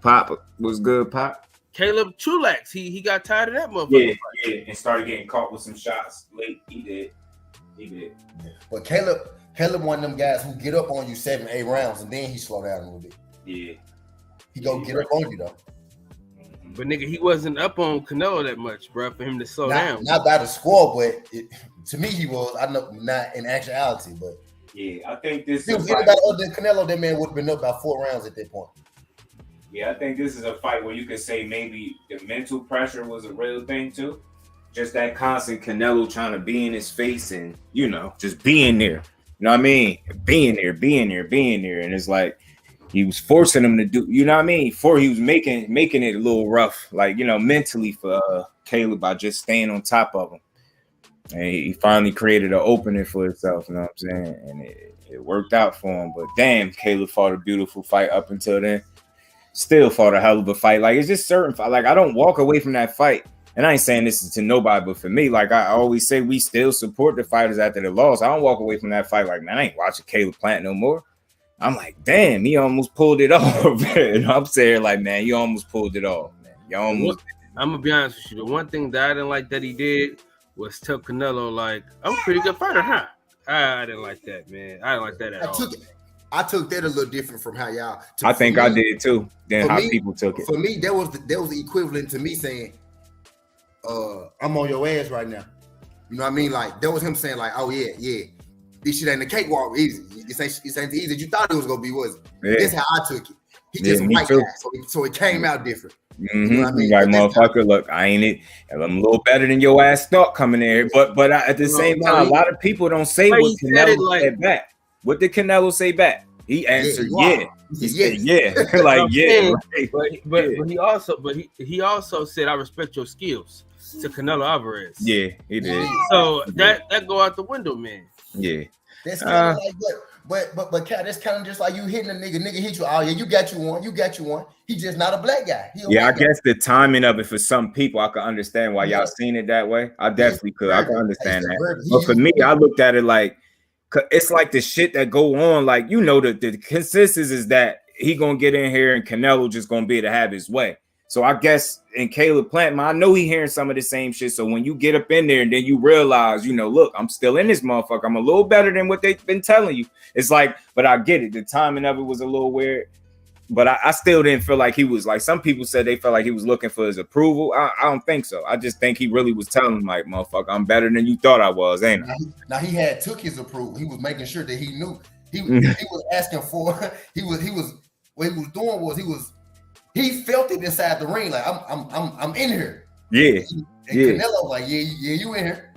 Pop was good. Pop. Caleb Chulax, he got tired of that motherfucker. Yeah, and started getting caught with some shots late. He did. But Caleb one of them guys who get up on you 7-8 rounds and then he slow down a little bit. Yeah. He go get up on you though. But nigga, he wasn't up on Canelo that much, bro, for him to slow down. Not by the score, but to me he was. I know not in actuality, but yeah, I think this. If he was anybody other than Canelo, that man would have been up by 4 rounds at that point. Yeah, I think this is a fight where you could say maybe the mental pressure was a real thing too. Just that constant Canelo trying to be in his face and just being there. You know what I mean? Being there, and it's like. He was forcing him to do, he was making it a little rough, like, mentally for Caleb by just staying on top of him. And he finally created an opening for himself, you know what I'm saying? And it worked out for him. But damn, Caleb fought a beautiful fight up until then. Still fought a hell of a fight. Like, it's just certain, like, I don't walk away from that fight. And I ain't saying this is to nobody, but for me, like I always say, we still support the fighters after the loss. I don't walk away from that fight like, man, I ain't watching Caleb Plant no more. I'm like, damn, he almost pulled it off. And I'm saying, like, man, you almost pulled it off, man. You almost. I'm gonna be honest with you. The one thing that I didn't like that he did was tell Canelo, like, I'm a pretty good fighter, huh? I didn't like that, man. I didn't like that at all. I took that a little different from how y'all. I think I did too. Than how people took it. For me, that was the equivalent to me saying, "I'm on your ass right now." You know what I mean? Like that was him saying, like, "Oh yeah. This shit ain't a cakewalk easy. This ain't the easy that you thought it was gonna be, was it?" Yeah. That's how I took it. He just a white guy, so it came out different. You know what I mean? Like, motherfucker, look, I ain't it. I'm a little better than your ass thought coming in. But at the same time, a lot of people don't say what Canelo said back. What did Canelo say back? He answered, yeah. He said, yeah. Like, yeah. Right. But he also said, I respect your skills to Canelo Alvarez. Yeah, he did. So that go out the window, man. Yeah. That's kind of like but Cat, that's kind of just like you hitting a nigga hit you. Oh yeah, you got you one. He just not a black guy. I guess the timing of it for some people, I can understand why y'all seen it that way. I definitely could. I can understand that. But for me, I looked at it like it's like the shit that go on. Like, the consensus is that he gonna get in here and Canelo just gonna be able to have his way. So I guess in Caleb Plant, I know he hearing some of the same shit. So when you get up in there and then you realize, look, I'm still in this motherfucker. I'm a little better than what they've been telling you. It's like, but I get it. The timing of it was a little weird. But I still didn't feel like he was like, some people said they felt like he was looking for his approval. I don't think so. I just think he really was telling him, like, motherfucker, I'm better than you thought I was, ain't I? Now he took his approval. He was making sure that he knew. He was asking for, he was what he was doing was he felt it inside the ring, like I'm in here. Yeah. And Canelo like, yeah, you in here.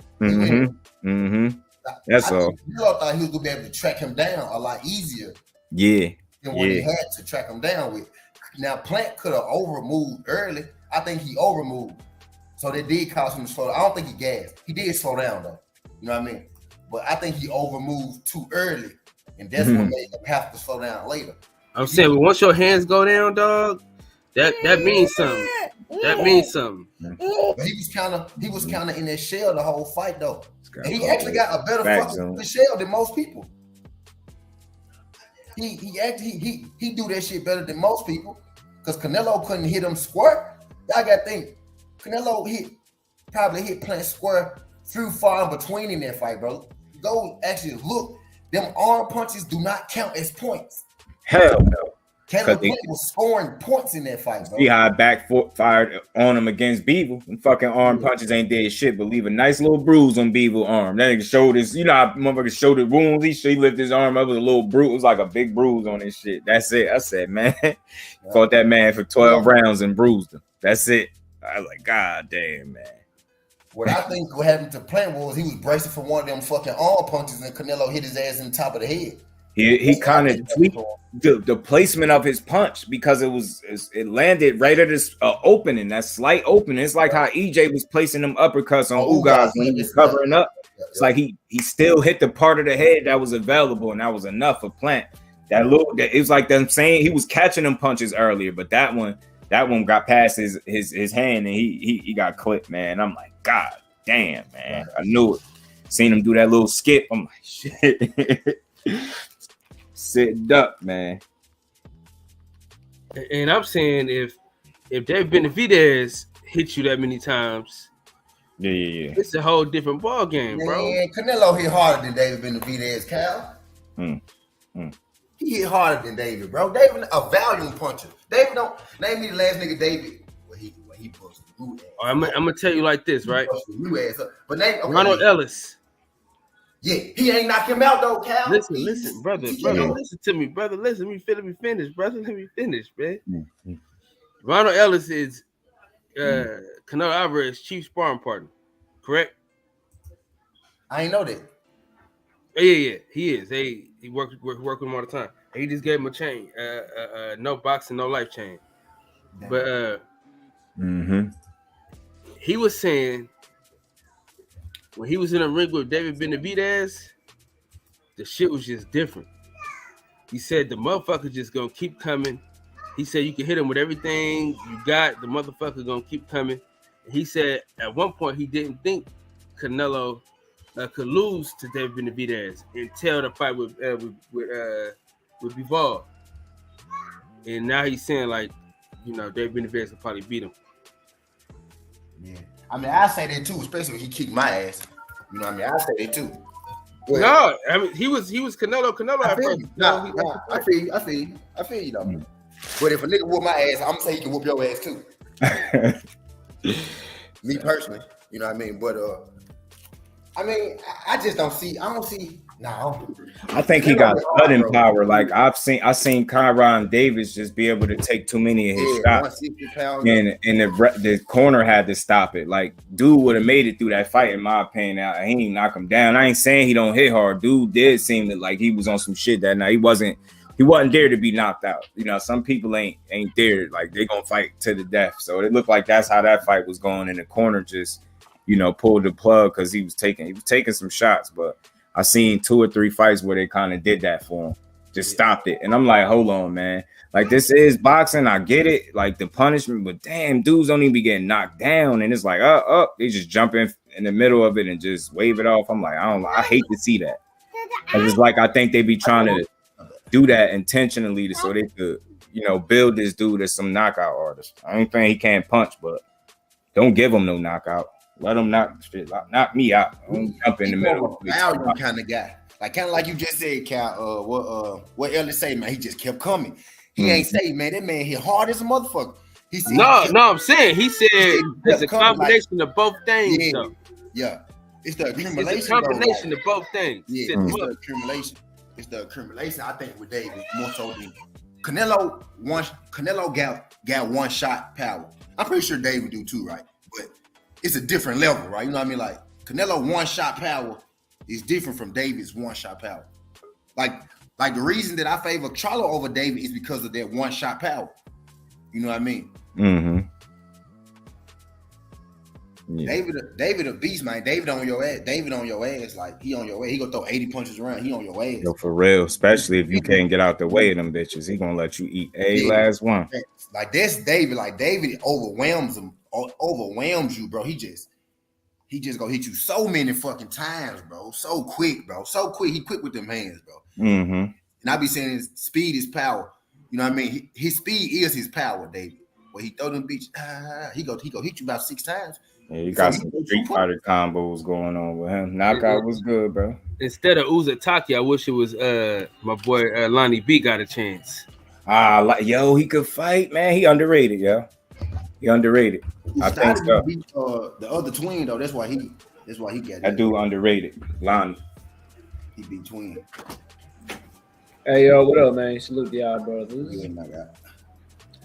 That's all. Canelo thought he was gonna be able to track him down a lot easier. Yeah. Than what he had to track him down with. Now Plant could have overmoved early. I think he overmoved. So that did cause him to slow down. I don't think he gassed. He did slow down though. You know what I mean? But I think he overmoved too early. And that's what made him have to slow down later. I'm saying, but once your hands go down, dog, that means something. That means something. But he was kind of in that shell the whole fight though. And he actually got a better fucking shell than most people. He do that shit better than most people because Canelo couldn't hit him square. Y'all got to think, Canelo probably hit Plant square through far in between in that fight, bro. Go actually look. Them arm punches do not count as points. Hell no. Caleb Plant was scoring points in that fight, bro. See how I backfired on him against Beaver. Them fucking arm punches ain't dead shit, but leave a nice little bruise on Beaver's arm. That nigga showed his, you know how motherfuckers show the wounds. He lifted his arm up with a little bruise. It was like a big bruise on his shit. That's it. I said, man, fought that man for 12 rounds and bruised him. That's it. I was like, God damn, man. What I think what happened to Plant was he was bracing for one of them fucking arm punches and Canelo hit his ass in the top of the head. He kind of tweaked the placement of his punch because it landed right at his opening, that slight opening. It's like how EJ was placing them uppercuts on Ugas when he was covering up. It's like he still hit the part of the head that was available, and that was enough for Plant. It was like them saying he was catching them punches earlier, but that one got past his hand and he got clipped, man. I'm like, God damn, man. I knew it. Seen him do that little skip. I'm like, shit. Sitting up, man. And I'm saying if David Benavidez hit you that many times, yeah, it's a whole different ball game, bro. Man, Canelo hit harder than David Benavidez, Cal. He hit harder than David, bro. David a volume puncher. David don't name me the last nigga David. He busted the ass. I'm gonna tell you like this, right? But name Ronald Ellis. Yeah, he ain't knock him out though, Cal. Listen, brother, listen to me, brother. Listen, let me finish, brother. Let me finish, man. Ronald Ellis is Canelo Alvarez's chief sparring partner, correct? I ain't know that. Yeah, he is. He work with him all the time. He just gave him a chain, no boxing, no life chain. Damn. But he was saying when he was in the ring with David Benavidez, the shit was just different. He said the motherfucker just gonna keep coming. He said you can hit him with everything you got. The motherfucker gonna keep coming. He said at one point he didn't think Canelo could lose to David Benavidez until the fight with Bivol. And now he's saying like, you know, David Benavidez will probably beat him. Yeah, I mean, I say that too, especially when he kicked my ass. You know what I mean? I say that too. Well, no, I mean he was Canelo at first. I feel you though. But if a nigga whoop my ass, I'm gonna say he can whoop your ass too. Me personally, you know what I mean? But I mean, I just don't see. No. I think he got sudden power. Like I seen Kyron Davis just be able to take too many of his shots, and the corner had to stop it. Like dude would have made it through that fight, in my opinion. He ain't knock him down. I ain't saying he don't hit hard. Dude did seem like he was on some shit that night. He wasn't there to be knocked out. You know, some people ain't there. Like they gonna fight to the death. So it looked like that's how that fight was going. And the corner just, you know, pulled the plug because he was taking some shots, but. I seen 2 or 3 fights where they kind of did that for him, just stopped it. And I'm like, hold on, man. Like, this is boxing. I get it. Like, the punishment, but damn, dudes don't even be getting knocked down. And it's like, they just jump in the middle of it and just wave it off. I'm like, I hate to see that. It's like, I think they be trying to do that intentionally so they could, you know, build this dude as some knockout artist. I ain't saying he can't punch, but don't give him no knockout. Let him knock me out. Don't jump in the middle. Value kind of guy, like kind of like you just said, Cal. What Ellis say, man? He just kept coming. He ain't say, man. That man hit hard as a motherfucker. He said, no. I'm saying he said it's a combination of both things. Yeah. It's the accumulation. It's a combination of both things. Yeah, it's the accumulation. It's the accumulation. I think with David more so Canelo got one shot power. I'm pretty sure David do too, right? But it's a different level, right? You know what I mean? Like Canelo one shot power is different from David's one shot power. Like the reason that I favor CHARLO over David is because of that one shot power. You know what I mean? Mm-hmm. Yeah. David a beast, man. David on your ass. Like he on your ass. He gonna throw 80 punches around. He on your ass. Yo, for real. Especially if you can't get out the way of them bitches. He gonna let you eat last one. Like that's David. Like David overwhelms you, bro. He just gonna hit you so many fucking times, bro. So quick, bro. So quick. He quick with them hands, bro. Mm-hmm. And I be saying his speed is power. You know what I mean? His speed is his power, David. When he throw them bitches, he go hit you about 6 times. Yeah, you got some Street Fighter combos going on with him. Knockout was good, bro. Instead of Uzataki, I wish it was my boy Lonnie B got a chance. Yo, he could fight, man. He underrated, yo. He underrated. I think so. Beat, the other twin though. That's why he got that dude underrated. Lonnie. He beat Twin. Hey yo, what up, man? Salute to y'all, brothers. Yeah, my God.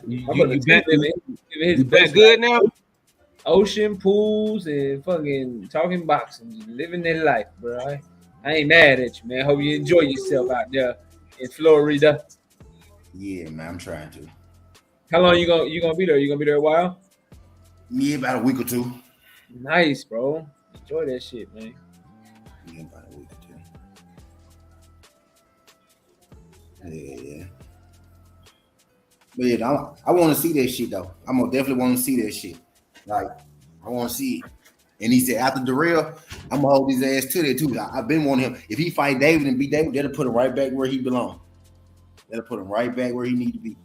You bet good now? Ocean pools and fucking talking boxing, living their life, bro. I ain't mad at you, man. Hope you enjoy yourself out there in Florida. Yeah, man, I'm trying to. How long you gonna be there? You gonna be there a while? Yeah, about a week or two. Nice, bro. Enjoy that shit, man. Yeah, about a week or two. Yeah. But yeah, I want to see that shit though. I'm gonna definitely want to see that shit. Like, I want to see it. And he said, after Dirrell, I'm going to hold his ass to that, too. I've been wanting him. If he fight David and beat David, that'll put him right back where he belongs. That'll put him right back where he need to be.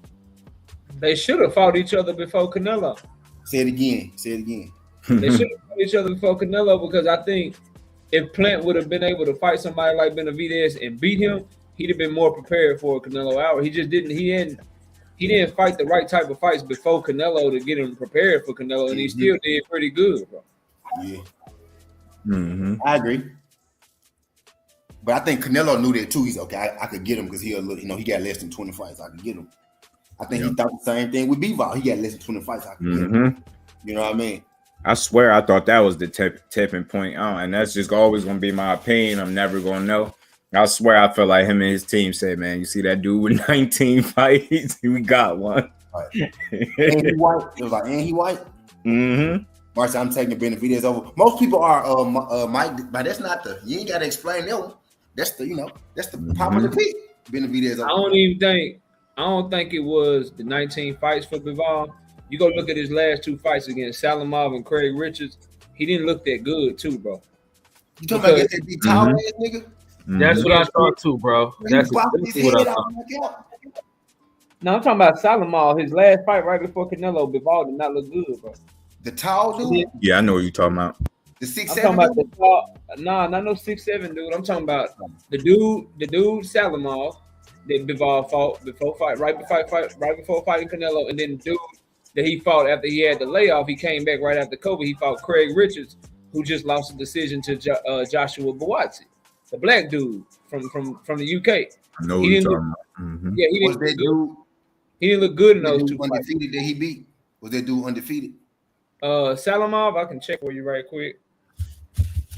They should have fought each other before Canelo. Say it again. They should have fought each other before Canelo because I think if Plant would have been able to fight somebody like Benavidez and beat him, he'd have been more prepared for a Canelo hour. He just didn't. He didn't fight the right type of fights before Canelo to get him prepared for Canelo, and he still did pretty good, bro. Yeah. Mm-hmm. I agree. But I think Canelo knew that too. He's okay. I could get him because he got less than 20 fights. I could get him. I think he thought the same thing with Bivol. He got less than 20 fights. I could get him. You know what I mean? I swear I thought that was the tipping point. And that's just always going to be my opinion. I'm never going to know. I swear I feel like him and his team said, man, you see that dude with 19 fights? We got one. Right. And he white. It was like, and he white? Mm-hmm. Marcia, I'm taking Benavidez over. Most people are Mike, but that's not you ain't got to explain that one. That's the popular pick. Benavidez over. I don't think it was the 19 fights for Bivol. You go look at his last 2 fights against Salamov and Craig Richards. He didn't look that good too, bro. You talking about that big tall ass nigga? That's what I thought too, bro. That's what I thought. No, I'm talking about Salamov. His last fight right before Canelo, Bivol did not look good, bro. The tall dude? Yeah, I know what you're talking about. The 6'7". I'm talking about the tall. Nah, not no 6'7" dude. I'm talking about the dude Salamov that Bivol fought before right before fighting Canelo, and then the dude that he fought after he had the layoff. He came back right after COVID. He fought Craig Richards, who just lost a decision to Joshua Buatsi. The black dude from the UK. I know what you're talking about. Mm-hmm. Yeah, he didn't look good in those 2 fights. Undefeated that he beat? Was that dude undefeated? Salamov, I can check for you right quick.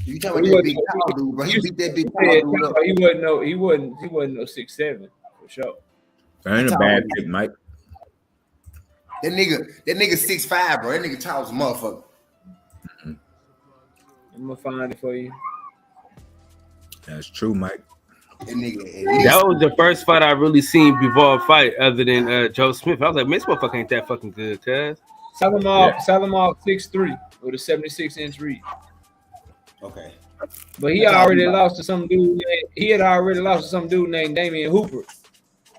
You talking about that big tall dude, bro? He beat that big tall dude up. He wasn't no 6'7" for sure. That ain't a bad pick, Mike. That nigga 6'5", bro. That nigga tall as a motherfucker. I'm gonna find it for you. That's true, Mike. That was the first fight I really seen Bivol fight other than Joe Smith. I was like, man, this motherfucker ain't that fucking good, cuz. Salamov 6'3" with a 76-inch reach. Okay. But he already lost to some dude. He had already lost to some dude named Damian Hooper. You know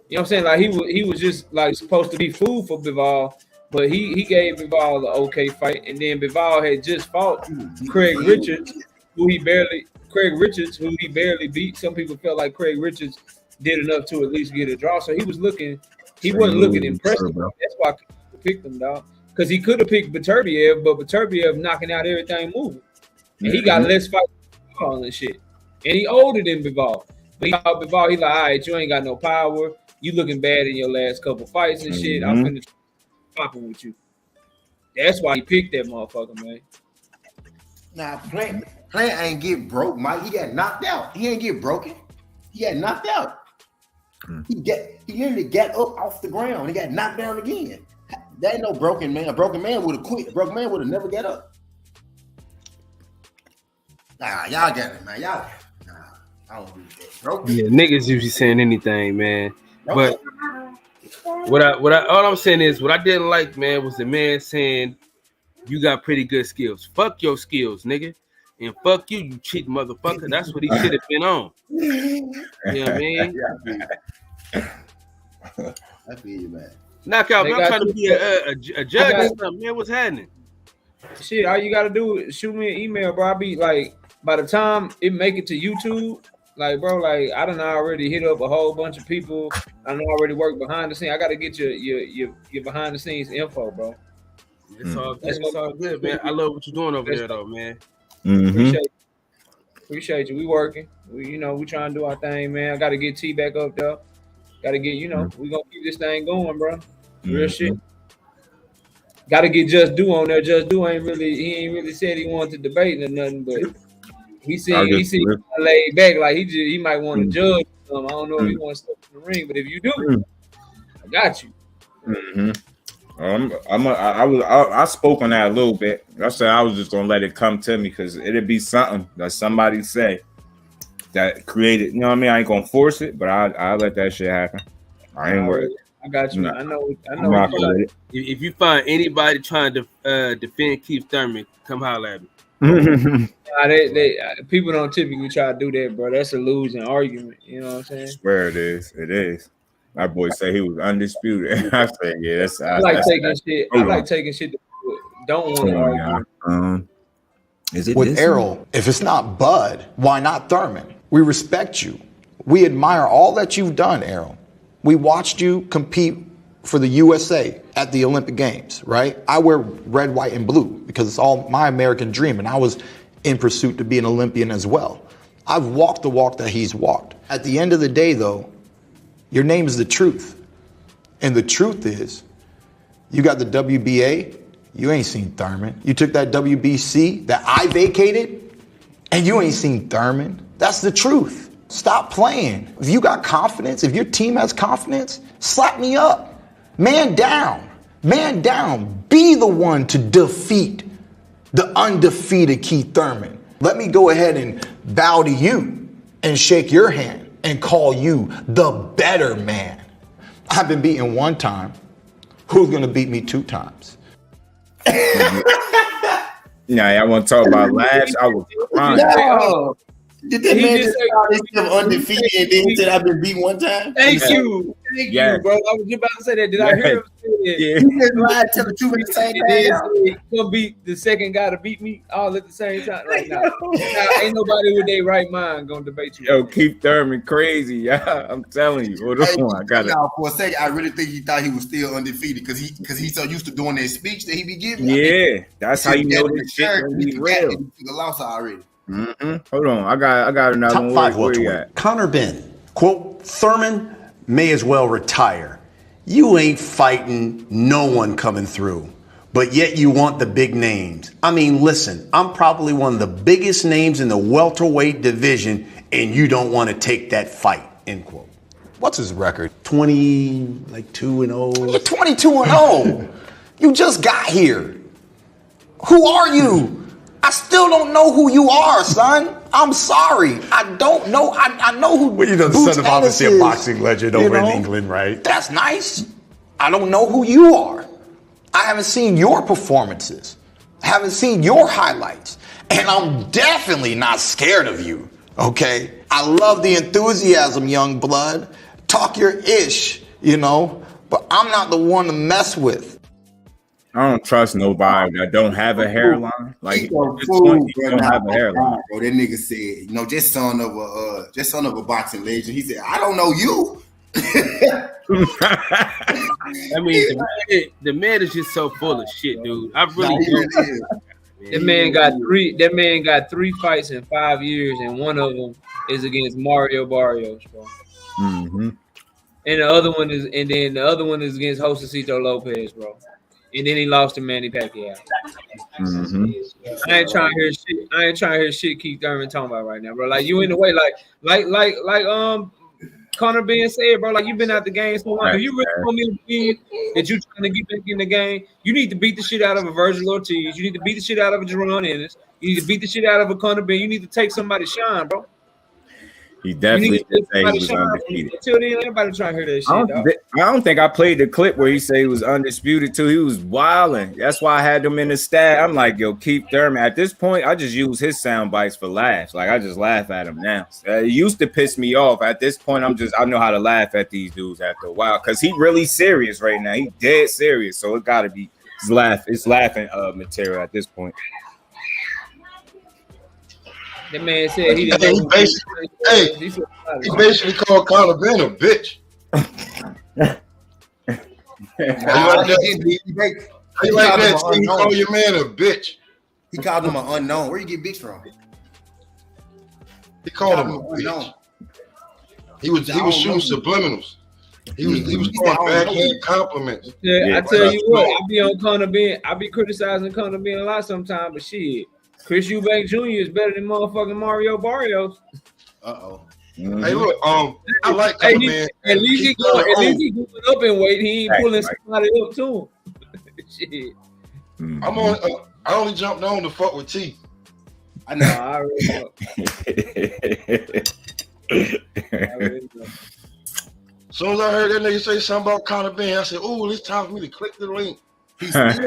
what I'm saying? Like he was just like supposed to be food for Bivol, but he gave Bivol an okay fight, and then Bivol had just fought Craig Richards, who he barely beat. Some people felt like Craig Richards did enough to at least get a draw. So he wasn't looking impressive. That's why I picked him, dog. Because he could have picked Beterbiev, but Beterbiev knocking out everything moving. And he got less fight and shit. And he older than Bivol. But he like, all right, you ain't got no power. You looking bad in your last couple fights and shit. I'm finna popping with you. That's why he picked that motherfucker, man. Nah, Plant ain't get broke, Mike. He got knocked out. He ain't get broken. He got knocked out. He literally got up off the ground. He got knocked down again. That ain't no broken man. A broken man would have quit. A broken man would have never got up. Nah, y'all got it, man. Y'all. Nah, I don't agree with that. Broken. Yeah, niggas usually saying anything, man. But all I'm saying is what I didn't like, man, was the man saying you got pretty good skills. Fuck your skills, nigga. And fuck you, you cheat motherfucker. That's what he should have been on. You know what I mean? I feel you, man. Knockout, man. I'm trying to be a judge or something, man. What's happening? Shit, all you gotta do is shoot me an email, bro. I be like, by the time it make it to YouTube, like, bro, like I done already hit up a whole bunch of people. I done already worked behind the scenes. I gotta get your behind the scenes info, bro. It's all good, man. I love what you're doing over there, though, man. Appreciate you. We working. We trying to do our thing, man. I gotta get T back up there. Gotta get, we gonna keep this thing going, bro. Real shit. Gotta get Just Do on there. Just Do ain't really said he wanted to debate or nothing, but he seemed laid back, like he might want to judge something. I don't know if he wants to step in the ring, but if you do, I got you. I spoke on that a little bit. I said I was just gonna let it come to me because it'd be something that somebody say that created. You know what I mean? I ain't gonna force it, but I let that shit happen. I ain't worried. I got you. No. I know. If you find anybody trying to defend Keith Thurman, come holler at me. People don't typically try to do that, bro. That's a losing argument. You know what I'm saying? I swear it is. It is. My boy said he was undisputed. I said, yeah, that's. I like taking shit. Don't want to argue. With Errol, if it's not Bud, why not Thurman? We respect you. We admire all that you've done, Errol. We watched you compete for the USA at the Olympic Games, right? I wear red, white, and blue because it's all my American dream, and I was in pursuit to be an Olympian as well. I've walked the walk that he's walked. At the end of the day, though, your name is the truth. And the truth is, you got the WBA, you ain't seen Thurman. You took that WBC that I vacated, and you ain't seen Thurman. That's the truth. Stop playing. If you got confidence, if your team has confidence, slap me up. Man down. Man down. Be the one to defeat the undefeated Keith Thurman. Let me go ahead and bow to you and shake your hand and call you the better man. I've been beaten one time. Who's going to beat me 2 times? Nah, I want to talk about last. I was crying. No. Did that man just call himself undefeated and then he said I've been beat one time? Thank you, bro. I was just about to say that. Did I hear him say that? Yeah. He just lied to the truth at the same time. Gonna beat the second guy to beat me all at the same time. Like, nah, ain't nobody with their right mind gonna debate you. Yo, Keith Thurman crazy, yeah. I'm telling you. Hold on, I got it. For a second, I really think he thought he was still undefeated because he's so used to doing that speech that he be giving. Yeah, that's how you know this shit gonna be real. He took a loss already. Hold on, I got another Top one. 5 welterweight. Conor Ben, quote, Thurman may as well retire. You ain't fighting no one coming through, but yet you want the big names. I mean, listen, I'm probably one of the biggest names in the welterweight division, and you don't want to take that fight, end quote. What's his record? 2-0. You're 22-0. You just got here. Who are you? I still don't know who you are, son. I'm sorry. I don't know. I know who. Well, you know, the son of obviously a boxing legend over in England, right? That's nice. I don't know who you are. I haven't seen your performances. I haven't seen your highlights. And I'm definitely not scared of you, okay? I love the enthusiasm, young blood. Talk your ish, but I'm not the one to mess with. I don't trust nobody that don't have a hairline. Like don't have a hairline. Bro, that nigga said, just son of a boxing legend. He said, I don't know you. I mean, the man is just so full of shit, dude. I really do. That man got 3 fights in 5 years, and one of them is against Mario Barrios, bro. And the other one is against Josecito Lopez, bro. And then he lost to Manny Pacquiao. I ain't trying to hear shit. I ain't trying to hear shit Keith Thurman talking about right now, bro. Like you in the way, like Conor Ben said, bro. Like you've been out the game so long. If you really want me to believe that you trying to get back in the game, you need to beat the shit out of a Virgil Ortiz. You need to beat the shit out of a Jerron Ennis. You need to beat the shit out of a Conor Ben. You need to take somebody's shine, bro. He definitely did say he was undefeated. Until then, everybody trying to hear that shit. I don't think I played the clip where he said he was undisputed too. He was wilding. That's why I had him in the stat. I'm like, yo, Keith Thurman. At this point, I just use his sound bites for laughs. Like I just laugh at him now. It used to piss me off. At this point, I know how to laugh at these dudes after a while because he really serious right now. He dead serious. So it gotta be it's laughing material at this point. That man said he didn't. He basically called Conor Ben a bitch. He like that. You call your man a bitch. He called him an unknown. Where you get bitch from? He called him a bitch. He was shooting subliminals. He was throwing backhand compliments. Yeah, I tell you what, I be on Conor Ben. I be criticizing Conor Ben a lot sometimes, but shit. Chris Eubank Jr. is better than motherfucking Mario Barrios. Hey, look, I like Conor Ben. At least he going up in weight. He ain't pulling somebody up to him. Shit. I only jumped on to fuck with T. I know. I already know. As soon as I heard that nigga say something about Conor Ben, I said, "Ooh, it's time for me to click the link." He still said,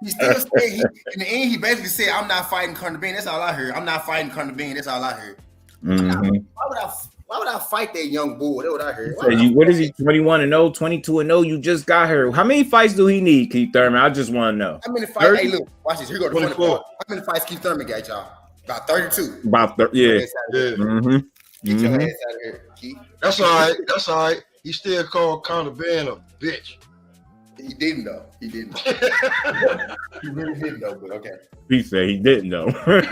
in the end, he basically said, "I'm not fighting Conor Ben." That's all I heard. I'm not fighting Conor Ben. That's all I heard. Why would I fight that young bull? That's what I heard. What is he? 21-0, 22-0. You just got her. How many fights do he need, Keith Thurman? I just want to know. How many fights? Hey, look, watch this. Here go the 24. How many fights Keith Thurman got, y'all? About 32. About 30. Yeah. Get your ass out of here, Keith. That's all right. He still called Conor Ben a bitch. He didn't though. He didn't. He really didn't though. But okay. He said he didn't though. All right.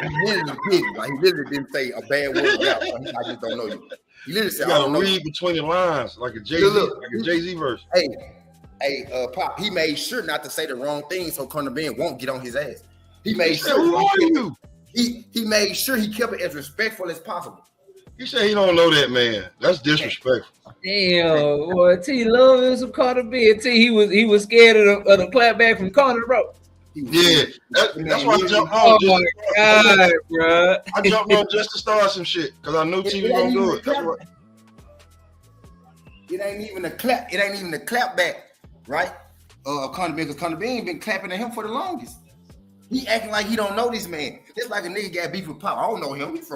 He literally didn't. Like he literally didn't say a bad word about. I just don't know you. He literally said, "I don't read between the lines like a Jay-Z verse." Hey, Pop. He made sure not to say the wrong thing so Conor Ben won't get on his ass. He made sure. Who are you? He made sure he kept it as respectful as possible. He said he don't know that man. That's disrespectful. Damn, boy, T love him some Conor Ben. T he was scared of the clapback from Conor, bro. Yeah, that's why I jumped on. Oh my god, bro! I jumped on just to start some shit because I knew T was gonna do it. It ain't even a clap. It ain't even a clap back, right? Conor Ben, because Conor Ben ain't been clapping at him for the longest. He acting like he don't know this man. It's like a nigga got beef with Pop. I don't know him. He's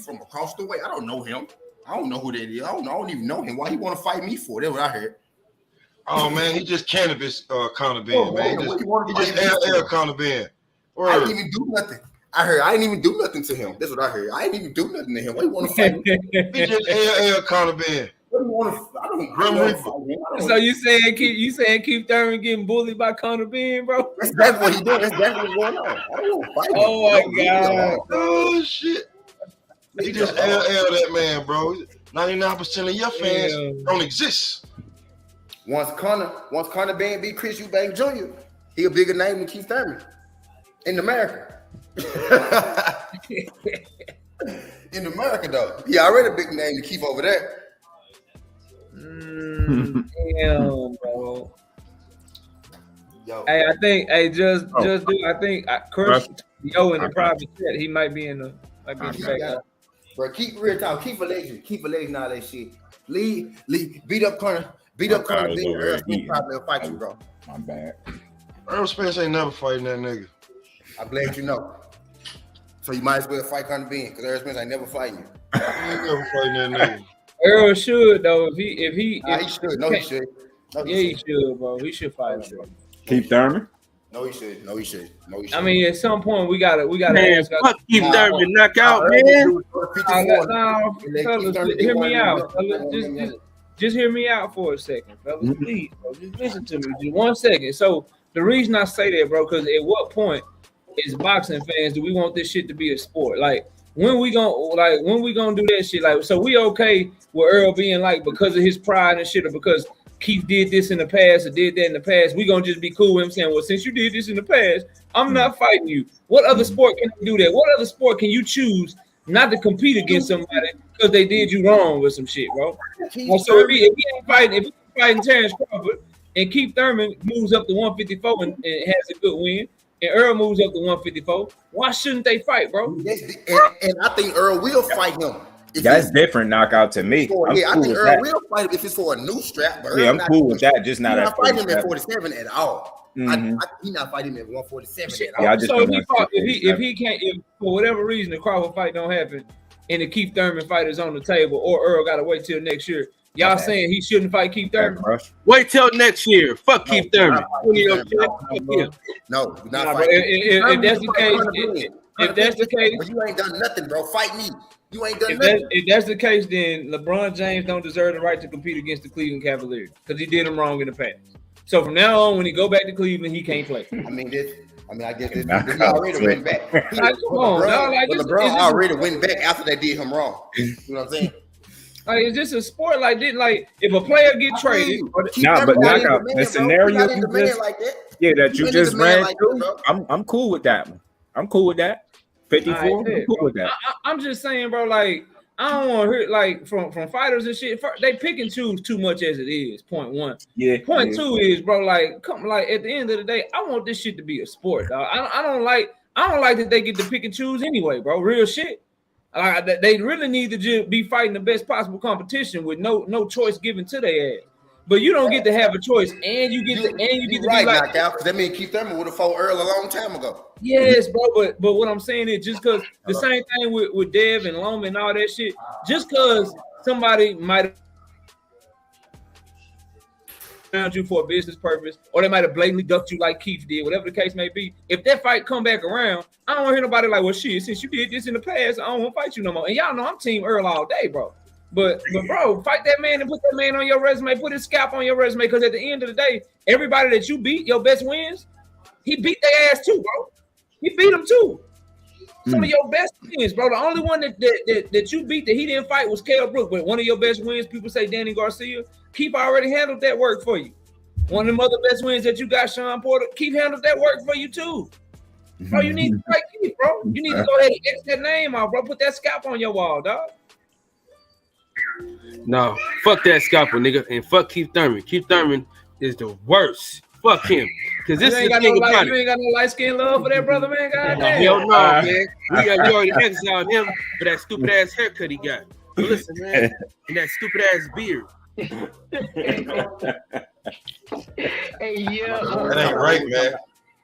from across the way. I don't know him. I don't know who that is. I don't even know him. Why he want to fight me for? That's what I heard. Oh man, he just cannabis Conor Ben, man. He just LL Conor Ben. I didn't even do nothing. I didn't even do nothing to him. That's what I heard. I didn't even do nothing to him. Why you want to fight me? He just LL Conor Ben. What do you want to? I don't. So you saying Keith Thurman getting bullied by Conor Ben, bro? That's what he doing. That's what's going on. I don't want to fight him. Oh my god. Oh shit. He just LL that man, bro. 99% of your fans don't exist. Once Conor Ben beat Chris Eubank Jr., he a bigger name than Keith Thurman in America. In America, though, he already a big name to keep over there. Damn, bro. Yo. Hey, I think, Chris, in the private chat, he might be in the back. Bro, keep real talk. Keep a legend and all that shit. Lee, beat up Conor. Beat up Conor. Earl Spence probably will fight you, bro. My bad. Earl Spence ain't never fighting that nigga. I'm glad you know. So you might as well fight Conor Ben because Earl Spence ain't never fighting you. He ain't never fighting that nigga. Earl should though. If he should. No, he should. He should, bro. He should fight him. Keith Thurman? No, he should. I mean, at some point we gotta. Man, fuck Keith Thurman, knockout, man. Fellas, hear me out. Just hear me out for a second, fellas. Please, bro. Just listen to me. Just 1 second. So the reason I say that, bro, because at what point as boxing fans do we want this shit to be a sport? Like when we gonna do that shit? Like, so we okay with Earl being like, because of his pride and shit, or because Keith did this in the past or did that in the past, we gonna just be cool with him saying, well, since you did this in the past, I'm not fighting you. What other sport can you do that? What other sport can you choose not to compete against somebody because they did you wrong with some shit, bro? So if he ain't fighting Terrence Crawford and Keith Thurman moves up to 154 and has a good win, and Earl moves up to 154, why shouldn't they fight, bro? And I think Earl will fight him. That's different knockout to me. I think Earl will fight him if it's for a new strap. But I'm cool with that. Just not at fighting him at 47 at all. He's not fighting him at 147 at all. Yeah, so if he can't, if for whatever reason the Crawford fight don't happen, and the Keith Thurman fight is on the table, or Earl got to wait till next year, y'all saying he shouldn't fight Keith Thurman? Wait till next year. Fuck Keith Thurman. No, we're not fighting. If that's the case, if that's the case, but you ain't done nothing, bro. Fight me. You ain't done nothing. If that's the case, then LeBron James don't deserve the right to compete against the Cleveland Cavaliers because he did them wrong in the past. So from now on, when he go back to Cleveland, he can't play. I guess he already went back. LeBron already went back after they did him wrong. You know what I'm saying? Like, is this a sport? Like, if a player get traded, but knockout the scenario that you just ran through, I'm cool with that one. I'm cool with that. 54. I'm cool with that. I'm just saying, bro. Like, I don't want to hear like from fighters and shit. They pick and choose too much as it is. Point one. Yeah. Point two is, bro. Like, at the end of the day, I want this shit to be a sport, dog. I don't like that they get to pick and choose anyway, bro. Real shit. They really need to just be fighting the best possible competition with no choice given to their ass. But you don't get to have a choice, and you get to be like, knockout, because that means Keith Thurman would have fought Earl a long time ago. Yes, bro. But what I'm saying is, just because the same thing with Dev and Loma and all that shit, just because somebody might have found you for a business purpose, or they might have blatantly ducked you like Keith did, whatever the case may be. If that fight come back around, I don't want to hear nobody like, well, shit, since you did this in the past, I don't want to fight you no more. And y'all know I'm Team Earl all day, bro. But bro, fight that man and put that man on your resume. Put his scalp on your resume, because at the end of the day, everybody that you beat, your best wins, he beat their ass too, bro. He beat them too. Some of your best wins, bro. The only one that you beat that he didn't fight was Kell Brook. But one of your best wins, people say Danny Garcia. Keith already handled that work for you. One of them other best wins that you got, Sean Porter. Keith handled that work for you too. Bro, you need to fight Keith, bro. You need to go ahead and X that name out, bro. Put that scalp on your wall, dog. No, fuck that scalpel, nigga, and fuck Keith Thurman. Keith Thurman is the worst. Fuck him, because this is the thing about it. You ain't got no light skin love for that brother, man. God damn. Hell no, man. We already exiled him for that stupid ass haircut he got. But listen, man, and that stupid ass beard. Hey, yeah, that ain't right, man.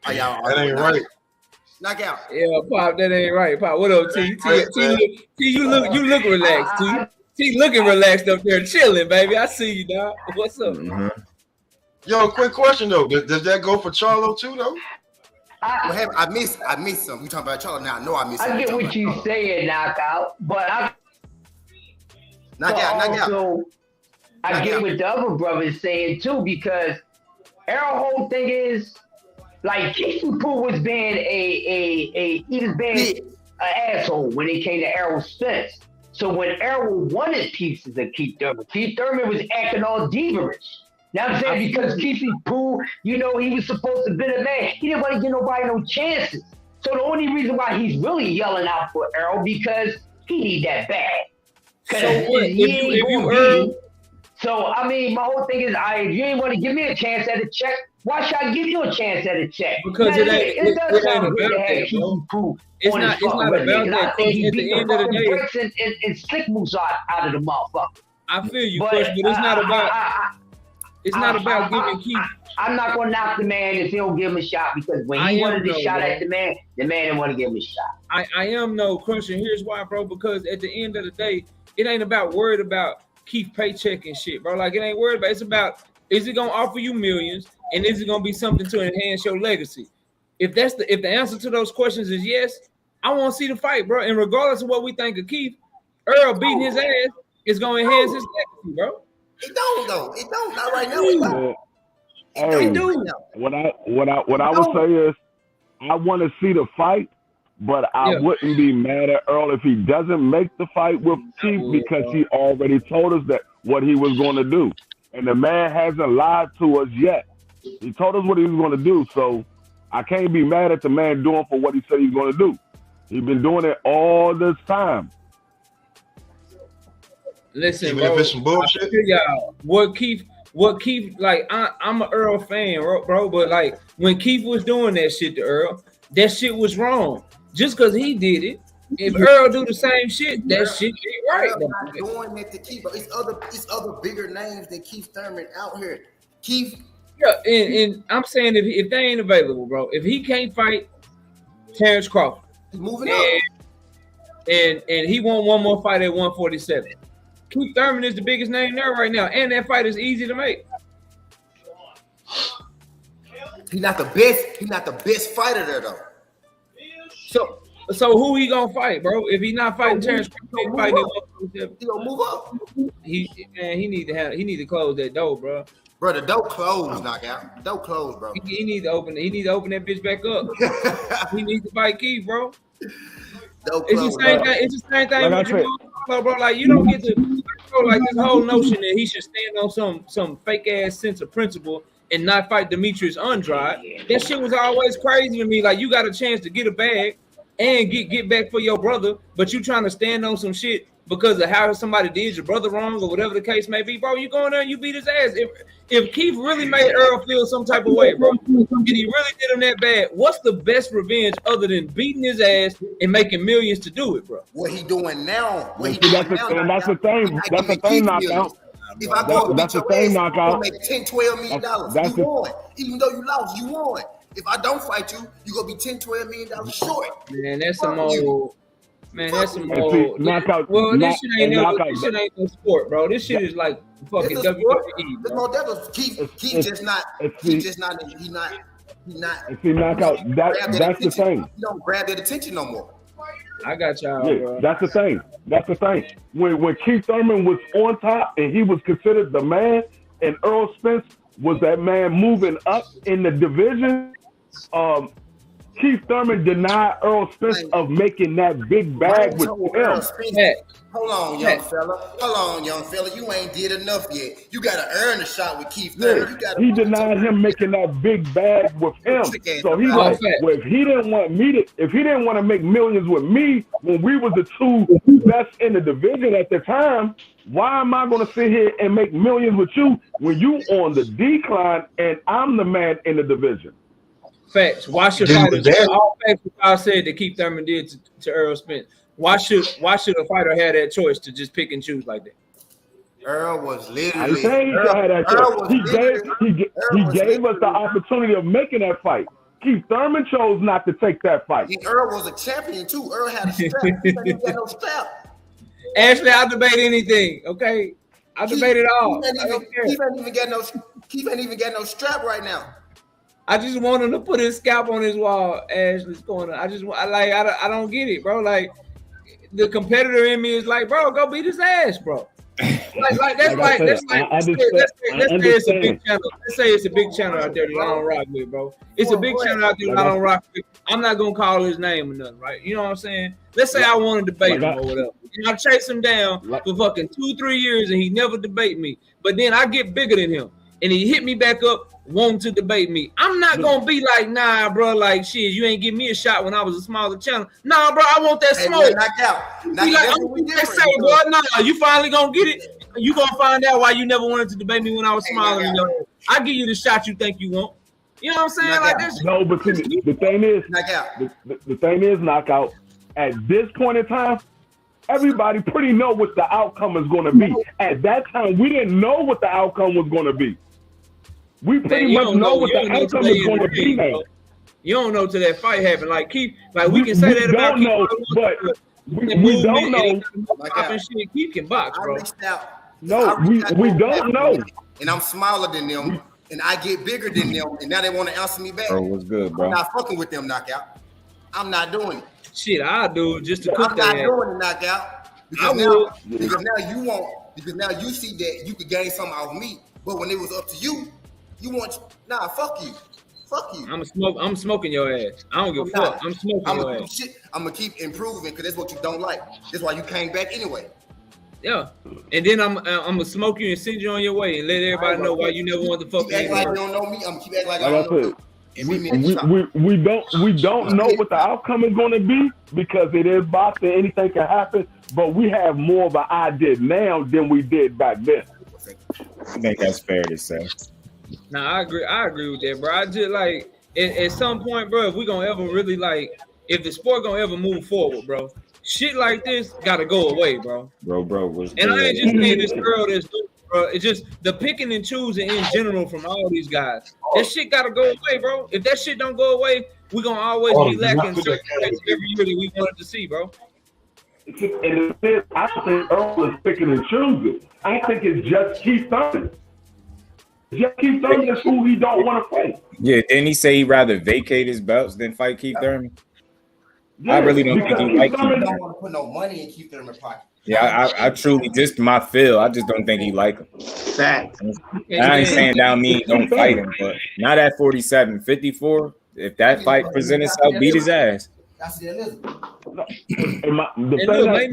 That ain't right. Knockout. Yeah, Pop, that ain't right. Pop, what up, T? T, you look relaxed, T. T looking relaxed up there, chilling, baby. I see you, dog. What's up? Yo, quick question though. Does that go for Charlo too, though? I missed something. You talking about Charlo now? I know I missed something. I get what you saying, knockout, but knockout. I get what the other brother's saying too, because our whole thing is like Keith Pooh was being an asshole when it came to Errol Spence. So when Errol wanted pieces of Keith Thurman was acting all diva-ish. Now I'm saying because Keith Pooh, he was supposed to be a man. He didn't want to give nobody no chances. So the only reason why he's really yelling out for Errol because he need that bag. So I mean, my whole thing is, if you ain't want to give me a chance at a check, why should I give you a chance at a check? Because it does sound good to have Keith Pooh. It's not about that. At the end of the day, breaks and slick moves out of the motherfucker. I feel you, Chris, but it's not about. It's not about giving Keith. I'm not gonna knock the man if he don't give him a shot, because when he wanted a shot at the man didn't want to give him a shot. I am no Crusher. Here's why, bro. Because at the end of the day, it ain't about worried about Keith paycheck and shit, bro. Like, it ain't worried about. It's about, is it gonna offer you millions, and is it gonna be something to enhance your legacy? If the answer to those questions is yes, I want to see the fight, bro. And regardless of what we think of Keith, Earl beating his ass is gonna enhance his legacy, bro. It don't though. It don't. Not right now. It don't. Hey, what I would say is, I want to see the fight, But I wouldn't be mad at Earl if he doesn't make the fight with Keith because he already told us that what he was going to do. And the man hasn't lied to us yet. He told us what he was going to do. So I can't be mad at the man doing for what he said he's going to do. He's been doing it all this time. Listen, Even bro, if it's some bullshit. I feel y'all, what Keith, like, I'm an Earl fan, bro, but like when Keith was doing that shit to Earl, that shit was wrong. Just because he did it, if Earl do the same shit, that shit ain't right. Earl not doing it to Keith, but it's other bigger names than Keith Thurman out here. Keith. Yeah, and I'm saying if they ain't available, bro, if he can't fight Terrence Crawford, he's moving up. And he won one more fight at 147. Keith Thurman is the biggest name there right now, and that fight is easy to make. He's not the best. He's not the best fighter there though. So who he gonna fight, bro? If he's not fighting Terrence Crawford, he gonna move up. He need to close that door, bro. Bro, the door closed, knockout. The door closed, bro. He need to open that bitch back up. He needs to fight Keith, bro. It's the same thing with Jamal, bro. Like you don't get to, bro, like this whole notion that he should stand on some fake ass sense of principle and not fight Demetrius Andrade. That shit was always crazy to me. Like you got a chance to get a bag and get back for your brother, but you trying to stand on some shit because of how somebody did your brother wrong or whatever the case may be, bro. You go in there and you beat his ass. If Keith really made Earl feel some type of way, bro, and he really did him that bad, what's the best revenge other than beating his ass and making millions to do it, bro? What he doing now? That's the thing. That's the thing, knockout. If I go that's the thing, knockout. I'm gonna make $10-12 million. You won. Even though you lost, you won. If I don't fight you, you're gonna be $10-12 million short. Man, that's some old. Man, that's some old. Knockout. Well, this shit ain't no sport, bro. This shit is like fucking WWE. Bro. Keith just not. He's not. See, knockout. That's the thing. You don't grab that attention no more. I got y'all. Yeah, bro. That's the thing. When Keith Thurman was on top and he was considered the man, and Earl Spence was that man moving up in the division. Keith Thurman denied Earl Spence of making that big bag with him. Hold on, young fella. You ain't did enough yet. You got to earn a shot with Keith Thurman. He denied him making that big bag with him. So he's like, well, if he didn't want to make millions with me when we was the two best in the division at the time, why am I going to sit here and make millions with you when you on the decline and I'm the man in the division? Facts. Why should fighters? All facts what I said that Keith Thurman did to Earl Spence. Why should a fighter have that choice to just pick and choose like that? Earl was literally. He gave us the opportunity of making that fight. Keith Thurman chose not to take that fight. And Earl was a champion too. Earl had a strap. He didn't get no strap. Ashley, I'll debate anything. Okay, I'll debate it all. Keith ain't even got no strap right now. I just want him to put his scalp on his wall, Ashley's corner. I don't get it, bro. Like the competitor in me is like, bro, go beat his ass, bro. Let's say it's a big channel. Let's say it's a big channel out there that I don't rock with, bro. It's a big channel out there that I don't rock with. I'm not gonna call his name or nothing, right? You know what I'm saying? Let's say I want to debate him or whatever. And I chase him down for fucking 2-3 years and he never debate me. But then I get bigger than him and he hit me back up wanting to debate me. I'm not gonna be like, nah, bro, like shit, you ain't give me a shot when I was a smaller channel. Nah, bro, I want that smoke. Nah, you finally gonna get it. You gonna find out why you never wanted to debate me when I was smaller than you. I give you the shot you think you want. You know what I'm saying? Like this. No, but the thing is, the thing is, knockout. At this point in time, everybody pretty know what the outcome is going to be. At that time, we didn't know what the outcome was going to be. We pretty much know what the outcome is going to be, man. You don't know till that fight happened. Like Keith, like we can say that about Keith, but we don't know. Keith can box, bro. No, we don't know. And I'm smaller than them, and I get bigger than them, and now they want to answer me back. Bro, what's good, bro? I'm not fucking with them, knockout. I'm not doing it. Shit, I'll do it just to cook that. I'm not doing it, knockout. Because now you see that you could gain something out of me, but when it was up to you, you want fuck you. Fuck you. I'm smoking your ass. I don't give a fuck. I'm smoking your ass. I'm gonna keep improving because that's what you don't like. That's why you came back anyway. Yeah, and then I'm gonna smoke you and send you on your way and let everybody know why you never want to fuck me. Act like you don't know me. I'm gonna keep acting like I don't know you. We don't know what the outcome is going to be because it is boxing. Anything can happen, but we have more of an idea now than we did back then. I think that's fair to say. Nah, I agree with that, bro. I just like at some point, bro, if we gonna ever really like, if the sport gonna ever move forward, bro, shit like this gotta go away, bro. Bro, and I ain't just saying this girl that's doing, bro. It's just the picking and choosing in general from all these guys. That shit gotta go away, bro. If that shit don't go away, we gonna always be lacking certain things every year that we wanted to see, bro. And the thing, I think Earl is picking and choosing. I think it's just Keith Thurman. Just Keith Thurman is who he don't want to fight. Yeah, didn't he say he'd rather vacate his belts than fight Keith Thurman? Yeah, I really don't think he likes Keith I Thurman. don't want to put no money in Keith Thurman's pocket. Yeah, I truly, just my feel, I just don't think he like him. Fact. I ain't saying down me don't fight him, but not at 47, 54. If that fight present itself, beat his ass. That's the Elizabeth. Make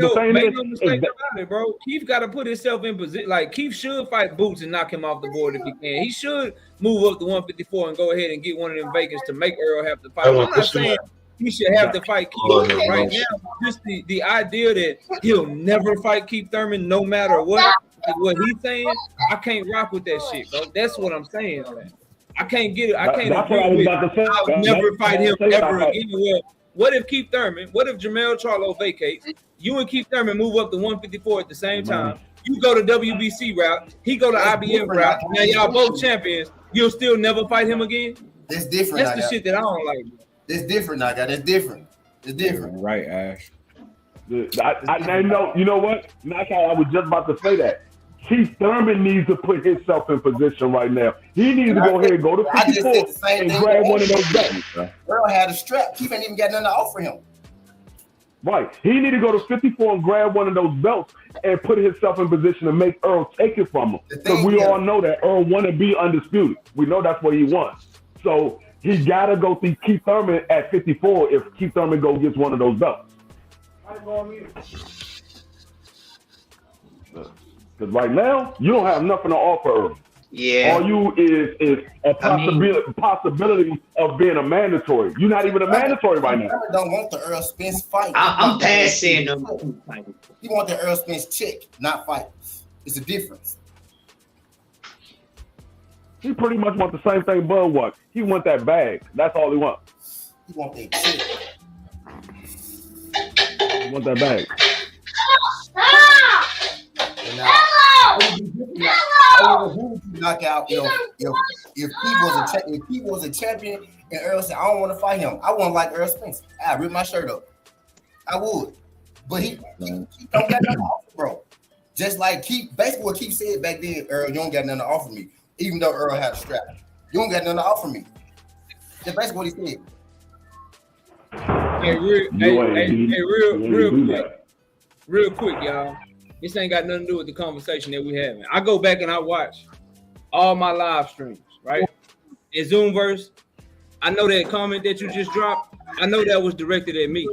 no mistake about it, bro. Keith got to put himself in position. Like Keith should fight Boots and knock him off the board if he can. He should move up to 154 and go ahead and get one of them vacants to make Earl have to fight. I'm not saying he should have to fight Keith right now. Just the idea that he'll never fight Keith Thurman no matter what he's saying, I can't rock with that shit, bro. That's what I'm saying, man. I can't get it. I can't agree with it. I'll never fight him ever again. Well, what if Keith Thurman, what if JERMALL CHARLO vacates? You and Keith Thurman move up to 154 at the same time. You go to WBC route. He go to IBF route. Now y'all both champions. You'll still never fight him again? That's different. That's the shit that I don't like. That's different, Naga. That's different. It's different. Right, Ash. I know. You know what? That's how I was just about to say that. Keith Thurman needs to put himself in position right now. He needs to go ahead and go to 54 and grab one of those belts. Earl had a strap. Keith ain't even got nothing to offer him. Right. He need to go to 54 and grab one of those belts and put himself in position to make Earl take it from him. Because we all know that Earl want to be undisputed. We know that's what he wants. So he got to go see Keith Thurman at 54 if Keith Thurman go gets one of those belts. Because right now, you don't have nothing to offer Earl. Yeah. All you is a possibility of being a mandatory. You're not even a mandatory right now. I don't want the Earl Spence fight. I'm passing them. He want the Earl Spence check, not fight. It's a difference. He pretty much want the same thing Bud wants. He want that bag. That's all he wants. He want that check. He want that bag. Knock out if he was a champion and Earl said, I don't want to fight him. I want like Earl Spence. I'd rip my shirt up. I would. But he don't got nothing to offer, bro. Just like Keith, basically what Keith said back then, Earl, you don't got nothing to offer me. Even though Earl had a strap. You don't got nothing to offer me. That's basically what he said. Real quick, y'all. This ain't got nothing to do with the conversation that we having. I go back and I watch all my live streams, right? In Zoomverse, I know that comment that you just dropped. I know that was directed at me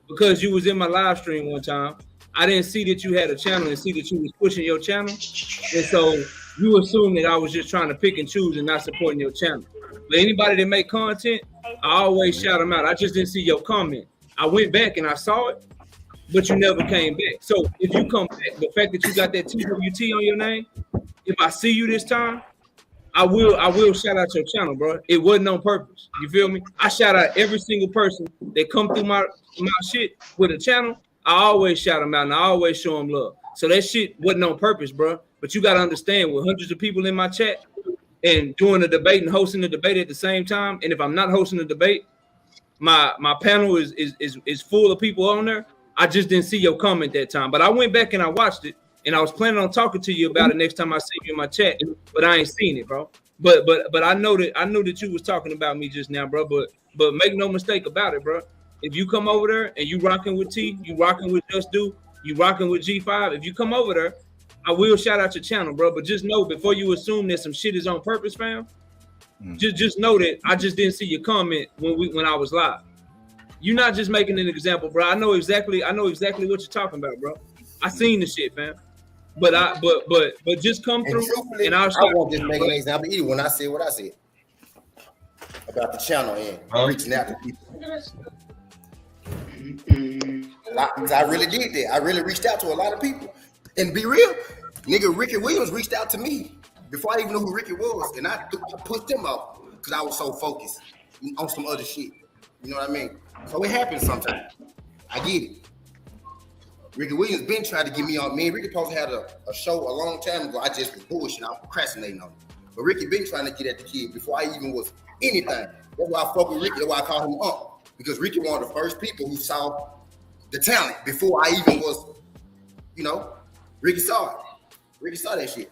because you was in my live stream one time. I didn't see that you had a channel and see that you was pushing your channel. And so you assume that I was just trying to pick and choose and not supporting your channel. But anybody that make content, I always shout them out. I just didn't see your comment. I went back and I saw it, but you never came back. So if you come back, the fact that you got that TWT on your name, if I see you this time, I will shout out your channel, bro. It wasn't on purpose. You feel me? I shout out every single person that come through my shit with a channel. I always shout them out and I always show them love. So that shit wasn't on purpose, bro. But you got to understand, with hundreds of people in my chat and doing a debate and hosting the debate at the same time, and if I'm not hosting the debate, my panel is full of people on there. I just didn't see your comment that time, but I went back and I watched it, and I was planning on talking to you about it next time I see you in my chat, but I ain't seen it, bro. But I knew that you was talking about me just now, bro. But make no mistake about it, bro. If you come over there and you rocking with T, you rocking with JusDu, you rocking with G5, if you come over there, I will shout out your channel, bro. But just know, before you assume that some shit is on purpose, fam, Just know that I just didn't see your comment when I was live. You're not just making an example, bro. I know exactly what you're talking about, bro. I seen the shit, fam. But just come through and I'll start. I won't just make an example either when I said what I said about the channel and reaching out to people. I really did that. I really reached out to a lot of people. And be real, nigga, Ricky Williams reached out to me before I even knew who Ricky was, and I pushed him out because I was so focused on some other shit. You know what I mean? So it happens sometimes. I get it. Ricky Williams been trying to get me on. Me and Ricky supposed to had a show a long time ago. I just was bullshit. I was procrastinating on it. But Ricky been trying to get at the kid before I even was anything. That's why I fuck with Ricky. That's why I call him up. Because Ricky one of the first people who saw the talent before I even was, Ricky saw it. Ricky saw that shit.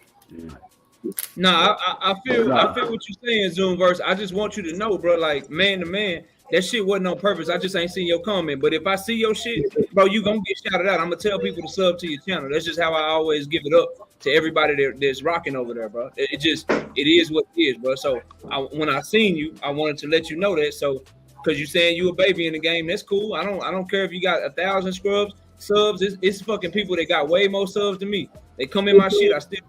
Nah, I feel what you're saying, Zoomverse. I just want you to know, bro, like man to man, that shit wasn't on purpose. I just ain't seen your comment. But if I see your shit, bro, you gonna get shouted out. I'm gonna tell people to sub to your channel. That's just how I always give it up to everybody that's rocking over there, bro. It is what it is, bro. So when I seen you, I wanted to let you know that. So because you saying you a baby in the game, that's cool. I don't care if you got 1,000 subs. It's fucking people that got way more subs than me. They come in my shit. I still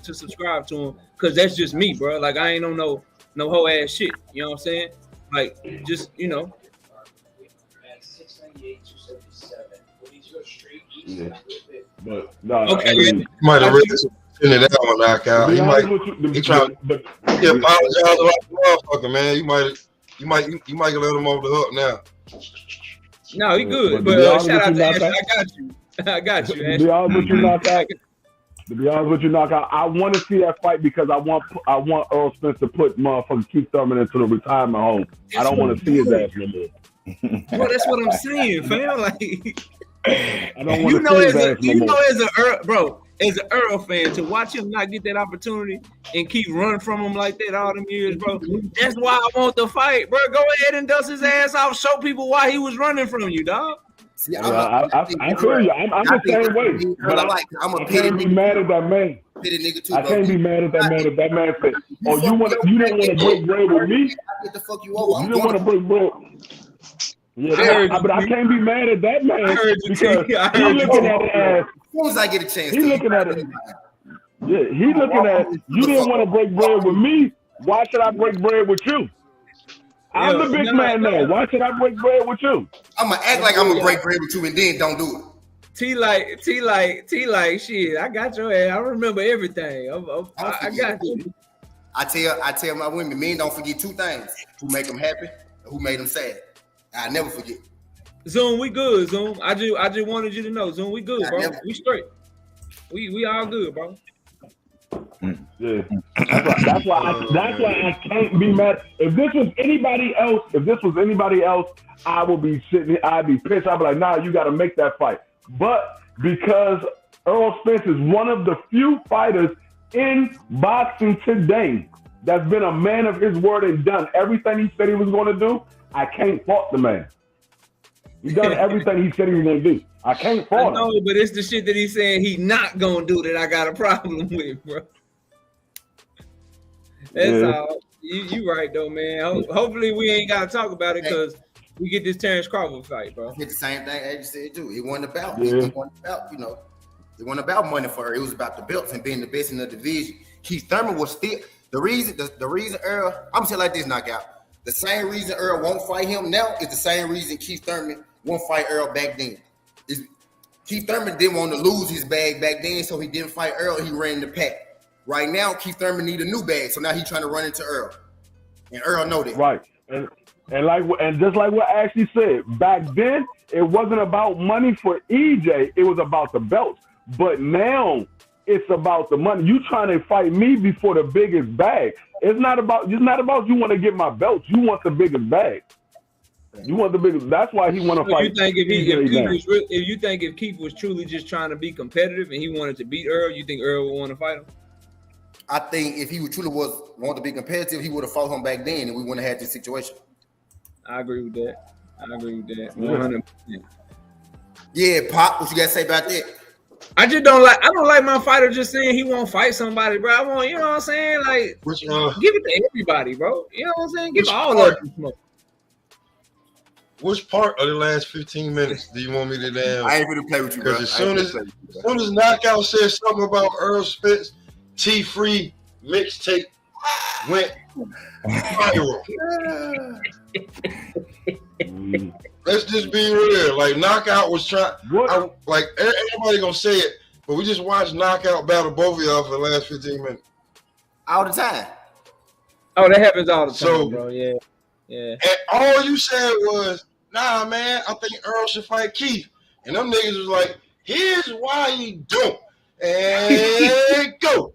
to subscribe to them because that's just me, bro. Like I ain't on no whole ass shit. You know what I'm saying? Like just Yeah. But no, okay. I mean, You might have really seen that one knockout. He trying to apologize about the motherfucker, man. You might let him over the hook now. No, he good. But shout out to Ash. I got you. Ash. To be honest with you, knockout. I want to see that fight because I want Earl Spence to put motherfucking Keith Thurman into the retirement home. I don't want to see his ass no more. Bro, that's what I'm saying, fam. Like, I don't want to see his ass no more. As an Earl fan, to watch him not get that opportunity and keep running from him like that all them years, bro. That's why I want the fight, bro. Go ahead and dust his ass off. Show people why he was running from you, dog. See, I feel you. I'm the same way. I can't be mad at that man. I can't be mad at that man if that man said, "Oh, you didn't want to break bread with me. Get the fuck you over. You didn't want to break bread." Yeah, but I can't be mad at that man because he's looking at it as. As soon as I get a chance, he's looking at it. Yeah, he's looking at you didn't want to break bread with me. Why should I break bread with you? I'm the big man now. Why should I break bread with you? I'm gonna act like I'm gonna break bread with you and then don't do it. T like shit. I got your ass. I remember everything. I got you. I tell my women, men don't forget two things: who make them happy and who made them sad. I never forget. Zoom, we good. Zoom, I just wanted you to know, Zoom, we good, bro. We straight. We all good, bro. Yeah, that's why I can't be mad. If this was anybody else, I would be sitting. I'd be pissed. I'd be like, nah, you got to make that fight. But because Earl Spence is one of the few fighters in boxing today that's been a man of his word and done everything he said he was going to do, I can't fault the man. He's done everything he said he was going to do. I can't fault him. I know, but it's the shit that he's saying he's not going to do that I got a problem with, bro. That's all. You right, though, man. Hopefully we ain't got to talk about it because we get this Terrence Crawford fight, bro. It's the same thing as you said, too. It wasn't about, it wasn't about money for her. It was about the belts and being the best in the division. Keith Thurman was still, the reason Earl, I'm going to say like this, knockout. The same reason Earl won't fight him now is the same reason Keith Thurman won't fight Earl back then. Keith Thurman didn't want to lose his bag back then, so he didn't fight Earl. He ran the pack. Right now, Keith Thurman need a new bag, so now he's trying to run into Earl, and Earl know that. Right, and just like what Ashley said, back then it wasn't about money for EJ; it was about the belts. But now it's about the money. You trying to fight me before the biggest bag? It's not about you want to get my belts. You want the biggest bag. You want the biggest. That's why he want to fight. You think if Keith was truly just trying to be competitive and he wanted to beat Earl, you think Earl would want to fight him? I think if he truly wanted to be competitive, he would have fought him back then, and we wouldn't have had this situation. I agree with that. 100%. Yeah, Pop, what you got to say about that? I don't like my fighter just saying he won't fight somebody, bro. I want, you know what I'm saying? Like, give it to everybody, bro. You know what I'm saying? Give all of them smoke. Which part of the last 15 minutes do you want me to damn? I ain't gonna play with you, bro. Because as soon as Knockout said something about Earl Spence, T-Free mixtape went viral. Let's just be real. Like Knockout was trying. Like everybody gonna say it, but we just watched Knockout battle both of y'all for the last 15 minutes. All the time. Oh, that happens all the time, bro. Yeah. Yeah. And all you said was, nah, man, I think Earl should fight Keith. And them niggas was like, here's why you don't. And go.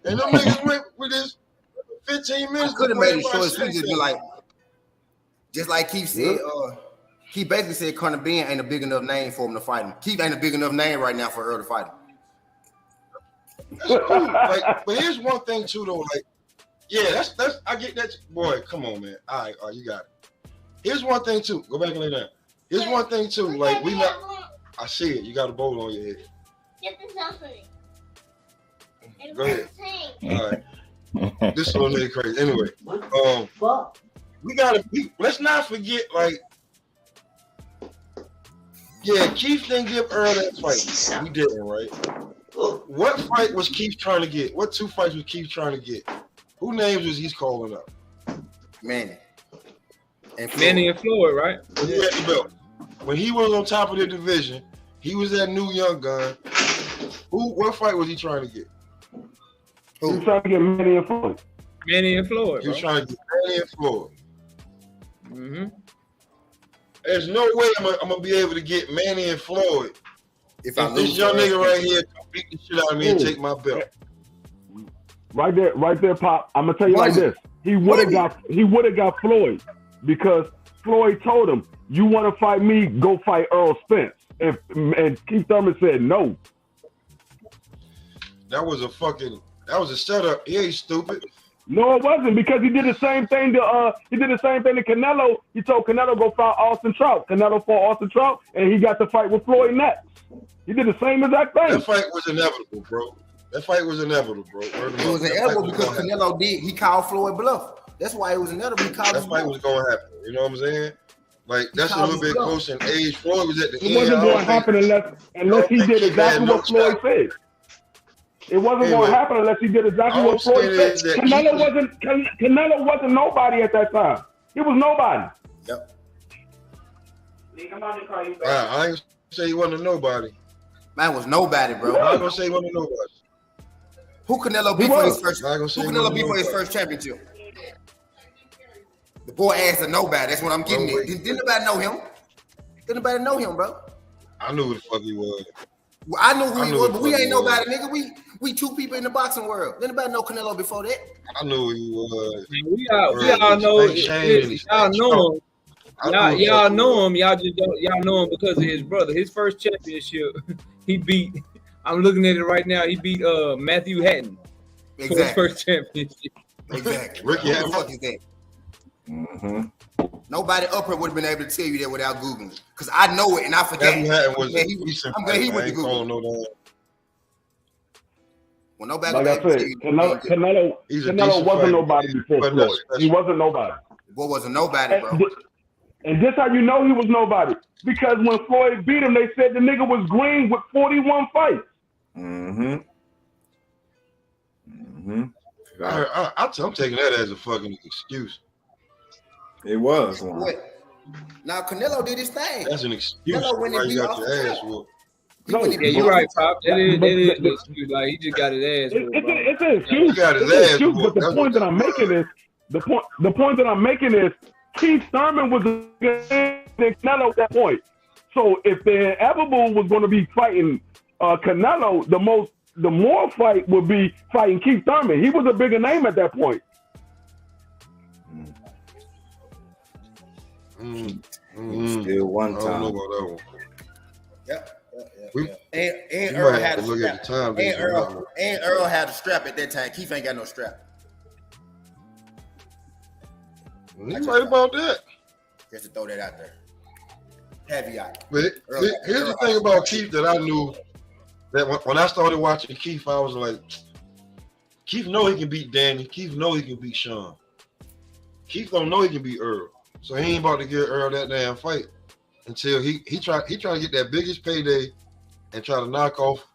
And them niggas went with this 15 minutes. Could have made it short. Just be like, just like Keith said, Keith basically said Conor Ben ain't a big enough name for him to fight him. Keith ain't a big enough name right now for Earl to fight him. That's cool. Like, but here's one thing too, though. Like, yeah, that's I get that. Boy, come on, man. All right, you got it. Here's one thing too. Go back and lay down. Here's one thing too. Like we not. I see it. You got a bowl on your head. Get this out for me. Go ahead. All right. This little nigga crazy. Anyway, we gotta. Let's not forget. Like, yeah, Keith didn't give Earl that fight. He didn't, right? What fight was Keith trying to get? What 2 fights was Keith trying to get? Who names was he calling up? Manny. Manny and Floyd, right? When he had the belt. When he was on top of the division, he was that new young gun. What fight was he trying to get? He was trying to get Manny and Floyd. Manny and Floyd. He was trying to get Manny and Floyd. Mm-hmm. There's no way I'm gonna be able to get Manny and Floyd if this young nigga right here can beat the shit out of me and take my belt. Right there, Pop. I'm gonna tell you like this. He would have got Floyd because Floyd told him, "You want to fight me? Go fight Earl Spence." And Keith Thurman said no. That was a setup. He ain't stupid. No, it wasn't, because he did the same thing to Canelo. He told Canelo go fight Austin Trout. Canelo fought Austin Trout, and he got to fight with Floyd next. He did the same exact thing. That fight was inevitable, bro. It was inevitable because Canelo he called Floyd bluff. That's why it was inevitable. That fight was going to happen. You know what I'm saying? Like, that's a little bit close in age. Floyd was at the end. It wasn't going to happen unless he did exactly what Floyd said. It wasn't going to happen unless he did exactly what Floyd said. Canelo wasn't nobody at that time. He was nobody. Yep. I ain't say he wasn't a nobody. Man was nobody, bro. I'm gonna say he wasn't a nobody. Who Canelo beat for his first? Who Canelo beat for his first championship? The boy asked a nobody. That's what I'm getting at. Didn't nobody know him? Didn't nobody know him, bro? I knew who the fuck he was. Well, I knew who he was, but we ain't nobody, nigga. We 2 people in the boxing world. Didn't nobody know Canelo before that? I knew who he was. We all know. Y'all know him. Y'all know him. Y'all know him because of his brother. His first championship, he beat. I'm looking at it right now. He beat Matthew Hatton for his first championship. Exactly. Ricky What the fuck is that? Mm-hmm. Nobody up here would have been able to tell you that without Googling, because I know it and I forget. I'm glad he went to Google. Well, nobody. Like I said, Canelo wasn't nobody before Floyd. He wasn't nobody. Boy wasn't nobody, bro. And this how you know he was nobody, because when Floyd beat him, they said the nigga was green with 41 fights. Mm-hmm. Mm-hmm. I'm taking that as a fucking excuse. It was. What? Now Canelo did his thing. That's an excuse. Canelo went and beat got your ass whooped. No, yeah, you're right, Pop. It is an excuse. Like, he just got his ass whooped. It's an excuse. But the point that I'm making is the point that I'm making is Keith Thurman was against Canelo at that point. So if the inevitable was going to be fighting Canelo, the more fight would be fighting Keith Thurman. He was a bigger name at that point. Still one time. I don't know about that one. Yep. And Earl had a strap. And Earl had a strap at that time. Keith ain't got no strap. You right about that. Just to throw that out there. caveat. But here's the thing about Keith that I knew that when I started watching Keith, I was like, Keith know he can beat Danny. Keith know he can beat Sean. Keith don't know he can beat Earl. So he ain't about to give Earl that damn fight until he try to get that biggest payday and try to knock off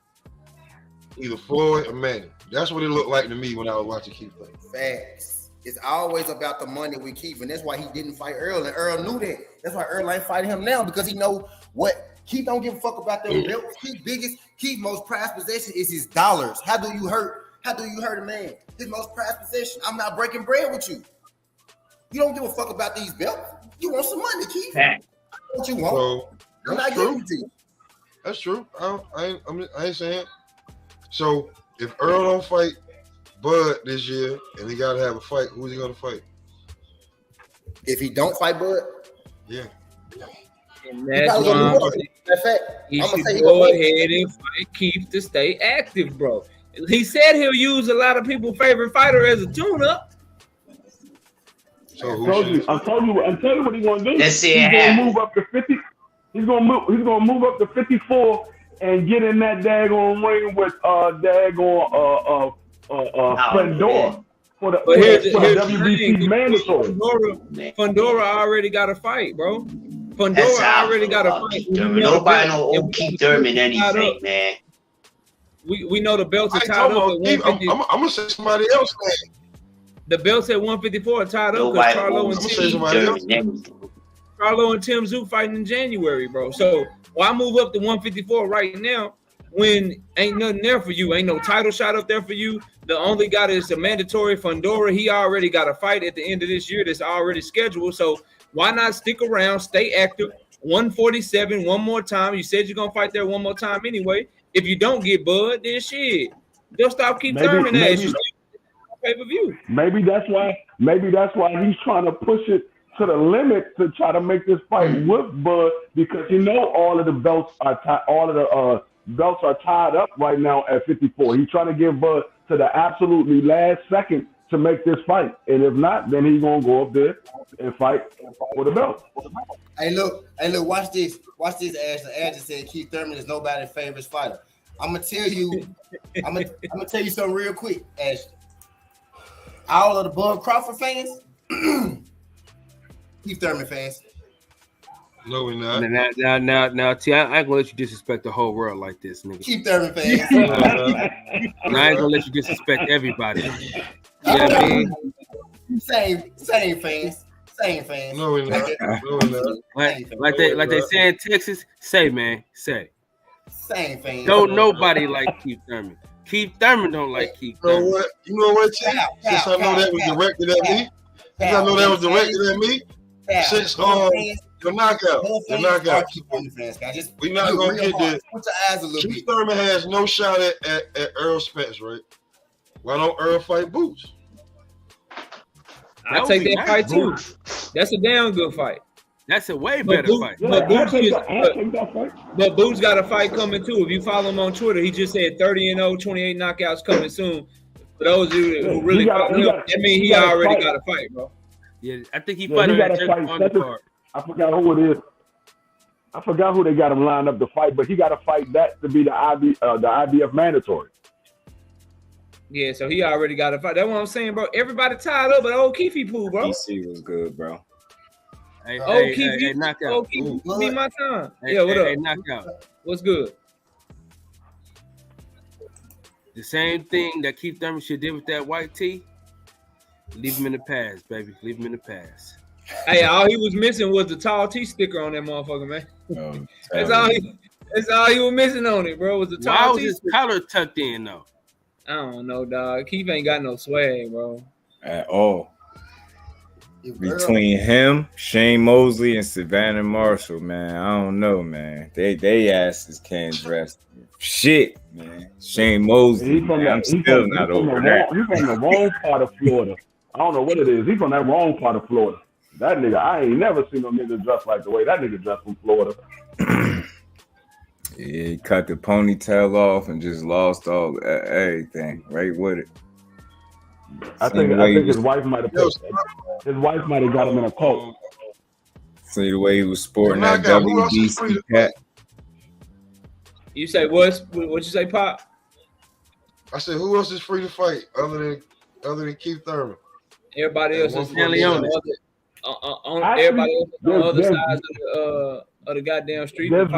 either Floyd or Manny. That's what it looked like to me when I was watching Keith play. Facts. It's always about the money with Keith, and that's why he didn't fight Earl, and Earl knew that. That's why Earl ain't fighting him now, because he know what Keith don't give a fuck about them belts. Keith most prized possession is his dollars. How do you hurt a man? His most prized possession. I'm not breaking bread with you. You don't give a fuck about these belts. You want some money, Keith. That's what you want. So, I'm not giving it to you. That's true. I ain't saying. So if Earl don't fight Bud this year and he got to have a fight, who's he going to fight? If he don't fight Bud? Yeah. And that's why he should go ahead and fight Keith to stay active, bro. He said he'll use a lot of people's favorite fighter as a tune-up. So I'm telling you what he's gonna do. Let's see. He's gonna move up to 50. He's gonna move up to 54 and get in that daggone ring with Fundora for the WBC mandatory. Fundora already got a fight, bro. Fundora already got a fight. Nobody know Keith Thurman anything, man. We know the belts are tied up at 150. I'm gonna say somebody else, man. The belts at 154 are tied up because Charlo and Tim Zoo fighting in January, bro. So why move up to 154 right now when ain't nothing there for you? Ain't no title shot up there for you. The only guy that's a mandatory Fundora. He already got a fight at the end of this year that's already scheduled. So why not stick around, stay active? 147 one more time. You said you're gonna fight there one more time anyway. If you don't get Bud, then shit, they'll stop Keith Thurman as you pay-per-view. Maybe that's why he's trying to push it to the limit to try to make this fight with Bud, because all of the belts are tied up right now at 54. He's trying to give Bud to the absolutely last second to make this fight, and if not, then he's gonna go up there and fight for the belt. Hey, look, watch this, Ash. The Ash said Keith Thurman is nobody's favorite fighter. I'm gonna tell you something real quick, Ash. All of the Bud Crawford fans, Keith Thurman fans. No, we're not. Now, T, I ain't gonna let you disrespect the whole world like this, nigga. Keith Thurman fans. I ain't gonna let you disrespect everybody. You know what I mean? Same fans. Same fans. No, we're not. Like they say in Texas, say, man, say. Same fans. Don't nobody like Keith Thurman. Keith Thurman don't like Keith Thurman. You know what, Chief? Since I know that was directed at me. Since the knockout. We're not gonna get this. Put your eyes a little bit. Keith Thurman has no shot at Earl Spence, right? Why don't Earl fight Boots? I'll take that fight too. That's a damn good fight. That's a way better fight. But Boots got a fight coming too. If you follow him on Twitter, he just said 30-0, 28 knockouts coming soon. For those who really follow him, that means he already got a fight, bro. Yeah, I think he fought on that card. I forgot who it is. I forgot who they got him lined up to fight, but he got to fight that to be the IBF mandatory. Yeah, so he already got a fight. That's what I'm saying, bro. Everybody tied up, but old Keefy pool, bro. DC was good, bro. Keefy, knockout. Keefy, be my time. What up? Hey, knockout. What's good? The same thing that Keith Thurman should did with that white tee. Leave him in the past, baby. Leave him in the past. Hey, all he was missing was the tall T sticker on that motherfucker, man. That's all he was missing on it, bro. Was the tall T. Why was his collar tucked in though? I don't know, dog. Keith ain't got no swag, bro. At all. Between him, Shane Mosley, and Savannah Marshall, man, I don't know, man. They asses can't dress shit, man. Shane Mosley, I'm still not over that. He's from the wrong part of Florida. I don't know what it is. He's from that wrong part of Florida. That nigga, I ain't never seen no nigga dress like the way that nigga dressed from Florida. Yeah, he cut the ponytail off and just lost all everything right with it. I think his wife might have got him in a cult. See the way he was sporting that Knockout, who else is free WBC to cap. You say what you say, Pop? I said, who else is free to fight other than Keith Thurman? Everybody else is Stanley on it. Everybody else is on the other side of the goddamn street. There's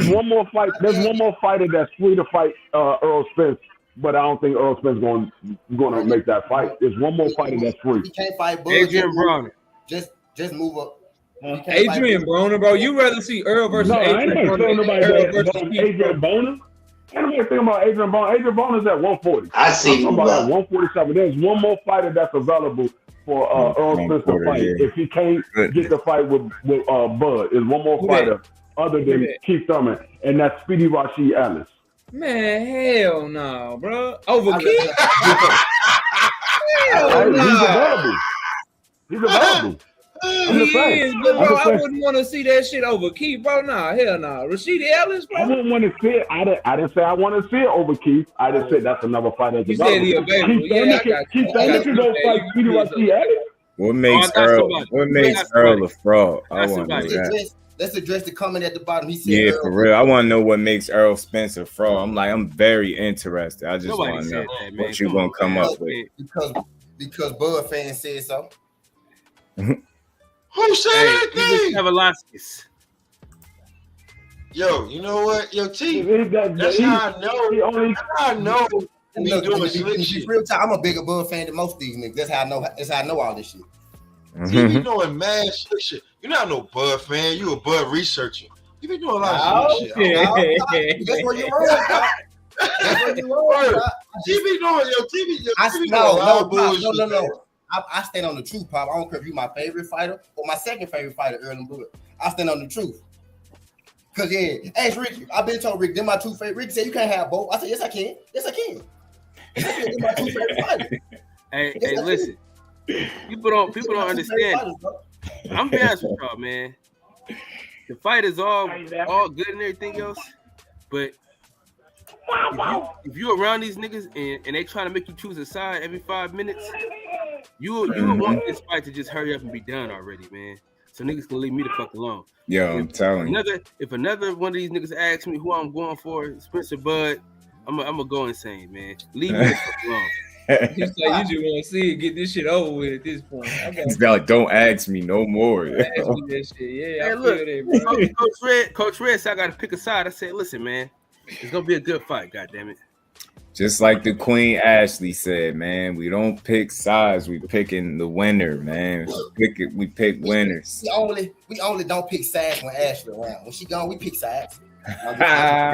one more fight. There's one more fighter that's free to fight Earl Spence, but I don't think Earl Spence going to make that fight. There's one more fighter that's free. He can't fight Bud. Adrian Broner. Just move up. Adrian Broner, bro. You rather see Earl versus Adrian Broner than Earl versus Adrian Broner? I don't even think about Adrian Broner. Adrian Broner's at 140. I see. I'm about at 147. There's one more fighter that's available for Earl Spence to fight. If he can't get the fight with Bud, is one more fighter other than Keith Thurman, and that's Speedy Rashid Ellis. Man, hell no, bro. Over Keith? Hell no. He's available. He is, but bro, I wouldn't want to see that shit over Keith, bro. Nah, hell no. Rashid Ellis, bro. I wouldn't want to see it. I didn't say I want to see it over Keith. I just said that's another fight that's available. You said he available. Keith Thurman can go fight Speedy Rashid Ellis. What makes Earl a fraud? I want to know that. Let's address the comment at the bottom. He said, for real. I want to know what makes Earl Spence a fraud. I'm very interested. I just want to know what you're going to come up with. Because Bud fans said so. Who said that? Yo, you know what? Yo, T. That's how I know. That's how I know. I'm a bigger Bud fan than most of these niggas. That's how I know all this shit. You be doing mad slick shit. You're not no Bud fan. You a Bud researcher. You been doing a lot of shit. That's where you're wrong. That's where you're wrong. TV doing No. I stand on the truth, Pop. I don't care if you're my favorite fighter or my second favorite fighter, Earl Bud. I stand on the truth. Cause ask Ricky. I've been told Rick, they're my two favorite. Ricky said you can't have both. I said yes, I can. Yes, I can. They're my two favorite fighters. Hey, listen. People don't understand. I'm be honest with y'all, man. The fight is all good and everything else, but if you around these niggas and they trying to make you choose a side every 5 minutes, you want this fight to just hurry up and be done already, man. So niggas can leave me the fuck alone. Yo, I'm telling you. If another one of these niggas asks me who I'm going for, Spencer Bud, I'm gonna go insane, man. Leave me the fuck alone. You just want to see it, get this shit over with at this point. It's like, don't ask me no more. Ask me that shit. Yeah, hey, look, Coach Red said I got to pick a side. I said, listen, man, it's gonna be a good fight. Goddamn it. Just like the Queen Ashley said, man, we don't pick sides. We picking the winner, man. We pick winners. We only don't pick sides when Ashley around. When she gone, we pick sides. That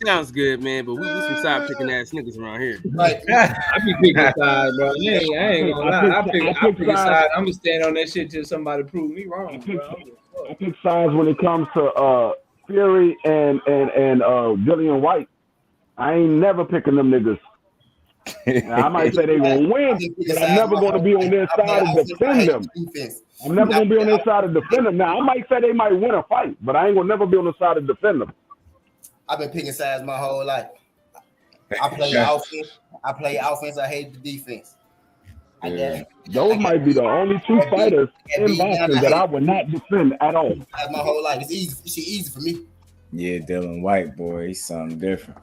sounds good, man. But we some side picking ass niggas around here. Right. I be picking sides, bro. I ain't gonna lie. I pick a side. I'm gonna stand on that shit till somebody prove me wrong, bro. I pick sides when it comes to Fury and Dillian White. I ain't never picking them niggas. Now, I might say they gonna win, but I'm never gonna be on their side and defend them. I'm never gonna be on their side and defend them. Now I might say they might win a fight, but I ain't gonna never be on the side and defend them. I've been picking sides my whole life. I play offense. I hate the defense. Those might be the only two fighters in boxing that I would not defend at all. That's my whole life. It's easy for me. Yeah, Dylan White, boy, he's something different.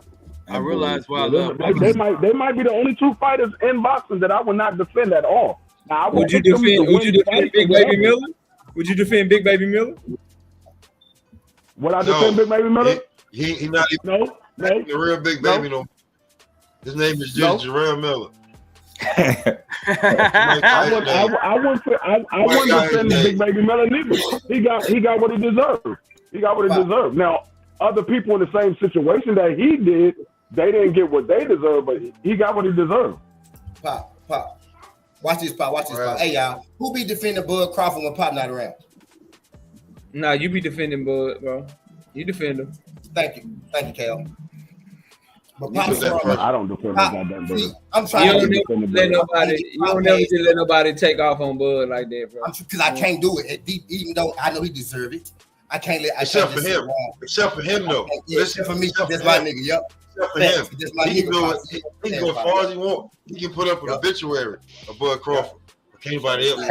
I realize why they might be the only two fighters in boxing that I would not defend at all. Now, would you defend Big Baby Miller? Would you defend Big Baby Miller? Would I defend Big Baby Miller? He not even the real Big Baby no. His name is just Jarrell Miller. I wouldn't defend Big Baby Miller neither. He got what he deserved. He got what he deserved. Now, other people in the same situation that he did, they didn't get what they deserved, but he got what he deserved. Pop. Watch this, Pop. Right. Hey, y'all. Who be defending Bud Crawford when Pop not around? Nah, you be defending Bud, bro. You defend him. Thank you, Cal. But Pop, I don't defend that Bud. I'm trying to let nobody. You don't never just let nobody take off on Bud like that, bro. Because I can't do it, even though I know he deserves it. I can't let. Except for him though. Except for me. That's my nigga. Yep. Except for him. He can go as far as he wants. He can put up an obituary of Bud Crawford. Can't anybody else.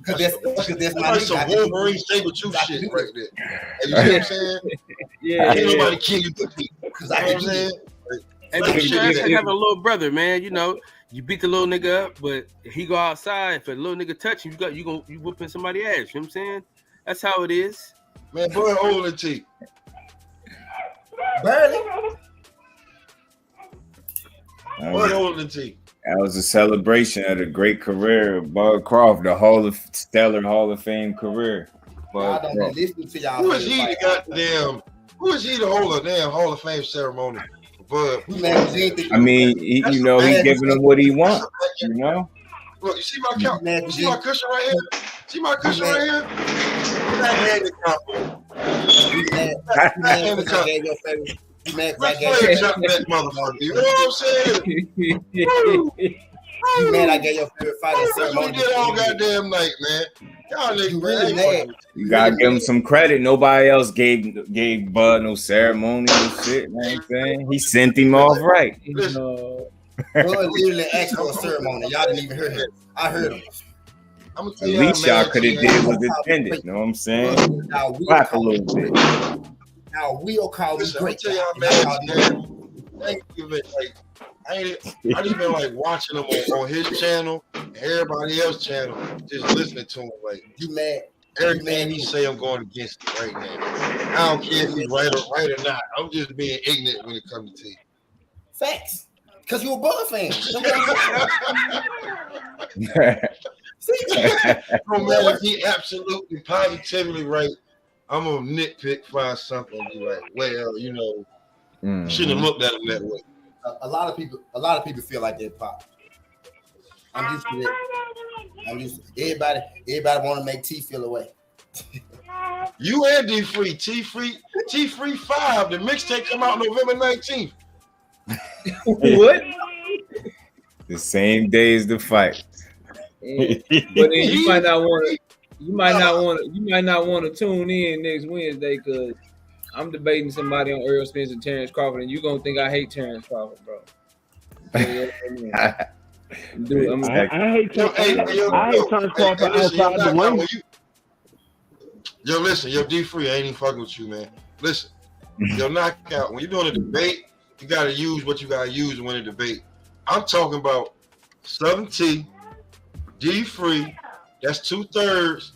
Because that's my like some Wolverine Sabertooth shit right there. You know what I'm saying? Yeah. Ain't nobody killing but me. Because I can say And that's like having a little brother, man. You know, you beat the little nigga up, but if he go outside, if a little nigga touch you, you whooping somebody's ass. You know what I'm saying? That's how it is. Man, boy, older T. barely. Boy, older T. That was a celebration of the great career of Bud Crawford, the stellar Hall of Fame career. I don't be listening to y'all. Who is he to goddamn? Who is he to hold a damn Hall of Fame ceremony? Bud. I mean, he giving him what he wants. You know. Look, you see my couch? You see my cushion right here? See my cushion right here? That motherfucker. You know what I'm saying? You mad I gave your favorite fighter ceremony? We did all goddamn night, man. Y'all niggas really mad. You gotta give him some credit. Nobody else gave Bud no ceremony and shit, man. I'm saying he sent him off right. Bud literally asked for a ceremony. Y'all didn't even hear him. I heard him. At least y'all could have did what intended. You know what I'm saying? Clap a little bit. Now we'll call this great. Tell y'all, man. Thank you, like. I just been like watching him on his channel, and everybody else's channel, just listening to him. Like, you mad? Everything he say, I'm going against it right now. I don't care if he's right or not. I'm just being ignorant when it comes to tea. Facts. Because you're a Bud fan. No matter if he absolutely positively right, I'm gonna nitpick, find something and be like, well, you know, shouldn't have looked at him that way. A lot of people feel like they're pop. I'm used to that. Everybody want to make T feel away. You and D-Free, T-Free 5. The mixtape come out November 19th. What? The same day as the fight. But then you might not want to tune in next Wednesday because I'm debating somebody on Errol Spence and Terrence Crawford, and you're gonna think I hate Terrence Crawford, bro. Dude, I hate Terrence Crawford outside the ring. Yo, listen, yo, D-Free, I ain't even fucking with you, man. Listen, yo, knockout. When you're doing a debate, you gotta use what you gotta use to win a debate. I'm talking about Southern T, D-Free. That's 2/3.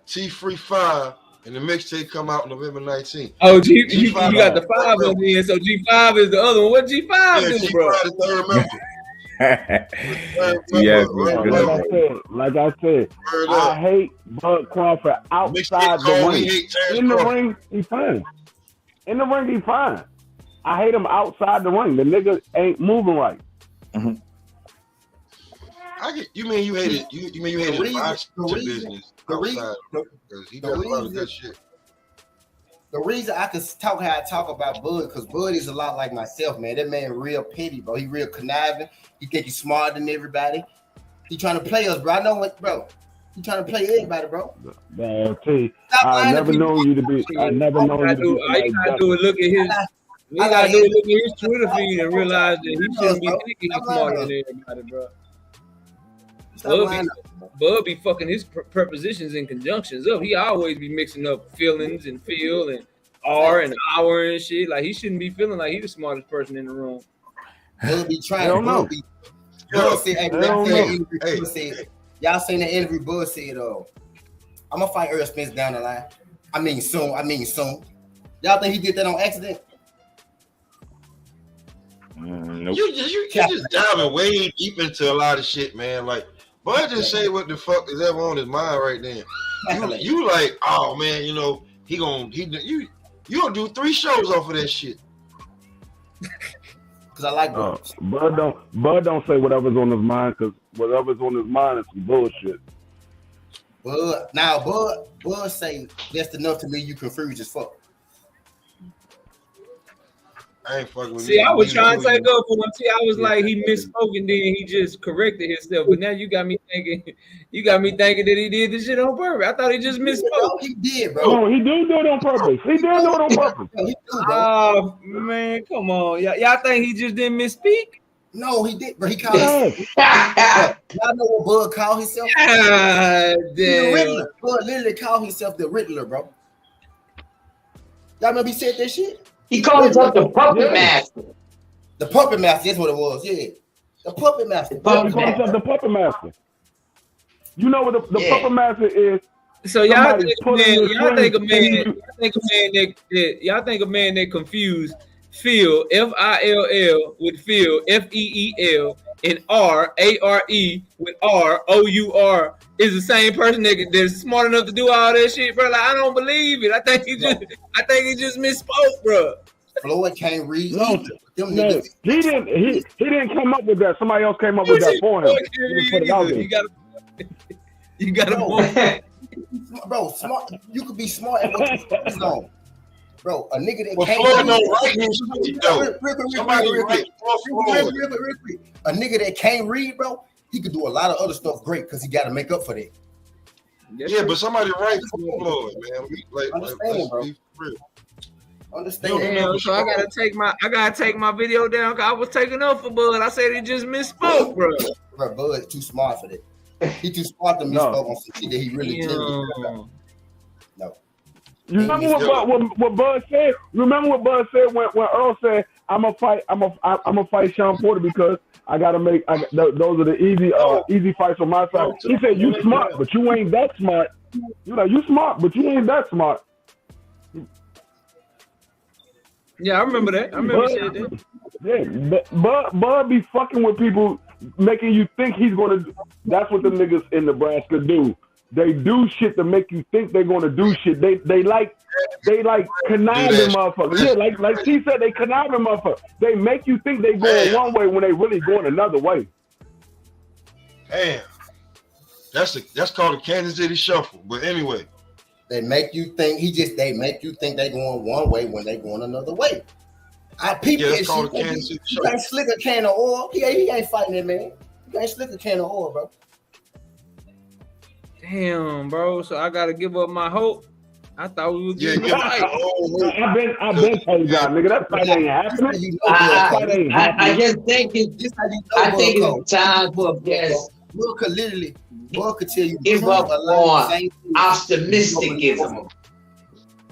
T-Free 5. And the mixtape come out November 19th. Oh, you got the 5 on the end, so G5 is the other one. What G5 do, bro? G5 the third member. Like I said, I hate Bud Crawford outside the ring. In the ring, he's fine. I hate him outside the ring. The nigga ain't moving right. Mm-hmm. You mean you hated the boxing business outside because he does a lot of good shit. The reason I can talk how I talk about Bud, because Bud is a lot like myself, man. That man real petty, bro. He real conniving. He think he's smarter than everybody. He trying to play us, bro. I know what, bro. He trying to play everybody, bro. Man, T, I never known you to be. I never known you to be. All you gotta do is look at his. You gotta do is look at his Twitter feed and realize that he shouldn't be thinking he's smarter than everybody, bro. Bud be fucking his prepositions and conjunctions up. He always be mixing up feelings and feel and R and hour and shit. Like he shouldn't be feeling like he the smartest person in the room. Bud be trying. Bud said, y'all seen the interview? Bud said, "I'm gonna fight Errol Spence down the line. I mean soon. Y'all think he did that on accident? Nope. You just diving way deep into a lot of shit, man. Like, Bud just say what the fuck is ever on his mind right then. You like, oh man, you know you gonna do 3 shows off of that shit. Because I like Bud. Bud don't say whatever's on his mind, because whatever's on his mind is some bullshit. Bud say that's enough to me. You confused as fuck. I ain't fucking with See, I was trying to take up for him. See, I was like, he misspoke and then he just corrected himself. But now you got me thinking that he did this shit on purpose. I thought he just misspoke. He did, bro. No, he did do it on purpose. Oh man, come on. Y'all think he just didn't misspeak? No, he did, but he called himself. Y'all know what Bud called himself? The Riddler. Bud literally called himself the Riddler, bro. Y'all remember he said that shit? He called himself the Puppet Master. The Puppet Master, that's what it was, yeah. The Puppet Master. He called himself the Puppet Master. You know what the Puppet Master is? So y'all think a man that confused Phil F-I-L-L with Phil F-E-E-L and R-A-R-E with R-O-U-R is the same person that's smart enough to do all that shit, bro. Like, I don't believe it. I think he just misspoke, bro. Floyd can't read. No, he didn't come up with that. Somebody else came up with that for him. You gotta bro, smart. You could be smart at what you're focused on. Bro, a nigga that can't read. A nigga that can't read, bro, he could do a lot of other stuff great because he got to make up for that. Yeah, but somebody right for Floyd, man. Understand, bro. Understand. Damn, so I gotta take my video down. I was taking up for Bud. I said he just misspoke, bro. Bro, Bud's too smart for that. He too smart to misspoke on some shit that he really didn't. No. You remember what Bud said? Remember what Bud said when Earl said, "I'm gonna fight Sean Porter because I gotta make those are the easy fights on my side." He said, "You smart, but you ain't that smart." You know, you smart, but you ain't that smart. Yeah, I remember that. I remember saying that. Yeah, Bud be fucking with people, making you think he's gonna. That's what the niggas in Nebraska do. They do shit to make you think they're gonna do shit. They like conniving motherfuckers. Yeah, like she said, they conniving motherfuckers. They make you think they going one way when they really going another way. Damn, that's called a Kansas City shuffle. But anyway, they make you think they make you think they going one way when they going another way. That's called a Kansas City shuffle. You can't slick a can of oil. He ain't fighting that man. You can't slick a can of oil, bro. Damn, bro. So I gotta give up my hope. I thought we was getting I've been told y'all, nigga, that fight ain't happening. I just think it's time for guess. Bud could tell you give up on optimisticism.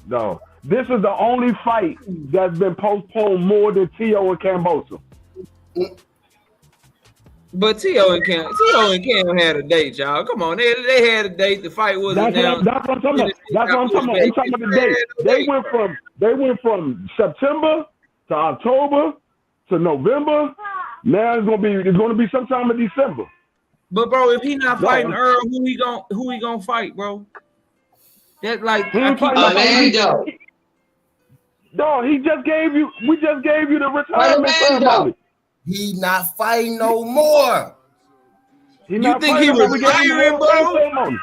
No, this is the only fight that's been postponed more than T.O. and Cambosa. But T.O. and Cam had a date, y'all. Come on, they had a date. The fight was announced. That's what I'm talking about. That's what I'm talking about. I'm talking about the date. They went from September to October to November. Now it's gonna be sometime in December. But bro, if he not fighting Earl, who he gonna fight, bro? That like Dog, we just gave you the retirement ceremony. He not fighting no more. You think he was retiring, bro?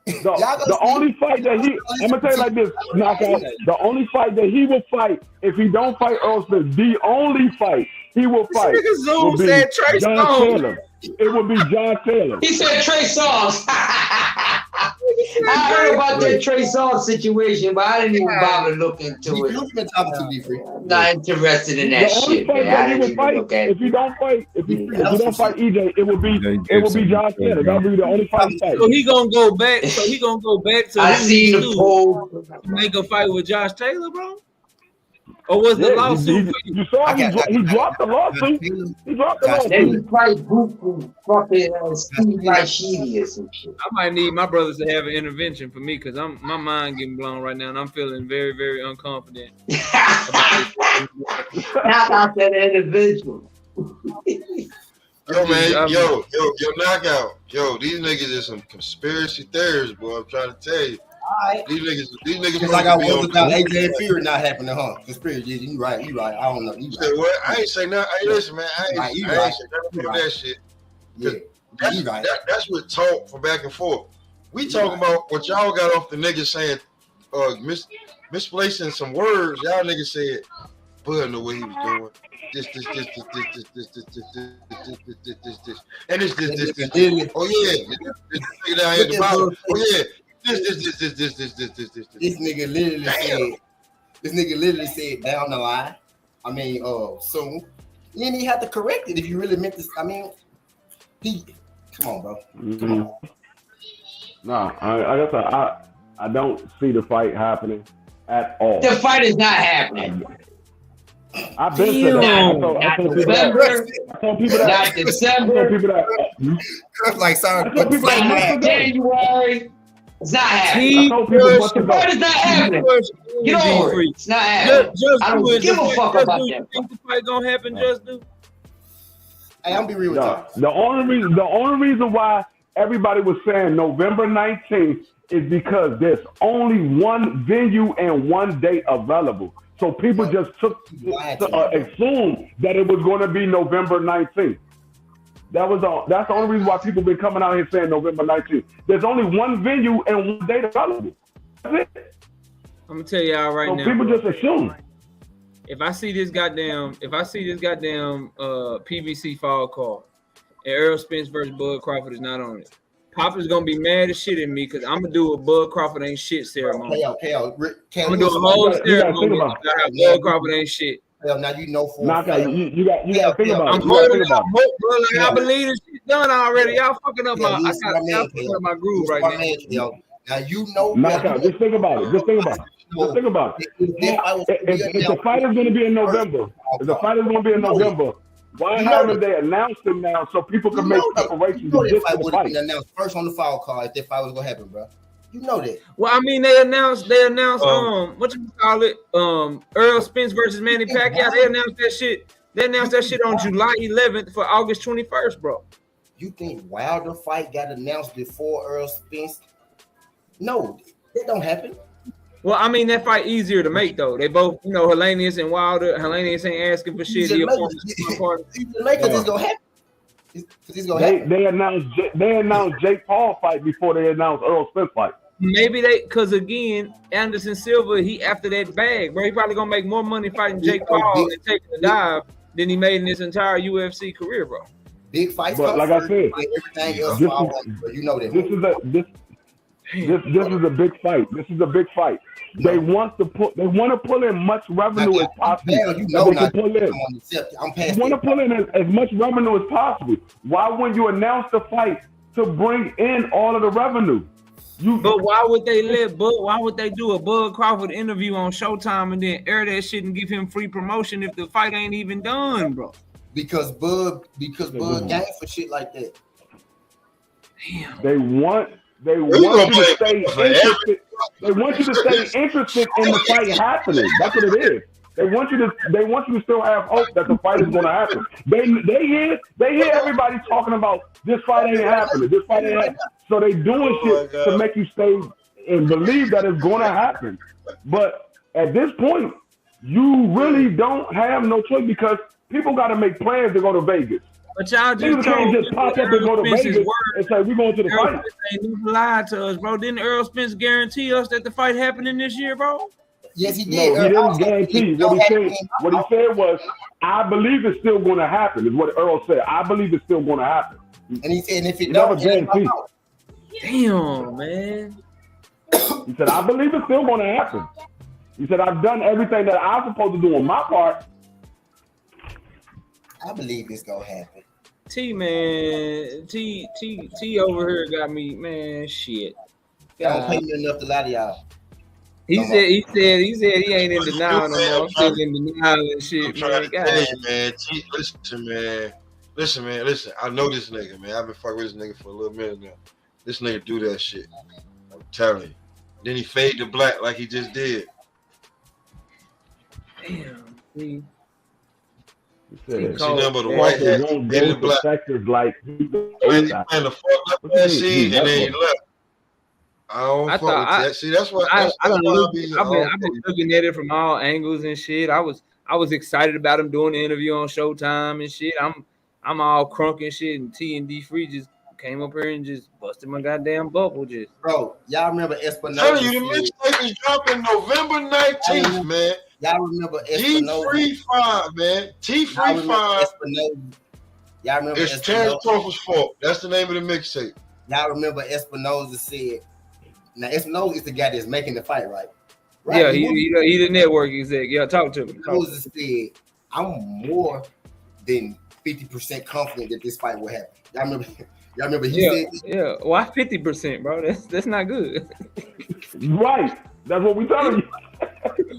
The only fight that I'm gonna tell you like this, Knockout. The only fight that he will fight if he don't fight Earl Spence, the only fight he will fight will be John Taylor. It will be John Taylor. He said Trey Songz. I heard about that Trey Songz situation, but I didn't even bother looking into it. Not interested in that shit. If you don't fight EJ, it will be John Taylor. That'll be the only fight. So he gonna go back. To I seen the poll. Make a fight with Josh Taylor, bro. Or was the lawsuit? You saw he dropped the lawsuit. He dropped the lawsuit. Then he fight Buku, fucking Steve Rashidi or some shit. I might need my brothers to have an intervention for me because my mind getting blown right now and I'm feeling very, very unconfident. Not out that intervention. Yo, man, yo, knockout. Yo, these niggas is some conspiracy theorists, boy. I'm trying to tell you. Right. These niggas like I was about AJ and Fury not happening, huh? Conspiracy, you right. I don't know. You said what? I ain't say nothing. Hey, listen, man. I ain't say nothing about that shit. Yeah, that's what talk for back and forth. We talking about what y'all got off the niggas saying, misplacing some words. Y'all niggas said, Bud know what he was doing. This. And this. Oh yeah. This down here at the bottom. Oh yeah. This nigga literally said down the line. I mean, soon. then he had to correct it if you really meant this. I mean, come on, bro. Come on. No, I guess I don't see the fight happening at all. The fight is not happening. I've been saying that. I told people that. Not December. Like, sorry, like January. It's not happening. The fight is not happening. Get over it. It's not happening. I don't give a fuck about that. You think the fight gonna happen, Just Do? Hey, I'm be real with you. The only reason why everybody was saying November 19th is because there's only one venue and one date available. So people just assumed that it was going to be November 19th. That's the only reason why people been coming out here saying November 19th. There's only one venue and one date available. That's it. I'm gonna tell y'all right now. So people just assume. If I see this goddamn PBC fall card and Errol Spence versus Bud Crawford is not on it, Papa's gonna be mad as shit at me because I'm gonna do a Bud Crawford ain't shit ceremony. I'm gonna do a whole ceremony about how Bud Crawford ain't shit. Now you know for you got to think about it. I believe this shit done already. Y'all fucking up my groove right now. Now you know. Just think about it. If the fight is going to be in November, why haven't they announced it now so people can make preparations to get to the fight? Announced first on the foul card if that fight was going to happen, bro. You know that. Well, I mean, they announced what you call it, Errol Spence versus Manny Pacquiao. They announced that shit. They announced that shit on July 11th for August 21st, bro. You think Wilder fight got announced before Errol Spence? No, that don't happen. Well, I mean, that fight easier to make though. They both, Helenius and Wilder. Helenius ain't asking for shit. It's gonna happen. They announced Jake Paul fight before they announced Errol Spence fight. Maybe because again, Anderson Silva, he after that bag, bro. He probably gonna make more money fighting Jake Paul and taking a dive than he made in his entire UFC career, bro. Big fights, but like I said, everything else. You know that. This is a big fight. This is a big fight. They want to pull in much revenue as possible. They want to pull in as much revenue as possible. Why wouldn't you announce the fight to bring in all of the revenue? But why would they why would they do a Bud Crawford interview on Showtime and then air that shit and give him free promotion if the fight ain't even done, bro? Because Bud gang for shit like that. Damn. They want you to stay interested. They want you to stay interested in the fight happening. That's what it is. They want you to still have hope that the fight is going to happen. They hear everybody talking about this fight ain't happening. This fight ain't happening. So they doing shit to make you stay and believe that it's going to happen. But at this point, you really don't have no choice because people got to make plans to go to Vegas. But y'all can't just pop up and go to Vegas and say we're going to the fight. Ain't never lied to us, bro. Didn't Errol Spence guarantee us that the fight happening this year, bro? Yes, he did. No, he didn't guarantee. What he said was, I believe it's still going to happen, is what Errol said. I believe it's still going to happen. And he said, if it don't, damn, man. He said, I believe it's still going to happen. He said, I've done everything that I'm supposed to do on my part. I believe it's going to happen. T over here got me, man, shit. Y'all don't pay me enough to lie to y'all. He said he ain't in denial no more. I'm still in denial and shit, man. Listen, man. I know this nigga, man. I've been fucking with this nigga for a little minute now. This nigga do that shit. I'm telling you. Then he fade to black like he just did. Damn. See, number the white hat and the black. Like he playing the fuck up that shit and then he left. I don't fuck with that. See, that's what I've been looking at it from all angles and shit. I was excited about him doing the interview on Showtime and shit. I'm all crunk and shit, and T and D Free just came up here and just busted my goddamn bubble. Just bro, y'all remember Espinoza? Telling you, the mixtape is dropping November 19th, man. Y'all remember Espinoza? T-Free-5, man. T-Free-5. Y'all remember it's Terrence Crawford's fault. That's the name of the mixtape. Y'all remember Espinoza said. Now Espinoza is the guy that's making the fight, right? Yeah, he the network exec. Yeah, talk to me. Espinoza said, I'm more than 50% confident that this fight will happen. Y'all remember he said this? Yeah. Why 50%, bro? That's not good. Right. That's what we telling you.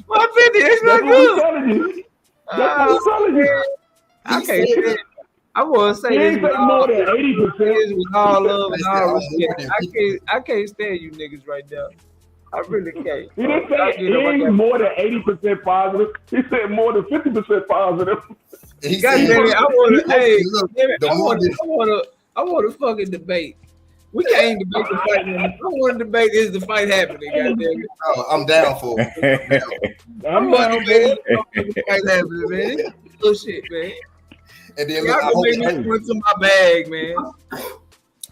Why 50? That's not What we good. telling you. That's what we telling you. I can't say. I want to say He this ain't with say all, more than 80%. this with all love and all respect. I can't stand you niggas right now. I really can't. He didn't say he ain't more than 80% positive. He said more than 50% positive. God damn it, I want to fucking debate. We can't debate the fight. Man. I want to debate is the fight happening. God damn it. Oh, I'm down for it. I'm down for it. The fight happening, man. Bullshit, man. And then Y'all gonna make me put to my bag, man.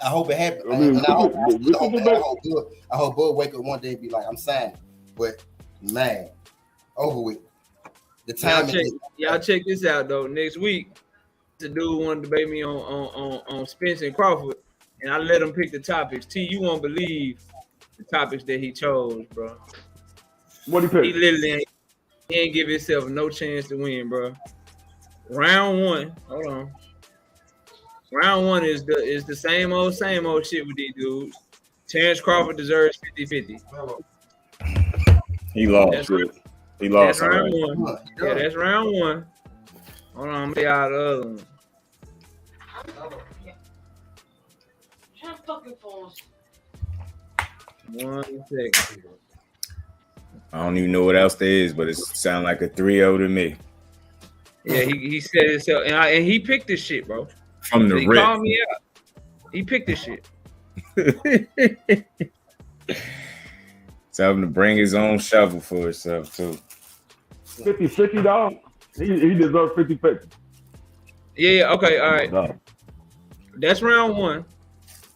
I hope it happens. I mean, I hope Bud wake up one day and be like, I'm signing. But man, over with. The time y'all check this out though. Next week, the dude wanted to debate me on Spence and Crawford, and I let him pick the topics. T, you won't believe the topics that he chose, bro. What he picked? He literally ain't give himself no chance to win, bro. Round one, hold on. Round one is the same old shit with these dudes. Terrence Crawford deserves 50-50. He lost. He lost. That's round one. Yeah, that's round one. Hold on, I'm gonna out the other one. One second. I don't even know what else there is, but it sounds like a 3-0 to me. Yeah, he said it so, and he picked this shit, bro. From the he rip. called me out. He picked this shit. Tell him to bring his own shovel for himself too. 50-50, dog. He deserves 50-50. Yeah, okay, all right. No. That's round one.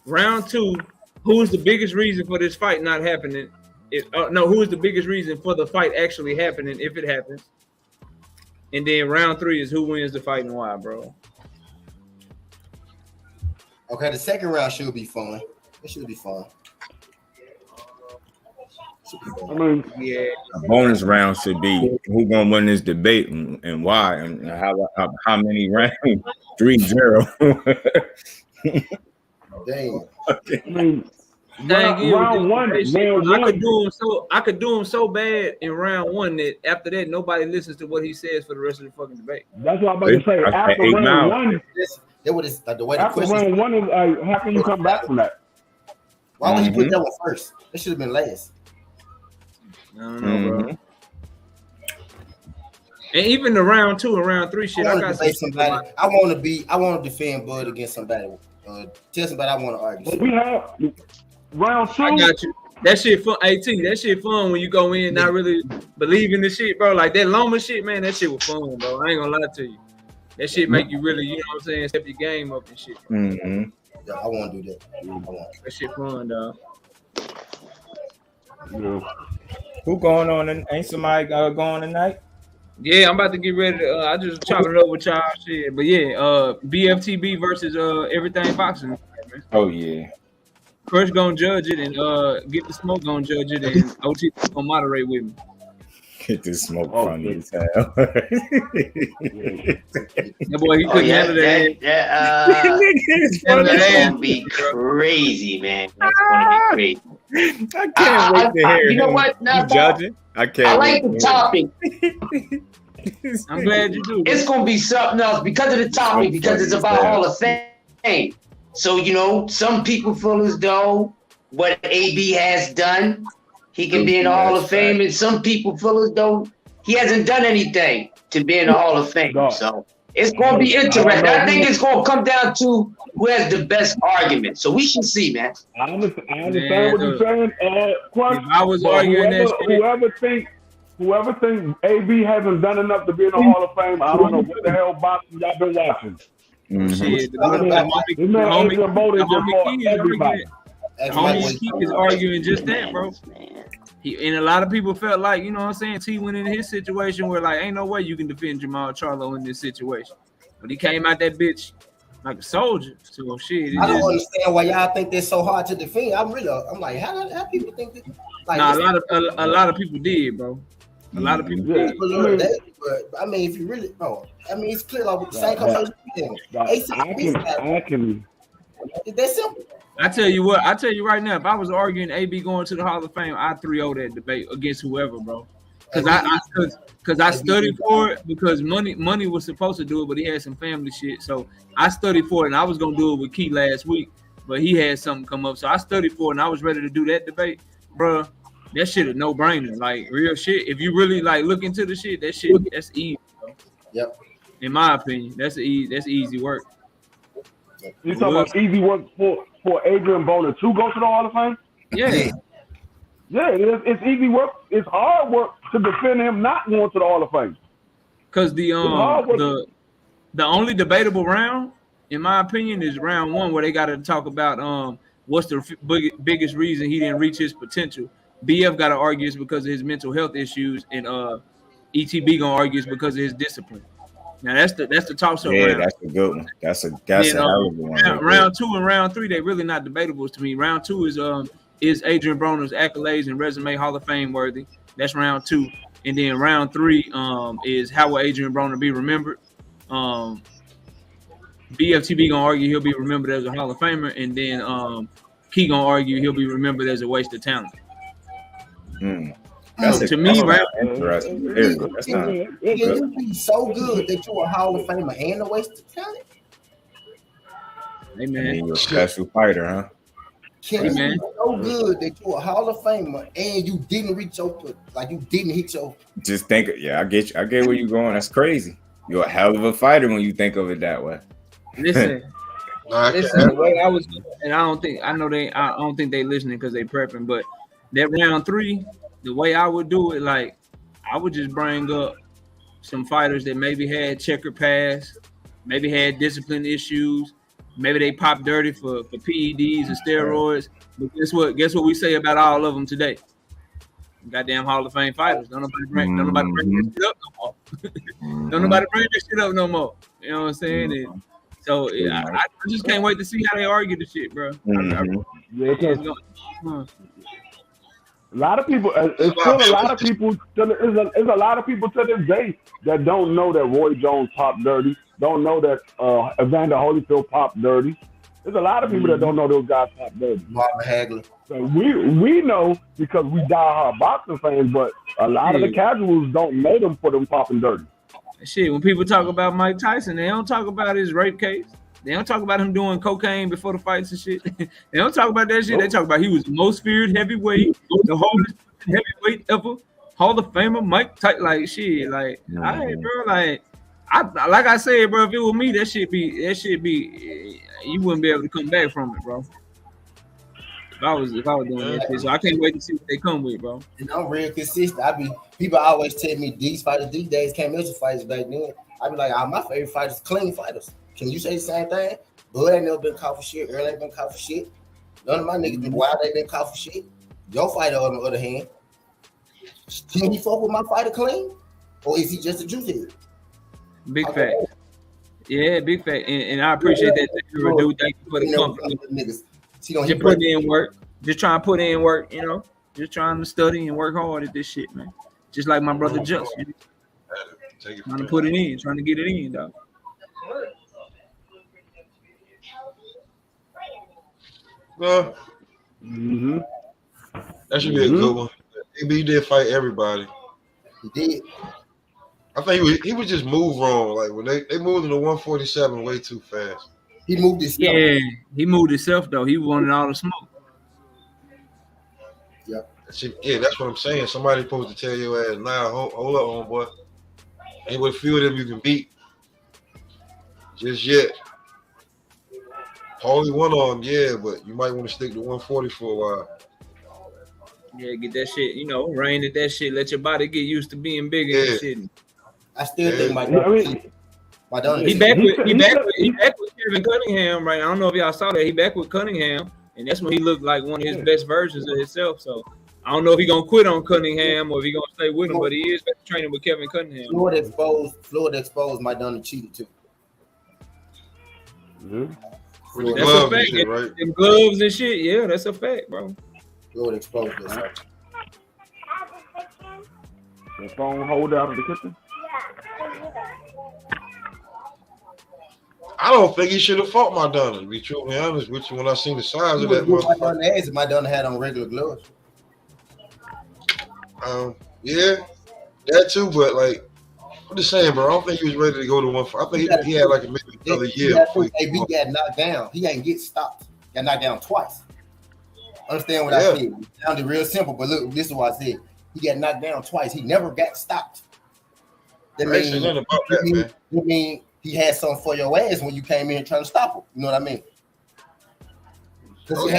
Round two, who is the biggest reason for this fight not happening? Who is the biggest reason for the fight actually happening if it happens? And then round three is who wins the fight and why, bro. Okay, the second round should be fun. It should be fun. I mean, yeah. A bonus round should be who gonna win this debate and why and how many rounds. 3-0. Damn. I mean, round one. I could do him so bad in round one that after that nobody listens to what he says for the rest of the fucking debate. That's what I'm about to say. After round one, after round one is how can you come back from that? Why would you put that one first? It should have been last. I don't know, bro. And even the round two and round three shit, I want to defend Bud against somebody. Tell somebody I want to argue. Well, we have round two. I got you. That shit fun. That shit fun when you go in not really believing the shit, bro. Like that Loma shit, man. That shit was fun, bro. I ain't gonna lie to you. That shit make you really, you know what I'm saying, step your game up and shit. Yeah, I want to do that. That shit fun, dog. Yeah. Who going on? Ain't somebody going tonight? Yeah, I'm about to get ready to. I just chopping it up with y'all shit, but yeah, BFTB versus Everything Boxing. Oh yeah. Crush gonna judge it and Get the Smoke gonna judge it and OT gonna moderate with me. Get this smoke from his hell. That boy, he couldn't handle that. That's gonna be crazy, man. That's gonna be crazy. I can't wait to hear you know him. what? Now, Judging. I can't. I like the topic. I'm glad you do. It's gonna be something else because of the topic, because it's about Hall of Fame. So you know, some people feel as though what AB has done, he can be in the Hall of Fame, and some people feel as though he hasn't done anything to be in the Hall of Fame. So it's gonna be interesting. I think it's gonna come down to who has the best argument. So we should see, man. I understand what you're saying. I was arguing whoever thinks AB hasn't done enough to be in the Hall of Fame, I don't know what the hell boxing y'all been watching. Shit, the homie Keith is arguing just that, bro. And a lot of people felt like, you know what I'm saying, T went in his situation where like ain't no way you can defend CHARLO in this situation. But he came out that bitch like a soldier. So shit. I don't understand why y'all think they're so hard to defend. I'm like, how people think that? Like, nah, a lot of people did, bro. A lot of people. But I mean, if you really, it's clear like with the same conversation. I can. That's simple. I tell you what, I tell you right now, if I was arguing AB going to the Hall of Fame, I'd 3-0 that debate against whoever, bro. Because I studied for it because money was supposed to do it, but he had some family shit. So I studied for it, and I was gonna do it with Key last week, but he had something come up. So I studied for it, and I was ready to do that debate, bro. That shit is no brainer, like real shit. If you really like look into the shit, that's easy, bro. Yep. In my opinion, that's easy work. You talking about easy work for Adrian Broner to go to the Hall of Fame? Yeah. Yeah, it is. It's easy work. It's hard work to defend him not going to the Hall of Fame. Because the only debatable round, in my opinion, is round 1, where they got to talk about what's the biggest reason he didn't reach his potential. BF got to argue it's because of his mental health issues, and ETB gonna argue it's because of his discipline. Now that's the toss up round. Yeah, that's a good one. That's a hell of a one. Round 2 and round 3, they really not debatable to me. Round 2 is Adrian Broner's accolades and resume Hall of Fame worthy. That's round 2. And then round 3 is how will Adrian Broner be remembered? BFTB gonna argue he'll be remembered as a Hall of Famer, and then Key gonna argue he'll be remembered as a waste of talent. To me, right? Interesting. That's not. Can you be so good that you're a Hall of Famer and a waste of talent? Hey man, you're a special fighter, huh? Can you be so good that you're a Hall of Famer and you didn't reach your you didn't hit your? Just think, I get you. I get where you're going. That's crazy. You're a hell of a fighter when you think of it that way. Listen, the way I was, and I don't think they listening because they prepping, but that round 3, the way I would do it, like I would just bring up some fighters that maybe had checkered past, maybe had discipline issues, maybe they popped dirty for PEDs and steroids. But guess what we say about all of them today? Goddamn Hall of Fame fighters. Don't nobody bring that shit up no more. Don't nobody bring that shit up no more. You know what I'm saying? And so I just can't wait to see how they argue the shit, bro. A lot of people, there's a lot of people to this day that don't know that Roy Jones popped dirty, don't know that Evander Holyfield popped dirty. There's a lot of people that don't know those guys popped dirty. Marvin Hagler. So we know because we die-hard boxing fans, but a lot of the casuals don't know them for them popping dirty. Shit, when people talk about Mike Tyson, they don't talk about his rape case. They don't talk about him doing cocaine before the fights and shit. They don't talk about that shit. They talk about he was the most feared heavyweight, the hardest heavyweight ever, Hall of Famer Mike Tyson. Like shit, like all right, bro. Like I said, bro. If it was me, that shit be. You wouldn't be able to come back from it, bro. If I was doing that shit, so I can't wait to see what they come with, bro. And I'm real consistent. People always tell me these fighters these days can't measure fighters back then. I be like, my favorite fighters, clean fighters. Can you say the same thing? Bud ain't never been caught for shit. Earl ain't been caught for shit. None of my niggas been wild. Ain't been caught for shit. Your fighter, on the other hand, can he fuck with my fighter clean, or is he just a juice head? Big fact. Yeah, big fact. And I appreciate that. Thank you for the compliment. Just put in work. Just trying to put in work. You know, just trying to study and work hard at this shit, man. Just like my brother Justin. Trying to put it in, trying to get it in, dog. That should be a good one. He did fight everybody. He did. I think he was just moved wrong. Like when they moved into 147 way too fast. He moved himself. Yeah, he moved himself though. He wanted all the smoke. Yep. Yeah, that's what I'm saying. Somebody supposed to tell your ass, nah, hold up, homeboy. Ain't what few of them you can beat just yet. Only one on, yeah, but you might want to stick to 140 for a while. Yeah, get that shit, rein at that shit. Let your body get used to being bigger and shit. I still think my daughter. He back with Kevin Cunningham, right? I don't know if y'all saw that. He back with Cunningham, and that's when he looked like one of his best versions of himself. So I don't know if he's gonna quit on Cunningham or if he's gonna stay with him, but he is back training with Kevin Cunningham. Florida exposed my daughter cheated too. That's a fact. Shit, right? Them gloves and shit. Yeah, that's a fact, bro. Florida exposed this. The phone holder out of the kitchen. I don't think he should have fought Maidana, to be truly honest with you. When I seen the size of that motherfucker. Maidana had on regular gloves. Yeah, that too, but like I'm just saying, bro, I don't think he was ready to go to one fight. I think he had like maybe another year. AB got knocked down. He ain't get stopped. Got knocked down twice. Understand what I said? It sounded real simple, but look, this is what I said. He got knocked down twice. He never got stopped. That mean he had something for your ass when you came in trying to stop him. You know what I mean? Because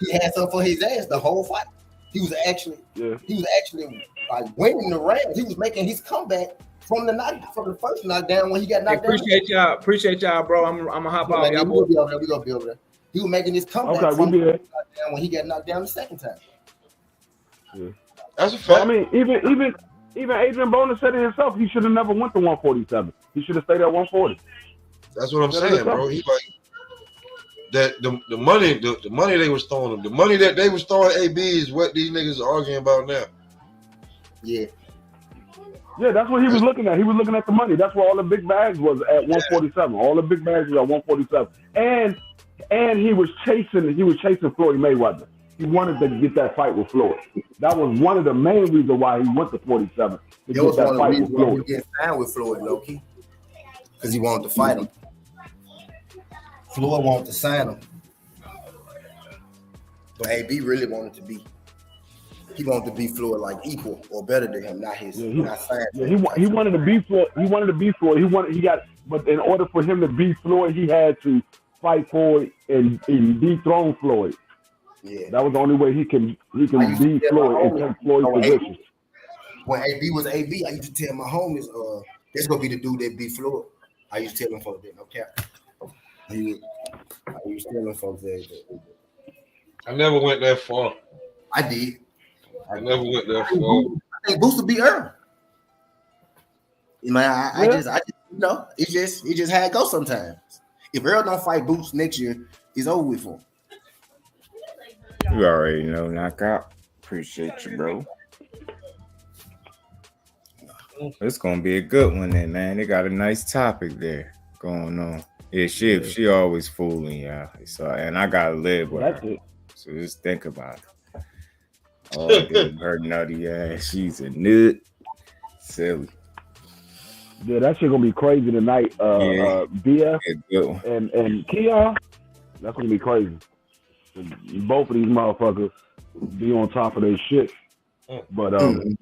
he had something for his ass the whole fight. He was actually like winning the round. He was making his comeback from the first knockdown when he got knocked down. Appreciate y'all, bro. I'm gonna hop off. Y'all will be over there. We gonna be over there. He was making his comeback from the knockdown when he got knocked down the second time. Yeah. That's a fact. I mean, even Adrian Broner said it himself. He should have never went to 147. He should have stayed at 140. That's what I'm saying, bro. He like that. The money they was throwing him, the money that they was throwing AB is what these niggas are arguing about now. Yeah. Yeah, that's what he was looking at. He was looking at the money. That's where all the big bags was at 147. All the big bags was at 147. And he was chasing Floyd Mayweather. He wanted to get that fight with Floyd. That was one of the main reasons why he went to 47 to get that fight with Floyd. He get signed with Floyd, low-key, because he wanted to fight him. Floyd wanted to sign him, but AB really wanted to be. He wanted to be Floyd like equal or better than him, not his. Not signed. Yeah, he wanted to be Floyd. He wanted to be Floyd. But in order for him to be Floyd, he had to fight Floyd and dethrone Floyd. Yeah, that was the only way he can beat Floyd and take Floyd's position. When AB was AB, I used to tell my homies, that's gonna be the dude that beat Floyd. I used to tell them folks that, no cap. I used to tell them folks that. I never went that far. I did. I never went that far. I think Booster beat Earl. Man, I just you know, it just how it goes sometimes. If Earl don't fight Boots next year, it's over with for him. You already know, knockout. Appreciate you, bro. It's gonna be a good one then, man. They got a nice topic there going on. Yeah, she always fooling y'all. So, and I gotta live with her. So just think about it. Oh, dude, her nutty ass. She's a nut. Silly. Yeah, that shit gonna be crazy tonight. BF and Kia. That's gonna be crazy. Both of these motherfuckers be on top of their shit. But the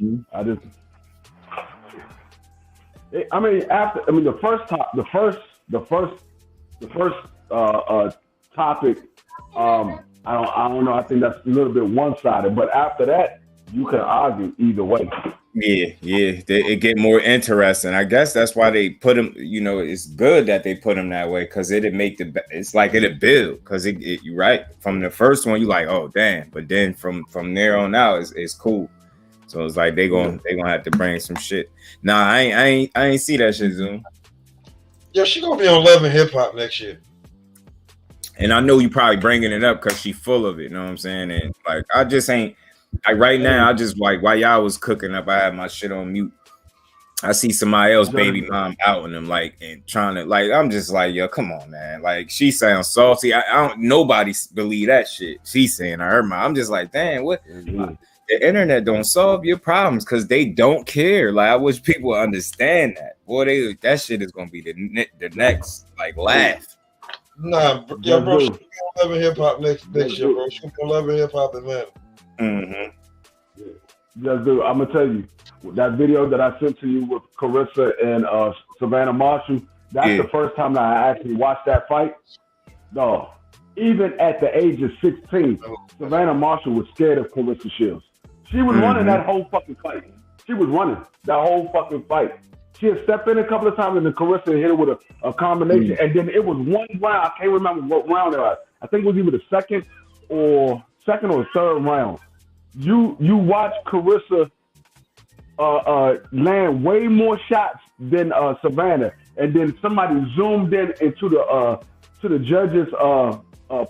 first topic, I don't know. I think that's a little bit one-sided. But after that, you can argue either way. Yeah, it get more interesting. I guess that's why they put him. You know, it's good that they put him that way because it'd make it's like it'd build. Because you're right from the first one, you like, oh damn, but then from there on out, it's cool. So it's like they gonna have to bring some shit. Nah, I ain't see that shit, Zoom. Yeah, she gonna be on Love and Hip Hop next year. And I know you probably bringing it up because she full of it. You know what I'm saying? And like I just ain't. Like right now, I just like while y'all was cooking up, I had my shit on mute. I see somebody else baby mom out and them like and trying to like. I'm just like, yo, come on, man. Like she sounds salty. I don't. Nobody believe that shit. She's saying I heard I'm just like, damn, what? The internet don't solve your problems because they don't care. Like I wish people understand that. Boy, that shit is gonna be the next like laugh. Nah, yeah, bro. She gonna Love and Hip Hop next year, bro. She gonna Love and Hip Hop Atlanta. Just do. I'm gonna tell you that video that I sent to you with Claressa and Savannah Marshall. That's the first time that I actually watched that fight. No, even at the age of 16, Savannah Marshall was scared of Claressa Shields. She was running that whole fucking fight. She was running that whole fucking fight. She had stepped in a couple of times and then Claressa hit her with a combination, and then it was one round. I can't remember what round it was. I think it was either the second or third round. You watch Claressa land way more shots than Savannah, and then somebody zoomed in into the judges'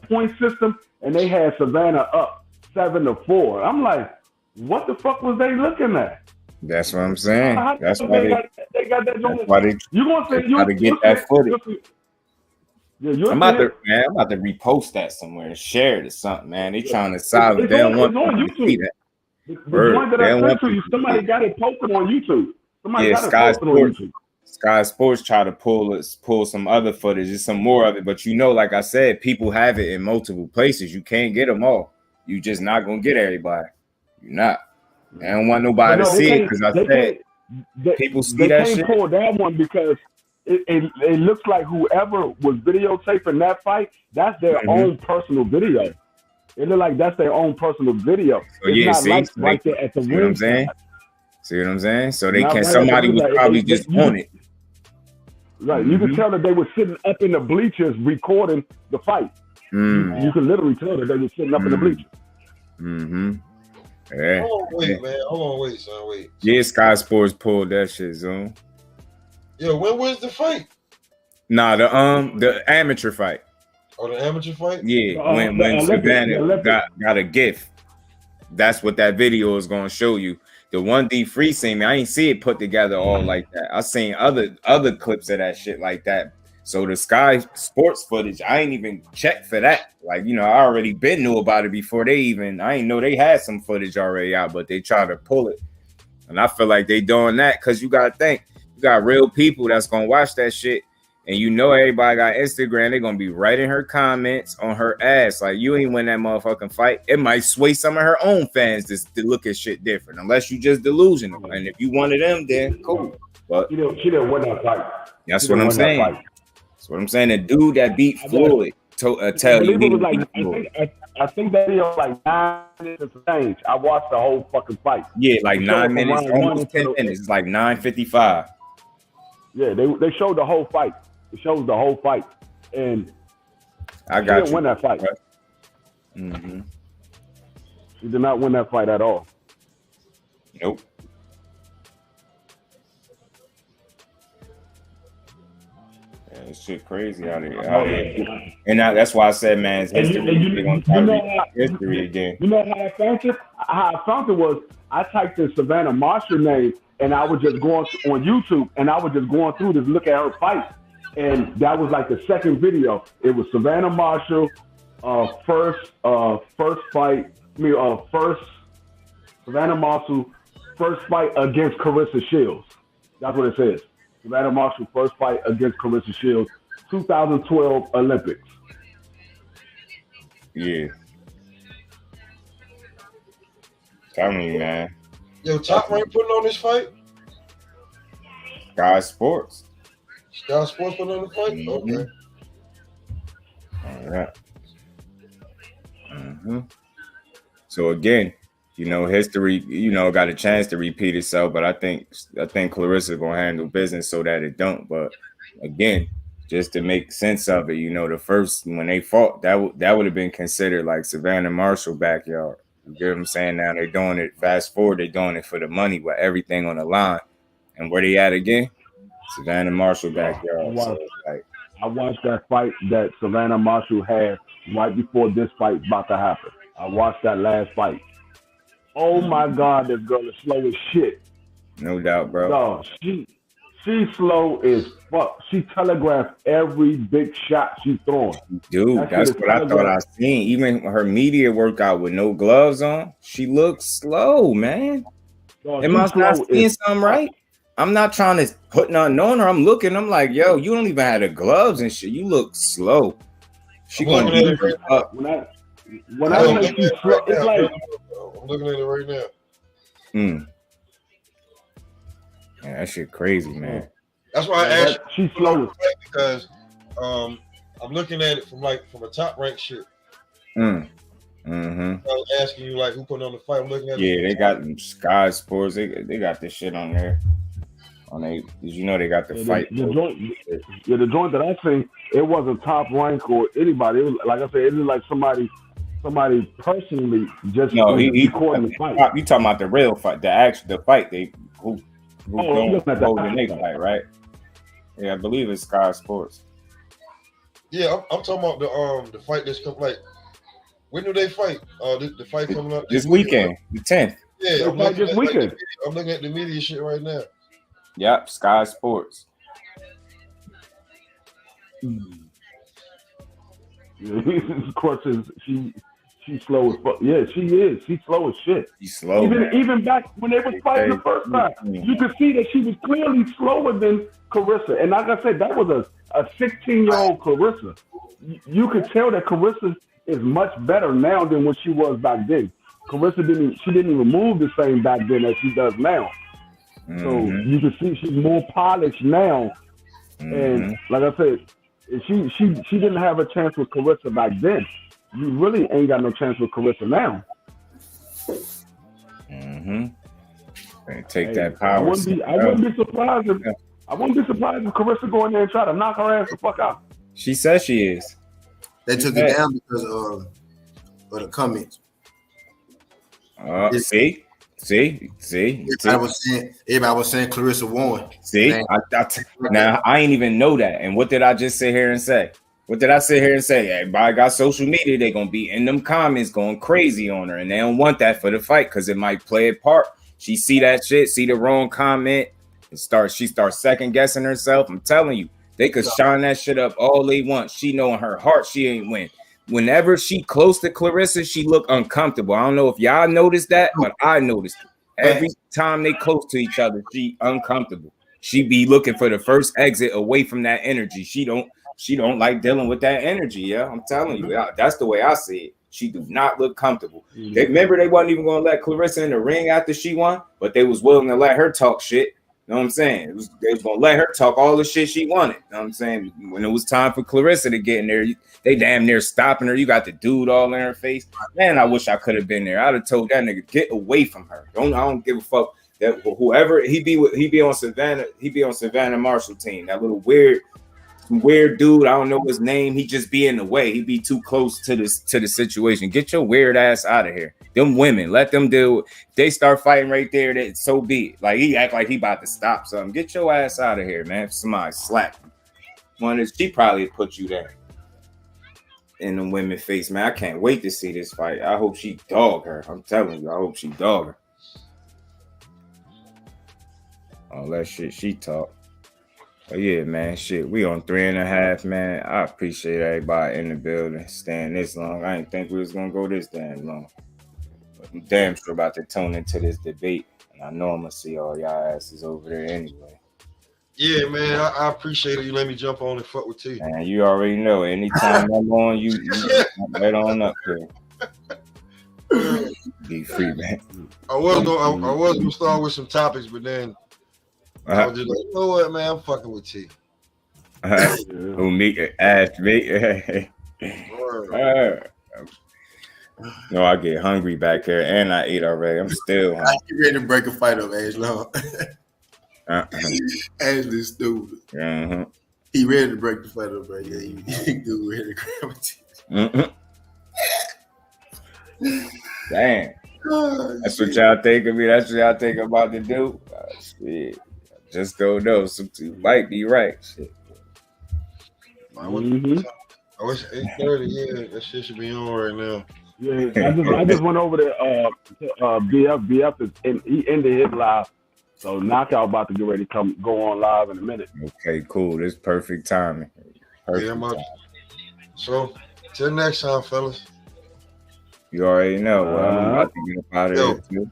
point system, and they had Savannah up 7-4. I'm like, what the fuck was they looking at? That's what I'm saying. That's why they got that. That's why they. You gonna say you got to get that footage. Yeah, I'm about to repost that somewhere and share it or something, man. They trying to silence. They don't want on to see YouTube. that. The joint that I sent to you, somebody got it posted on YouTube. Somebody got it Sky posted on Sports. YouTube. Sky Sports try to pull some other footage, just some more of it. But you know, like I said, people have it in multiple places. You can't get them all. You just not gonna get everybody. You're not. I don't want nobody to see it because I said people see that shit. They can't pull that one because it looks like whoever was videotaping that fight, that's their own personal video. It looks like that's their own personal video. So it's yeah, not see, like right there at the see what I'm saying? side. See what I'm saying? So they Not can. right Somebody was like, probably just on it. Right, you can tell that they were sitting up in the bleachers recording the fight. You can literally tell that they were sitting up in the bleachers. Yeah. Hold on, wait, man. Hold on, wait, son, wait. Yeah, Sky Sports pulled that shit, Zoom. Yo, when was the fight? Nah, the amateur fight. Oh, the amateur fight? Yeah, when Savannah got a gift. That's what that video is gonna show you. The 1D free scene, I ain't see it put together all like that. I seen other clips of that shit like that. So the Sky Sports footage, I ain't even checked for that. Like, you know, I already knew about it before they even. I ain't know they had some footage already out, but they try to pull it. And I feel like they doing that because you gotta think, you got real people that's gonna watch that shit. And you know everybody got Instagram, they're gonna be writing her comments on her ass. Like, you ain't win that motherfucking fight. It might sway some of her own fans to look at shit different, unless you just delusional. And if you one of them, then cool. But she didn't win that fight. That's what I'm saying. That's what I'm saying. The dude that beat Floyd tell you. I think that video was like 9 minutes of change. I watched the whole fucking fight. Yeah, like 9 minutes, almost 10 minutes. It's like 9:55. Yeah, they showed the whole fight. It shows the whole fight, and I got didn't win that fight. She did not win that fight at all. Nope. Yeah, this shit crazy out here. And that's why I said, man, it's history. They're gonna try to repeat history again. You know how I found it? How I found it was I typed in Savannah Marshall name, and I was just going on YouTube, and I was just going through to look at her fight. And that was like the second video. It was Savannah Marshall, first fight. Savannah Marshall, first fight against Claressa Shields. That's what it says. Savannah Marshall, first fight against Claressa Shields, 2012 Olympics. Yeah. Tell me, man. Yo, Top Rank putting on this fight? Sky Sports. Sky Sports putting on the fight? Okay. All right. So again, you know, history, you know, got a chance to repeat itself, but I think Claressa gonna handle business so that it don't. But again, just to make sense of it, you know, the first when they fought, that would have been considered like Savannah Marshall backyard. You get what I'm saying? Now they're doing it. Fast forward, they're doing it for the money with everything on the line. And where they at again? Savannah Marshall backyard. I watched that fight that Savannah Marshall had right before this fight about to happen. I watched that last fight. Oh my God, this girl is slow as shit. No doubt, bro. No, she's slow as fuck. She telegraphed every big shot she's throwing. Dude, that's what I thought I seen. Even her media workout with no gloves on, she looks slow, man. Am I not seeing something right? I'm not trying to put nothing on her. I'm looking. I'm like, yo, you don't even have the gloves and shit. You look slow. She going to be up. When I say she's slow, it's like I'm looking at it right now. Yeah, that shit crazy, man. That's why I asked she's slow because I'm looking at it from a Top Rank shit. I was asking you like who put on the fight. I'm looking at it. They got Sky Sports. They got this shit on there. You know they got the fight. The joint that I seen, it wasn't Top Rank or anybody. It was, like I said, it was like somebody personally just recording the fight. You talking about the real fight, the fight who holding their fight, right? Yeah, I believe it's Sky Sports. Yeah, I'm talking about the fight that's come. Like, when do they fight? The fight coming up this weekend, the 10th. Yeah, They I'm fight this weekend. I'm looking at the media shit right now. Yep, Sky Sports. Of course, she's slow as fuck. Yeah, she is. She's slow as shit. She's slow. Even back when they was fighting the first time, you could see that she was clearly slower than Claressa. And like I said, that was a 16-year-old Claressa. You could tell that Claressa is much better now than what she was back then. Claressa didn't even move the same back then as she does now. So you can see she's more polished now. And like I said, she didn't have a chance with Claressa back then. You really ain't got no chance with Claressa now. Take that power. I wouldn't be surprised if Claressa go in there and try to knock her ass the fuck out. She says she is. They took it down because of the comments. See. Everybody was saying Claressa won. See, now I ain't even know that. And what did I just sit here and say? What did I sit here and say? Everybody got social media. They're gonna be in them comments going crazy on her, and they don't want that for the fight because it might play a part. She see that shit, see the wrong comment, and she starts second guessing herself. I'm telling you, they could shine that shit up all they want. She know in her heart she ain't win. Whenever she close to Claressa, she look uncomfortable. I don't know if y'all noticed that, but I noticed it. Every time they close to each other, she uncomfortable. She be looking for the first exit away from that energy. She don't like dealing with that energy. Yeah, I'm telling you, that's the way I see it. She do not look comfortable. Remember, they wasn't even gonna let Claressa in the ring after she won, but they was willing to let her talk shit. You know what I'm saying? They was gonna let her talk all the shit she wanted. You know what I'm saying? When it was time for Claressa to get in there, they damn near stopping her. You got the dude all in her face. Man, I wish I could have been there. I'd have told that nigga, get away from her. I don't give a fuck that whoever he be on Savannah Marshall team. That little weird dude. I don't know his name. He just be in the way. He be too close to the situation. Get your weird ass out of here. Them women, let them deal. If they start fighting right there, that so be it. Like he act like he about to stop something. Get your ass out of here, man. If somebody slap him. She probably put you there in the women's face, man. I can't wait to see this fight. I hope she dog her. I'm telling you, I hope she dog her. All that shit she talk. But yeah, man, shit, we on 3.5, man. I appreciate everybody in the building staying this long. I didn't think we was gonna go this damn long. But I'm damn sure about to tune into this debate, and I know I'm gonna see all y'all asses over there anyway. Yeah, man, I appreciate it. You let me jump on and fuck with T. Man, you already know. Anytime I'm on, you right on up here. Be free, man. I was gonna start with some topics, but then I was just like, you know what, man, I'm fucking with T. Who me? Ask me. No, I get hungry back here, and I ate already. I'm still hungry. I get ready to break a fight up, Angelo. Angela's stupid. He ready to break the fight up, bro. Yeah, he do ready to grab it. Damn. That's what y'all think of me. That's what y'all think I'm about to do. Shit. Just don't know. Some two might be right. Shit. I wish 8:30. Yeah, that shit should be on right now. Yeah, I just went over to BF. BF is he ended his live, so Knockout about to get ready to go on live in a minute. Okay, cool. This is perfect timing. So till next time, fellas. You already know. I'm about to get up out of here too.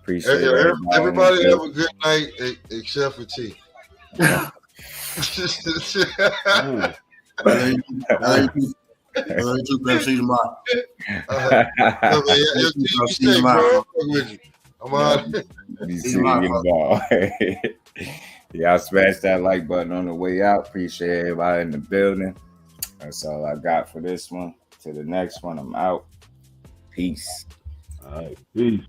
Appreciate it. Everybody have a good night, except for T. Y'all smash that like button on the way out. Appreciate everybody in the building. That's all I got for this one. To the next one, I'm out. Peace. All right, peace.